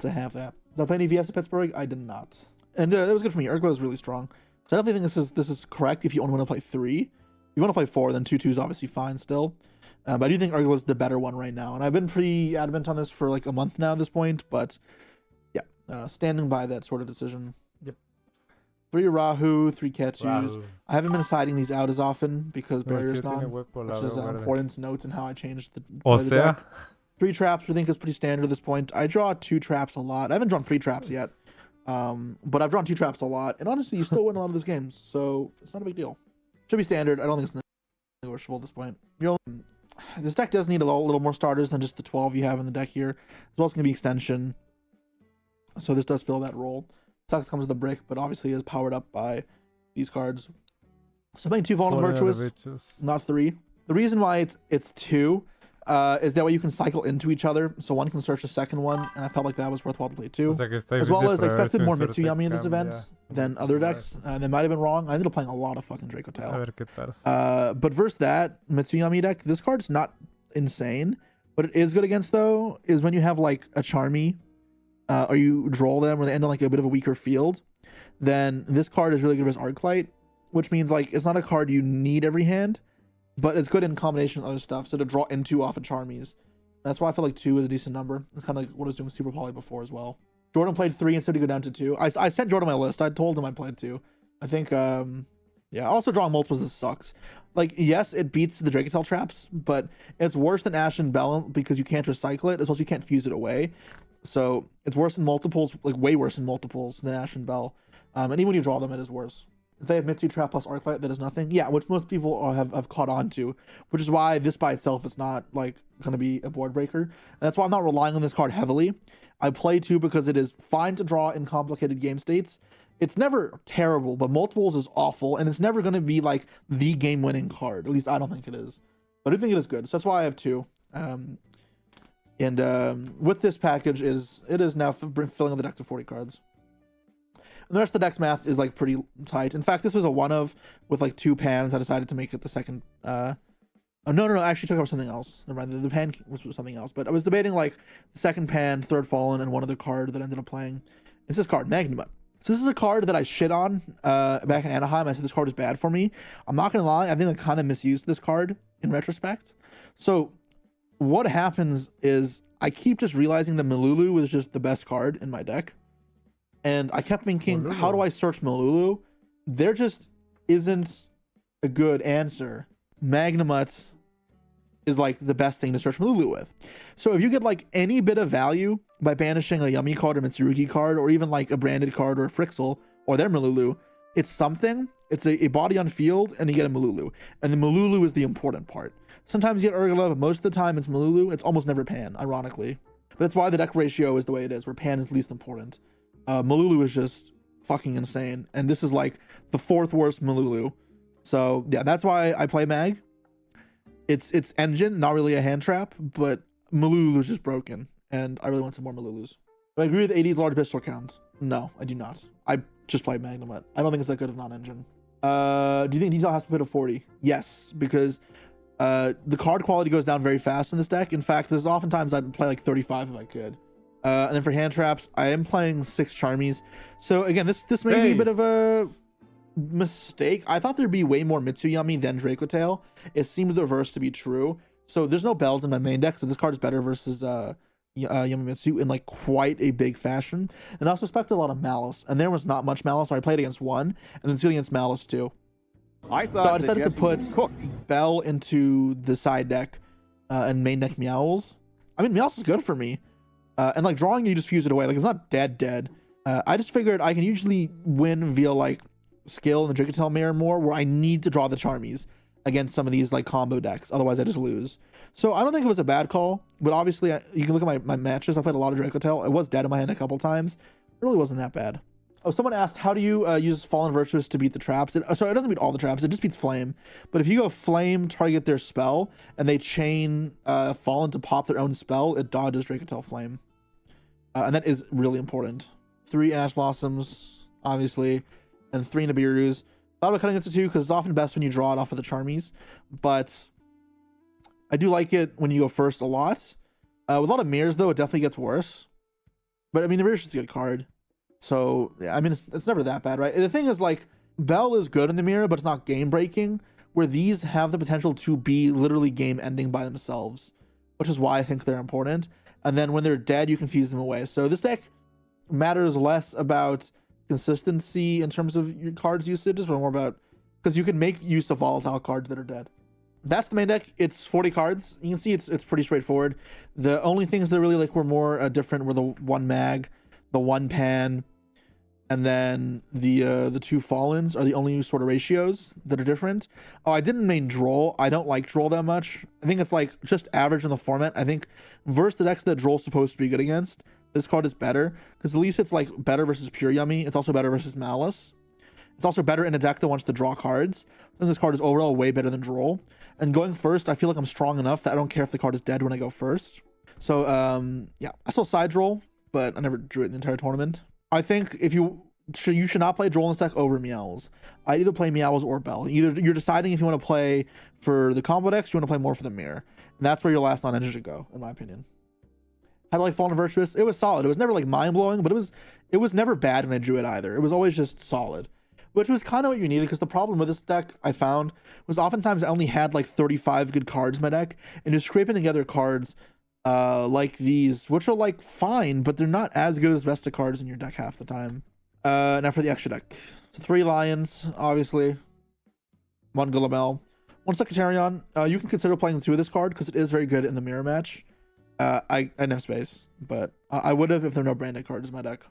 have that. Did I play any VS at Pittsburgh? I did not. And that was good for me. Urgla is really strong. So I definitely think this is correct if you only want to play 3. If you want to play 4, then 2-2 is obviously fine still. But I do think Urgla is the better one right now. And I've been pretty adamant on this for like a month now at this point. But yeah, standing by that sort of decision. Yep. 3 Rahu, 3 Ketus. Rahu. I haven't been siding these out as often because Mira, barrier's sí tiene gone, hueco, la which is veo verde. important notes in how I changed the O play the sea, deck. 3 traps I think is pretty standard at this point. I draw 2 traps a lot. I haven't drawn 3 traps yet. But I've drawn 2 traps a lot. And honestly, you still win a lot of these games. So it's not a big deal. Should be standard. I don't think it's negotiable at this point. This deck does need a little more starters than just the 12 you have in the deck here. As well as going to be extension. So this does fill that role. Sucks comes with the brick, but obviously is powered up by these cards. So playing 2 Fallen Virtuous, not 3. The reason why it's 2 is that way you can cycle into each other. So one can search the second one, and I felt like that was worthwhile to play 2. O sea que está As difícil well as I para ver expected si more mi suerte Mitsuyami in this event cambia. than other decks. And they might have been wrong. I ended up playing a lot of fucking Draco A Tail. ver qué tal. But versus that Mitsuyami deck, this card's not insane. What it is good against though is when you have like a Charmy, or you draw them or they end on like a bit of a weaker field, then this card is really good against Arclight, which means like it's not a card you need every hand, but it's good in combination with other stuff. So to draw into off of Charmies. That's why I feel like 2 is a decent number. It's kind of like what I was doing with Super Poly before as well. Jordan played 3 instead of go down to 2. I sent Jordan my list. I told him I played 2. I think, yeah, also drawing multiples, this sucks. Like, yes, it beats the Dracotail traps, but it's worse than Ash and Bell because you can't recycle it, as well as you can't fuse it away. So it's worse than multiples, like way worse than multiples than Ash and Bell. And even when you draw them, it is worse. If they have Mitsu Trap plus Arclight, that is nothing. Yeah, which most people have caught on to, which is why this by itself is not like going to be a board breaker. And that's why I'm not relying on this card heavily. I play 2 because it is fine to draw in complicated game states. It's never terrible, but multiples is awful, and it's never going to be like the game-winning card. At least I don't think it is. But I do think it is good, so that's why I have 2. With this package, it is now filling up the deck to 40 cards. And the rest of the deck's math is like pretty tight. In fact, this was a one of with like 2 pans. I decided to make it the second. Oh, no, I actually took over something else. Never mind, the pan was something else. But I was debating like the second pan, third fallen, and one other card that I ended up playing. It's this card, Magnum. So this is a card that I shit on back in Anaheim. I said this card is bad for me. I'm not gonna lie, I think I kind of misused this card in retrospect. So what happens is I keep just realizing that Malulu is just the best card in my deck. And I kept thinking, Malulu. How do I search Malulu? There just isn't a good answer. Magnamut is like the best thing to search Malulu with. So if you get like any bit of value by banishing a Yummy card or Mitsurugi card, or even like a branded card or a Frixel or their Malulu, it's something. It's a body on field, and you get a Malulu. And the Malulu is the important part. Sometimes you get Urgla, but most of the time it's Malulu. It's almost never Pan, ironically. But that's why the deck ratio is the way it is, where Pan is least important. Malulu is just fucking insane, and this is like the 4th worst Malulu. So yeah, that's why I play Mag. It's engine, not really a hand trap, but Malulu is just broken, and I really want some more Malulus. Do I agree with 80's large pistol count? No, I do not. I just play Magnamut. I don't think it's that good of non-engine. Do you think Detail has to put a 40? Yes, because the card quality goes down very fast in this deck. In fact, there's oftentimes I'd play like 35 if I could. And then for hand traps, I am playing 6 Charmies. So again, this may be a bit of a mistake. I thought there'd be way more Mitsuyami than Dracotail. It seemed the reverse to be true. So there's no bells in my main deck, so this card is better versus Yamamitsu in like quite a big fashion. And I also expected a lot of Malice, and there was not much Malice, so I played against 1, and then against Malice 2. So I decided to put Bell into the side deck and main deck Meowls. I mean, Meowls is good for me. And like drawing, you just fuse it away. Like it's not dead. I just figured I can usually win via like skill in the Dracotail Mirror more, where I need to draw the Charmies against some of these like combo decks. Otherwise, I just lose. So I don't think it was a bad call. But obviously, you can look at my matches. I played a lot of Dracotail. It was dead in my hand a couple times. It really wasn't that bad. Oh, someone asked, how do you use Fallen Virtuous to beat the traps? Sorry, it doesn't beat all the traps. It just beats Flame. But if you go Flame, target their spell, and they chain Fallen to pop their own spell, it dodges Dracotel Flame. And that is really important. 3 Ash Blossoms, obviously, and 3 Nibiru's. Thought about cutting it to 2 because it's often best when you draw it off of the Charmies. But I do like it when you go first a lot. With a lot of mirrors, though, it definitely gets worse. But, I mean, the mirror's just a good card. So, yeah, I mean, it's never that bad, right? The thing is, like, Bell is good in the mirror, but it's not game-breaking, where these have the potential to be literally game-ending by themselves, which is why I think they're important. And then when they're dead, you can fuse them away. So this deck matters less about consistency in terms of your cards usages, but more about, because you can make use of volatile cards that are dead. That's the main deck. It's 40 cards. You can see it's pretty straightforward. The only things that really were more different were the 1 mag, the 1 pan, and then the 2 Fallens are the only sort of ratios that are different. Oh, I didn't main Droll. I don't like Droll that much. I think it's like just average in the format. I think versus the decks that Droll's supposed to be good against, this card is better because at least it's like better versus Pure Yummy. It's also better versus Malice. It's also better in a deck that wants to draw cards. I think this card is overall way better than Droll. And going first, I feel like I'm strong enough that I don't care if the card is dead when I go first. So, yeah, I still side Droll, but I never drew it in the entire tournament. I think if you should not play Droll in this deck over Meowls. I'd either play Meowls or Bell. Either you're deciding if you want to play for the combo decks, you want to play more for the mirror. And that's where your last non-engine should go, in my opinion. How do I like Fallen Virtuous? It was solid. It was never like mind-blowing, but it was never bad when I drew it either. It was always just solid, which was kind of what you needed, because the problem with this deck I found was oftentimes I only had like 35 good cards in my deck, and just scraping together cards like these, which are like fine, but they're not as good as Vesta cards in your deck half the time. Now for the extra deck. So 3 Lions, obviously. 1 Gulamel. 1 Secretarian. You can consider playing 2 of this card because it is very good in the mirror match. I didn't have space, but I would have if there were no branded cards in my deck.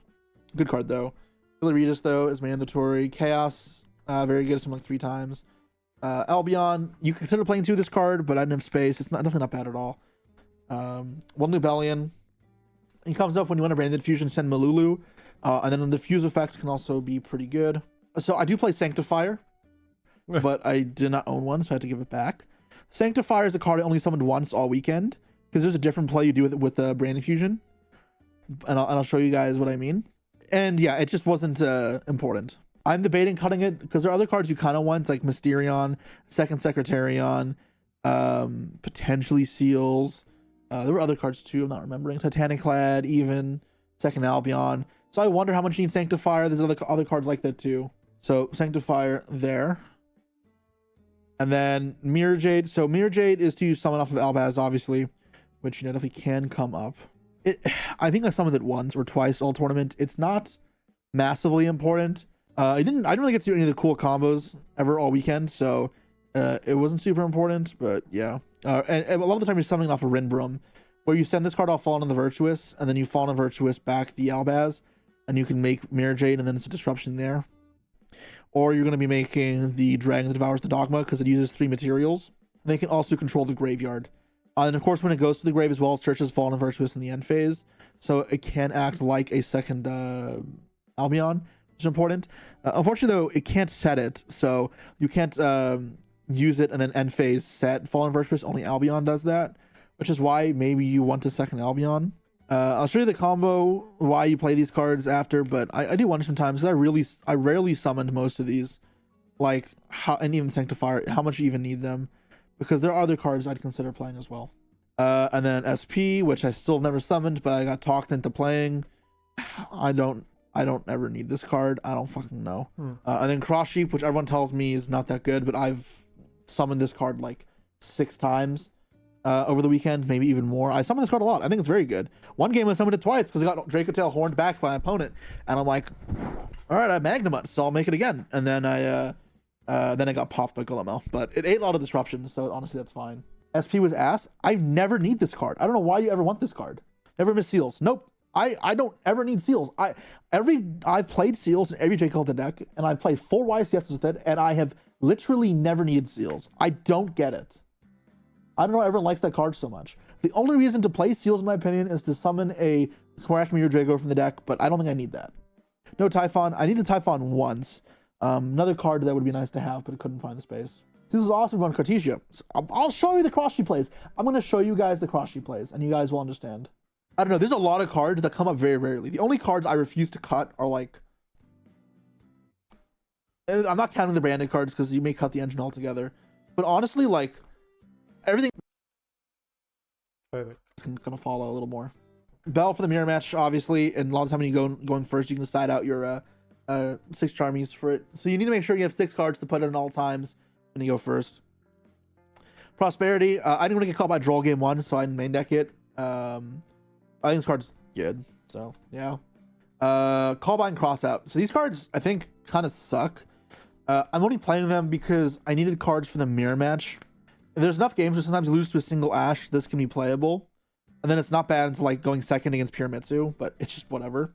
Good card though. Billy Regis though is mandatory. Chaos, very good, something like 3 times. Albion, you can consider playing 2 of this card, but I didn't have space. It's definitely not bad at all. 1 Lubellion. He comes up when you want a branded fusion, send Malulu. And then the fuse effect can also be pretty good. So I do play Sanctifier, but I did not own one, so I had to give it back. Sanctifier is a card I only summoned once all weekend, because there's a different play you do with branded fusion. And I'll show you guys what I mean. And yeah, it just wasn't important. I'm debating cutting it, because there are other cards you kind of want, like Mysterion, Second Secretarion, potentially Seals. There were other cards too, I'm not remembering. Titaniclad, even. Second Albion. So I wonder how much you need Sanctifier. There's other cards like that too. So Sanctifier there. And then Mirror Jade. So Mirror Jade is to summon off of Albaz, obviously, which you know definitely can come up. I think I summoned it once or twice all tournament. It's not massively important. I didn't really get to do any of the cool combos ever all weekend, so it wasn't super important, but yeah. And a lot of the time you're summoning off of Rinbrum, where you send this card off Fallen on the Virtuous, and then you Fallen on the Virtuous back the Albaz, and you can make Mirror Jade, and then it's a disruption there. Or you're going to be making the Dragon that Devours the Dogma, because it uses 3 materials. And they can also control the graveyard. And of course, when it goes to the grave as well, it searches Fallen on the Virtuous in the end phase. So it can act like a second Albion, which is important. Unfortunately, though, it can't set it, so you can't use it and then end phase set Fallen Virtuous. Only Albion does that, which is why maybe you want a second Albion. I'll show you the combo, why you play these cards after, but I do wonder sometimes, because I rarely summoned most of these, like, and even Sanctifier, how much you even need them, because there are other cards I'd consider playing as well. And then SP, which I still never summoned, but I got talked into playing. I don't ever need this card. I don't fucking know. And then Cross Sheep, which everyone tells me is not that good, but I've summoned this card like 6 times over the weekend, maybe even more. I summoned this card a lot. I think it's very good. One game I summoned it twice because I got Dracotail horned back by my opponent, and I'm like, all right, I have Magnamut, so I'll make it again. And then I got popped by Gulamel, but it ate a lot of disruptions, so honestly that's fine. SP was ass. I never need this card. I don't know why you ever want this card. Never miss Seals. Nope. I don't ever need Seals. I've played Seals in every J. Colton deck, and I've played 4 YCS with it, and I have literally never needed Seals. I don't get it. I don't know why everyone likes that card so much. The only reason to play Seals, in my opinion, is to summon a Smarak Mirror Drago from the deck, but I don't think I need that. No Typhon. I needed Typhon once. Another card that would be nice to have, but I couldn't find the space. This is awesome on Cartesia. So I'll show you the cross she plays. I'm going to show you guys the cross she plays, and you guys will understand. I don't know. There's a lot of cards that come up very rarely. The only cards I refuse to cut are like... I'm not counting the branded cards because you may cut the engine altogether. But honestly, like, everything... It's going to follow a little more. Bell for the mirror match, obviously, and a lot of the time when you going first, you can decide out your 6 Charmies for it. So you need to make sure you have 6 cards to put in all times when you go first. Prosperity, I didn't want to get caught by Droll game 1, so I didn't main deck it. I think this card's good, so yeah. Callbind Crossout. So these cards, I think, kind of suck. I'm only playing them because I needed cards for the mirror match. There's enough games where sometimes you lose to a single Ash, this can be playable. And then it's not bad until like going second against Pyramitsu, but it's just whatever.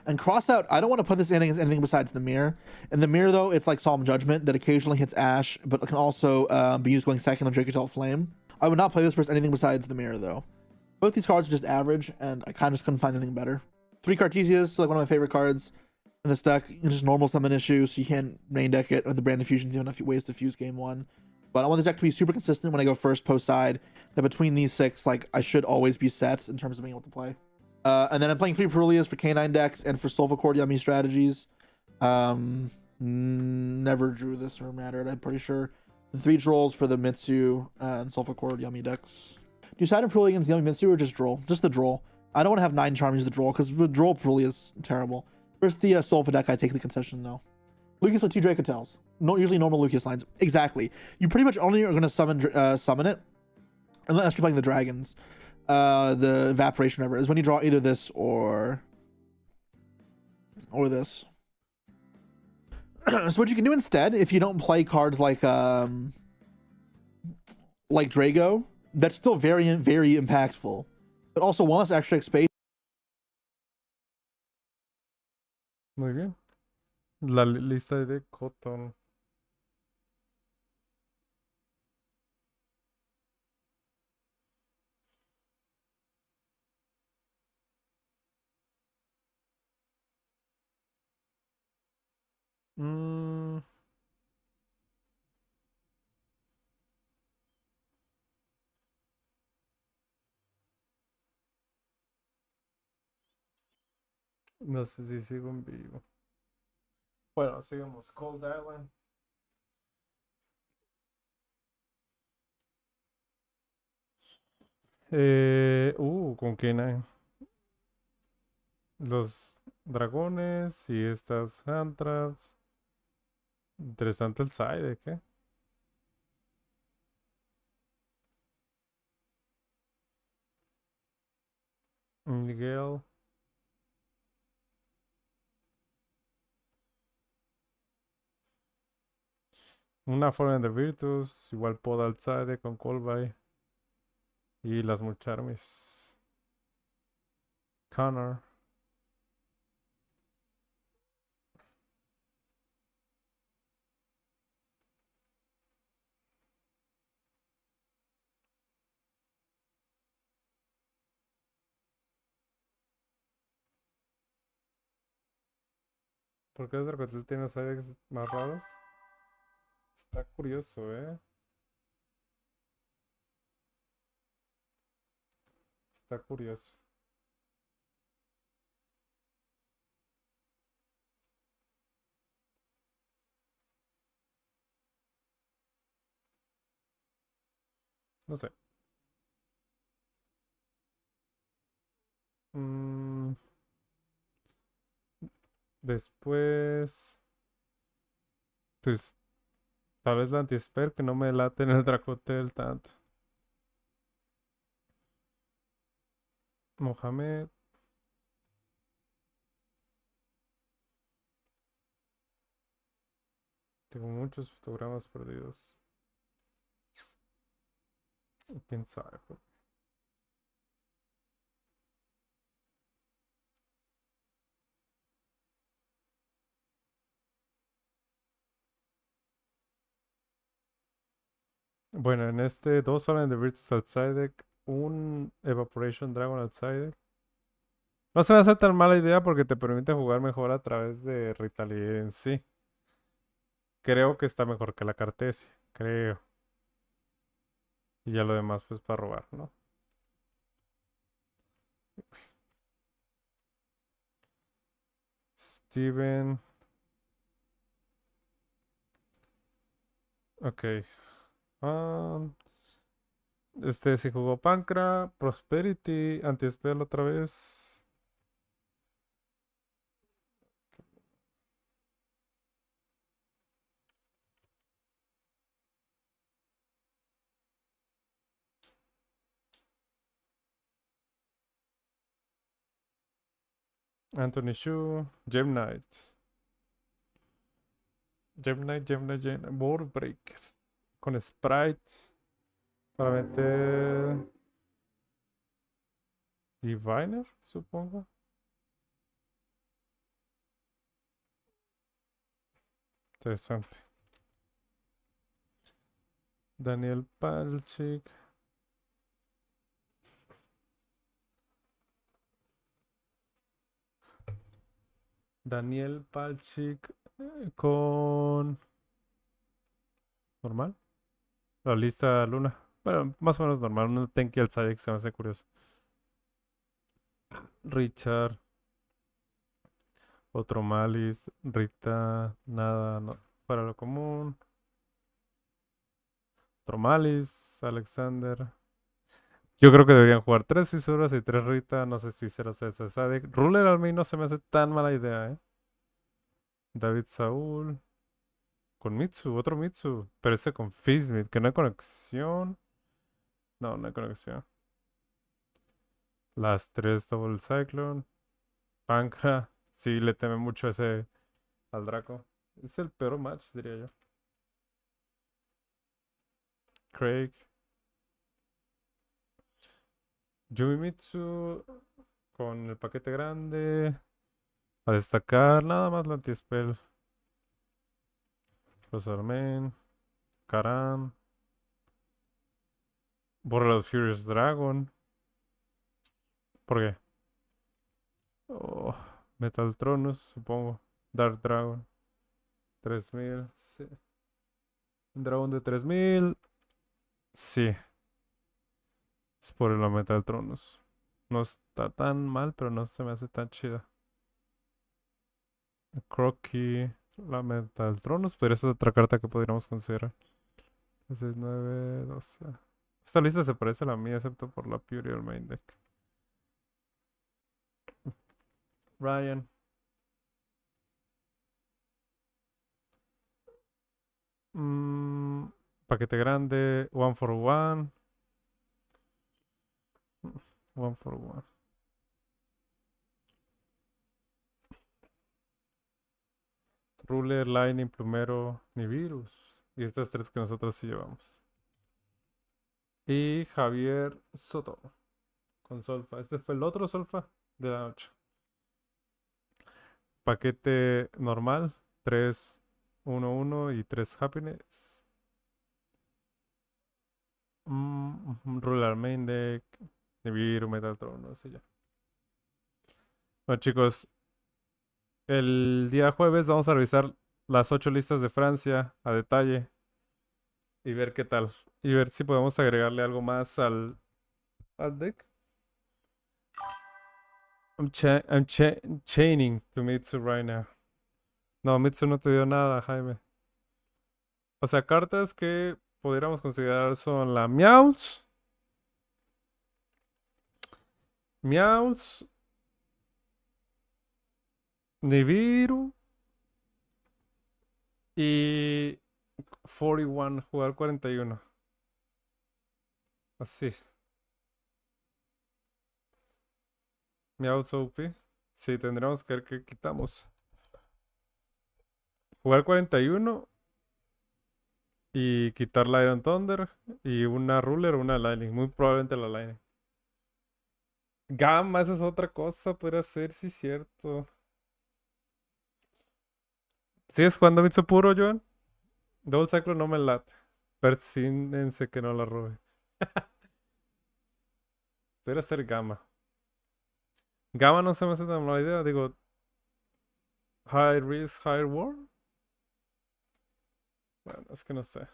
And Crossout, I don't want to put this in against anything besides the mirror. In the mirror, though, it's like Solemn Judgment that occasionally hits Ash, but can also be used going second on Dracotel Flame. I would not play this versus anything besides the mirror, though. Both these cards are just average, and I kind of just couldn't find anything better. 3 Cartesias, like one of my favorite cards in this deck. It's just normal summon issue, so you can't main deck it, or the Brand Fusions, you don't have ways to fuse game 1. But I want this deck to be super consistent when I go first, post side. That between these 6, like, I should always be set in terms of being able to play. And then I'm playing 3 Perulias for Canine decks and for Sulfur Yummy strategies. Never drew this or mattered, I'm pretty sure. The 3 Drolls for the Mitsu and Sulfur Yummy decks. Do you side in Perulia against Yummy Mitsu or just Droll? Just the Droll. I don't want to have 9 Charmies of the Droll, because with Droll Perulia is terrible. Versus the Sulfur deck, I take the concession, though. Lucas with 2 Dracotels. No, usually normal Lucas lines. Exactly. You pretty much only are going to summon it, unless you're playing the dragons. The evaporation, whatever, is when you draw either this or this. So what you can do instead, if you don't play cards like Drago, that's still very impactful, but also one less extra space. Muy bien. La lista de Cotton. No sé si sigo en vivo. Bueno, sigamos. Cold Island. Con Kenai. Los dragones y estas hand traps. Interesante el side, ¿qué? Miguel. Una forma de Virtus, igual Pod Outside con Colby. Y las Mucharmis. Connor. ¿Por qué Dracotel tiene sides más raros? Está curioso, Está curioso. No sé. Después, pues, tal vez la anti-spare que no me late en el Dracotel tanto. Mohamed. Tengo muchos fotogramas perdidos. ¿Quién sabe? Bueno, en este 2 Fallen de Virtus Outside Deck, un Evaporation Dragon Outside Deck No se me hace tan mala idea porque te permite jugar mejor a través de Retaliate en sí. Creo que está mejor que la Cartesia. Creo. Y ya lo demás, pues, para robar, ¿no? Steven. Ok. Este sí jugó Pancra, Prosperity, Anti-Spell otra vez. Anthony Shu, Gem Knight. Gem Knight, Board Break. Con Sprite. Para meter... Diviner, supongo. Interesante. Daniel Palchik. Daniel Palchik con... ¿Normal? La lista Luna. Bueno, más o menos normal. Un Tenki al Sayek se me hace curioso. Richard. Otro Malice. Rita. Nada. No, para lo común. Otro Malice. Alexander. Yo creo que deberían jugar 3 fisuras y 3 Rita. No sé si 0 CS Sadek. Ruler al menos no se me hace tan mala idea, ¿eh? David Saúl. Con Mitsu, otro Mitsu. Pero este con Fizmit, que no hay conexión. No, no hay conexión. Las 3 Double Cyclone. Pancra. Sí, le teme mucho ese al Draco. Es el peor match, diría yo. Craig. Yumimitsu con el paquete grande. A destacar nada más la anti-spell. Los Armen. Karan. Borra los Furious Dragon. ¿Por qué? Oh, Metal Tronus, supongo. Dark Dragon. 3000. Sí. Un dragón de 3000. Sí. Es por el Metal Tronus. No está tan mal, pero no se me hace tan chida. Crocky. La Metal Tronus. Podría ser otra carta que podríamos considerar. 6, 9, 12. Esta lista se parece a la mía, excepto por la Pure y el main deck. Ryan. Paquete grande. 1 for 1. 1 for 1. Ruler, Lightning, Plumero, ni Virus. Y estas 3 que nosotros sí llevamos. Y Javier Soto. Con Solfa. Este fue el otro Solfa de la noche. Paquete normal. 3, 1, 1 y 3 Happiness. Ruler Main Deck. Nibiru, Metatron, no sé ya. Bueno, chicos. El día jueves vamos a revisar las 8 listas de Francia a detalle. Y ver qué tal. Y ver si podemos agregarle algo más al deck. I'm chaining to Mitsu right now. No, Mitsu no te dio nada, Jaime. O sea, cartas que pudiéramos considerar son la Meowth. Nibiru. Y 41, jugar 41. Así. Meowth OP. Sí, tendríamos que ver qué quitamos. Jugar 41 y quitar la Iron Thunder y una Ruler o una Lightning. Muy probablemente la Lightning. Gamma, esa es otra cosa. Podría ser, sí, cierto. ¿Sigues jugando Mitsu puro, Joan? Double Cyclo no me late. Persínense que no la robe. Podría ser Gamma. Gamma no se me hace tan mala idea. Digo, high risk, high reward. Bueno, es que no sé.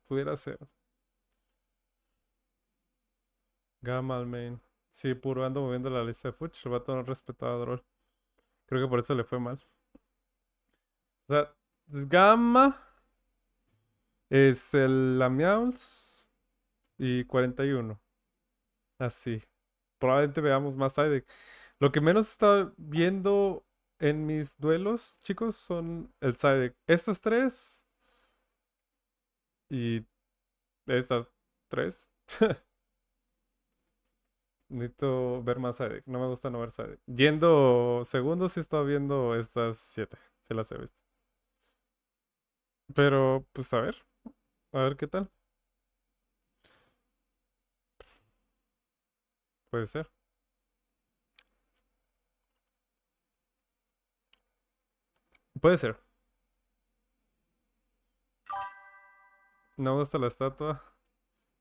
Pudiera ser. Gamma al main. Sí, puro ando moviendo la lista de Fuch. El vato no respetaba a Droll. Creo que por eso le fue mal. O sea, Gamma es el Lamiaus y 41. Así. Probablemente veamos más side. Lo que menos está viendo en mis duelos, chicos, son el side deck. Estas tres y estas tres. Necesito ver más side deck. No me gusta no ver side deck. Yendo segundos, sí estaba viendo estas 7. Se las he visto. Pero, pues a ver qué tal. Puede ser. Puede ser. No me gusta la estatua.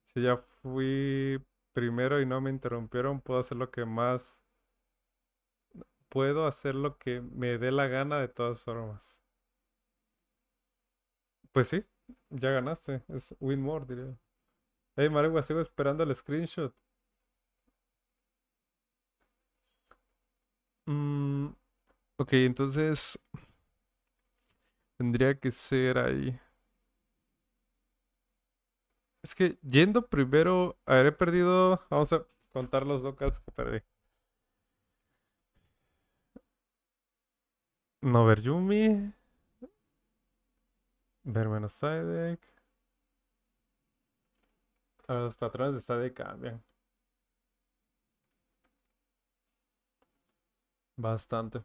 Si ya fui primero y no me interrumpieron, puedo hacer lo que más... Puedo hacer lo que me dé la gana de todas formas. Pues sí, ya ganaste. Es win more, diría. Hey, Maregua, sigo esperando el screenshot. Ok, entonces tendría que ser ahí. Es que yendo primero, habré perdido. Vamos a contar los locals que perdí. No ver Yumi. Ver menos side deck. A los patrones de side deck cambian. Bastante.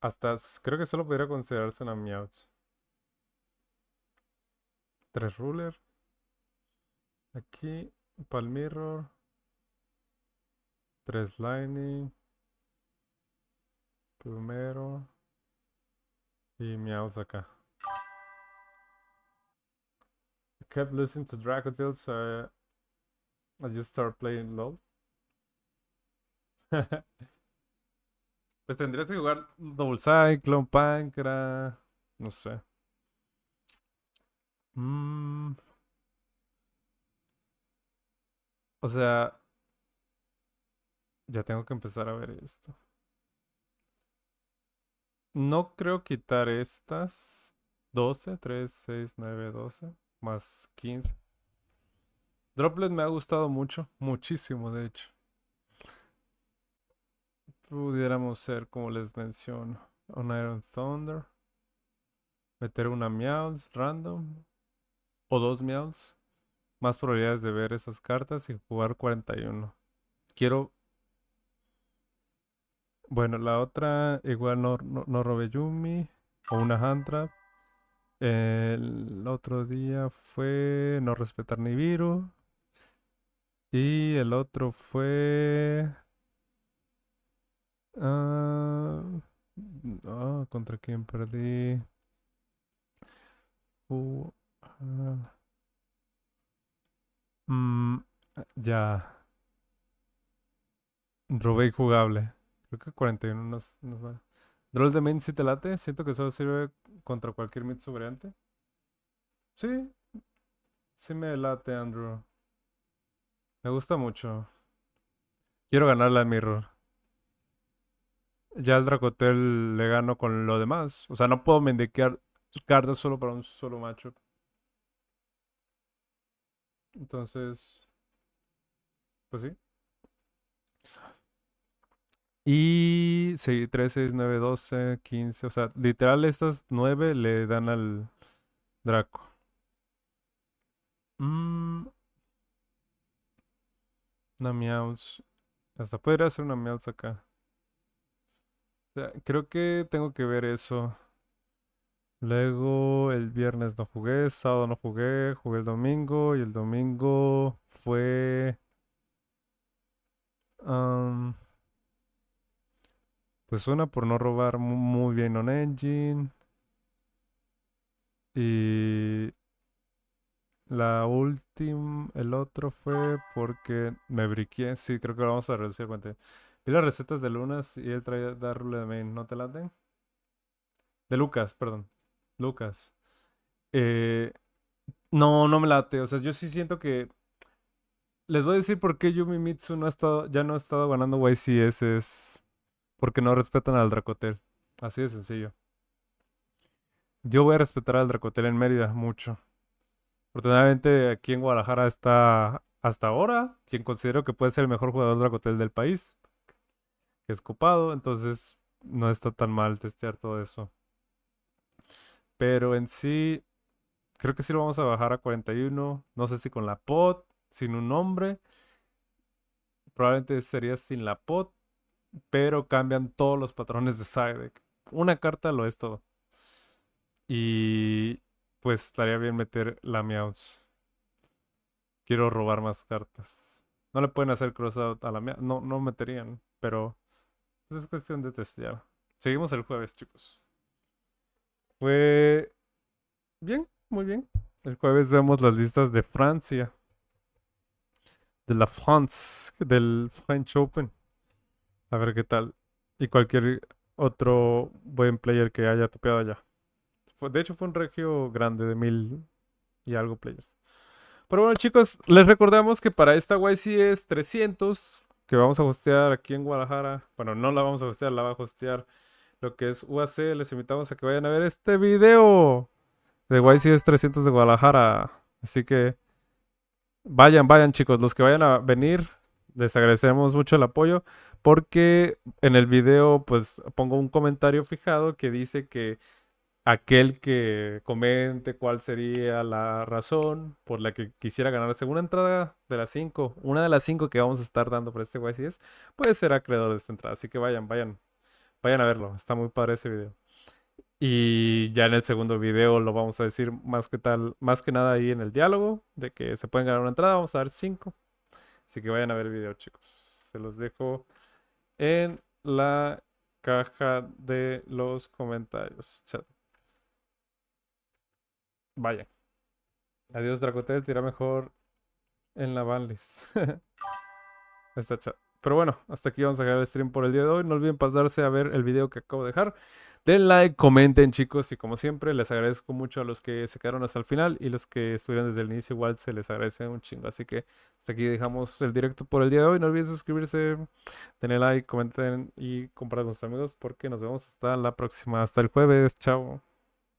Hasta creo que solo podría considerarse una Meowth. 3 ruler. Aquí, Palmirror. 3 lightning. Plumero. Y Meowth acá. I kept listening to Dracotil, so I just started playing LOL. Pues tendrías que jugar Double Cyclone, Pancra. No sé. O sea, ya tengo que empezar a ver esto. No creo quitar estas 12, 3, 6, 9, 12, más 15. Droplet me ha gustado mucho, muchísimo de hecho. Pudiéramos ser, como les menciono, un Iron Thunder. Meter una Meowth random. O 2 Meowths. Más probabilidades de ver esas cartas y jugar 41. Quiero... Bueno, la otra igual no robé Yumi. O una Hand Trap. El otro día fue no respetar Nibiru. Y el otro fue... ¿contra quién perdí? Ya. Robé jugable. Creo que 41 nos va. Droll de main si te late. Siento que solo sirve contra cualquier Mitsu variante. Sí. Sí me late, Andrew. Me gusta mucho. Quiero ganarle al Mirror. Ya el Dracotel le gano con lo demás. O sea, no puedo mendiquear cartas solo para un solo matchup. Entonces, pues sí. Y sí, 3, 6, 9, 12, 15. O sea, literal estas 9 le dan al Draco. Una Meowth. Hasta podría hacer una Meowth acá. O sea, creo que tengo que ver eso. Luego el viernes no jugué, sábado no jugué, jugué el domingo y el domingo fue... Pues una por no robar muy bien on engine. Y la última, el otro fue porque me briqué. Sí, creo que lo vamos a reducir. Vi las recetas de Lunas y él traía darle de main. ¿No te laten? De Lucas, perdón. Lucas. No, no me late. O sea, yo sí siento que. Les voy a decir por qué Yumi Mitsu ya no ha estado ganando YCS. Es porque no respetan al Dracotel. Así de sencillo. Yo voy a respetar al Dracotel en Mérida mucho. Afortunadamente aquí en Guadalajara está hasta ahora quien considero que puede ser el mejor jugador Dracotel del país, que es Copado, entonces no está tan mal testear todo eso. Pero en sí, creo que sí lo vamos a bajar a 41. No sé si con la pot, sin un nombre. Probablemente sería sin la pot, pero cambian todos los patrones de side deck. Una carta lo es todo. Y pues estaría bien meter la Meows. Quiero robar más cartas. No le pueden hacer crossout a la Meows. No, no meterían, pero pues es cuestión de testear. Seguimos el jueves, chicos. Fue bien, muy bien. El jueves vemos las listas de Francia. De la France, del French Open. A ver qué tal. Y cualquier otro buen player que haya topeado allá. De hecho, fue un regio grande de 1000 y algo players. Pero bueno, chicos, les recordamos que para esta YCS 300 que vamos a hostear aquí en Guadalajara, bueno, no la vamos a hostear, la va a hostear lo que es UAC. Les invitamos a que vayan a ver este video de YCS 300 de Guadalajara. Así que vayan, chicos, los que vayan a venir, les agradecemos mucho el apoyo, porque en el video pues pongo un comentario fijado que dice que aquel que comente cuál sería la razón por la que quisiera ganar la segunda entrada de las 5, una de las 5 que vamos a estar dando por este YCS, puede ser acreedor de esta entrada. Así que vayan a verlo. Está muy padre ese video. Y ya en el segundo video lo vamos a decir más que nada ahí en el diálogo de que se pueden ganar una entrada. Vamos a dar 5. Así que vayan a ver el video, chicos. Se los dejo en la caja de los comentarios. Chat. Vayan. Adiós, Dracotel. Tira mejor en la banlist. Está chat. Pero bueno, hasta aquí vamos a dejar el stream por el día de hoy. No olviden pasarse a ver el video que acabo de dejar. Den like, comenten, chicos. Y como siempre, les agradezco mucho a los que se quedaron hasta el final. Y los que estuvieron desde el inicio, igual se les agradece un chingo. Así que hasta aquí dejamos el directo por el día de hoy. No olviden suscribirse, denle like, comenten y compartan con sus amigos. Porque nos vemos hasta la próxima. Hasta el jueves. Chao.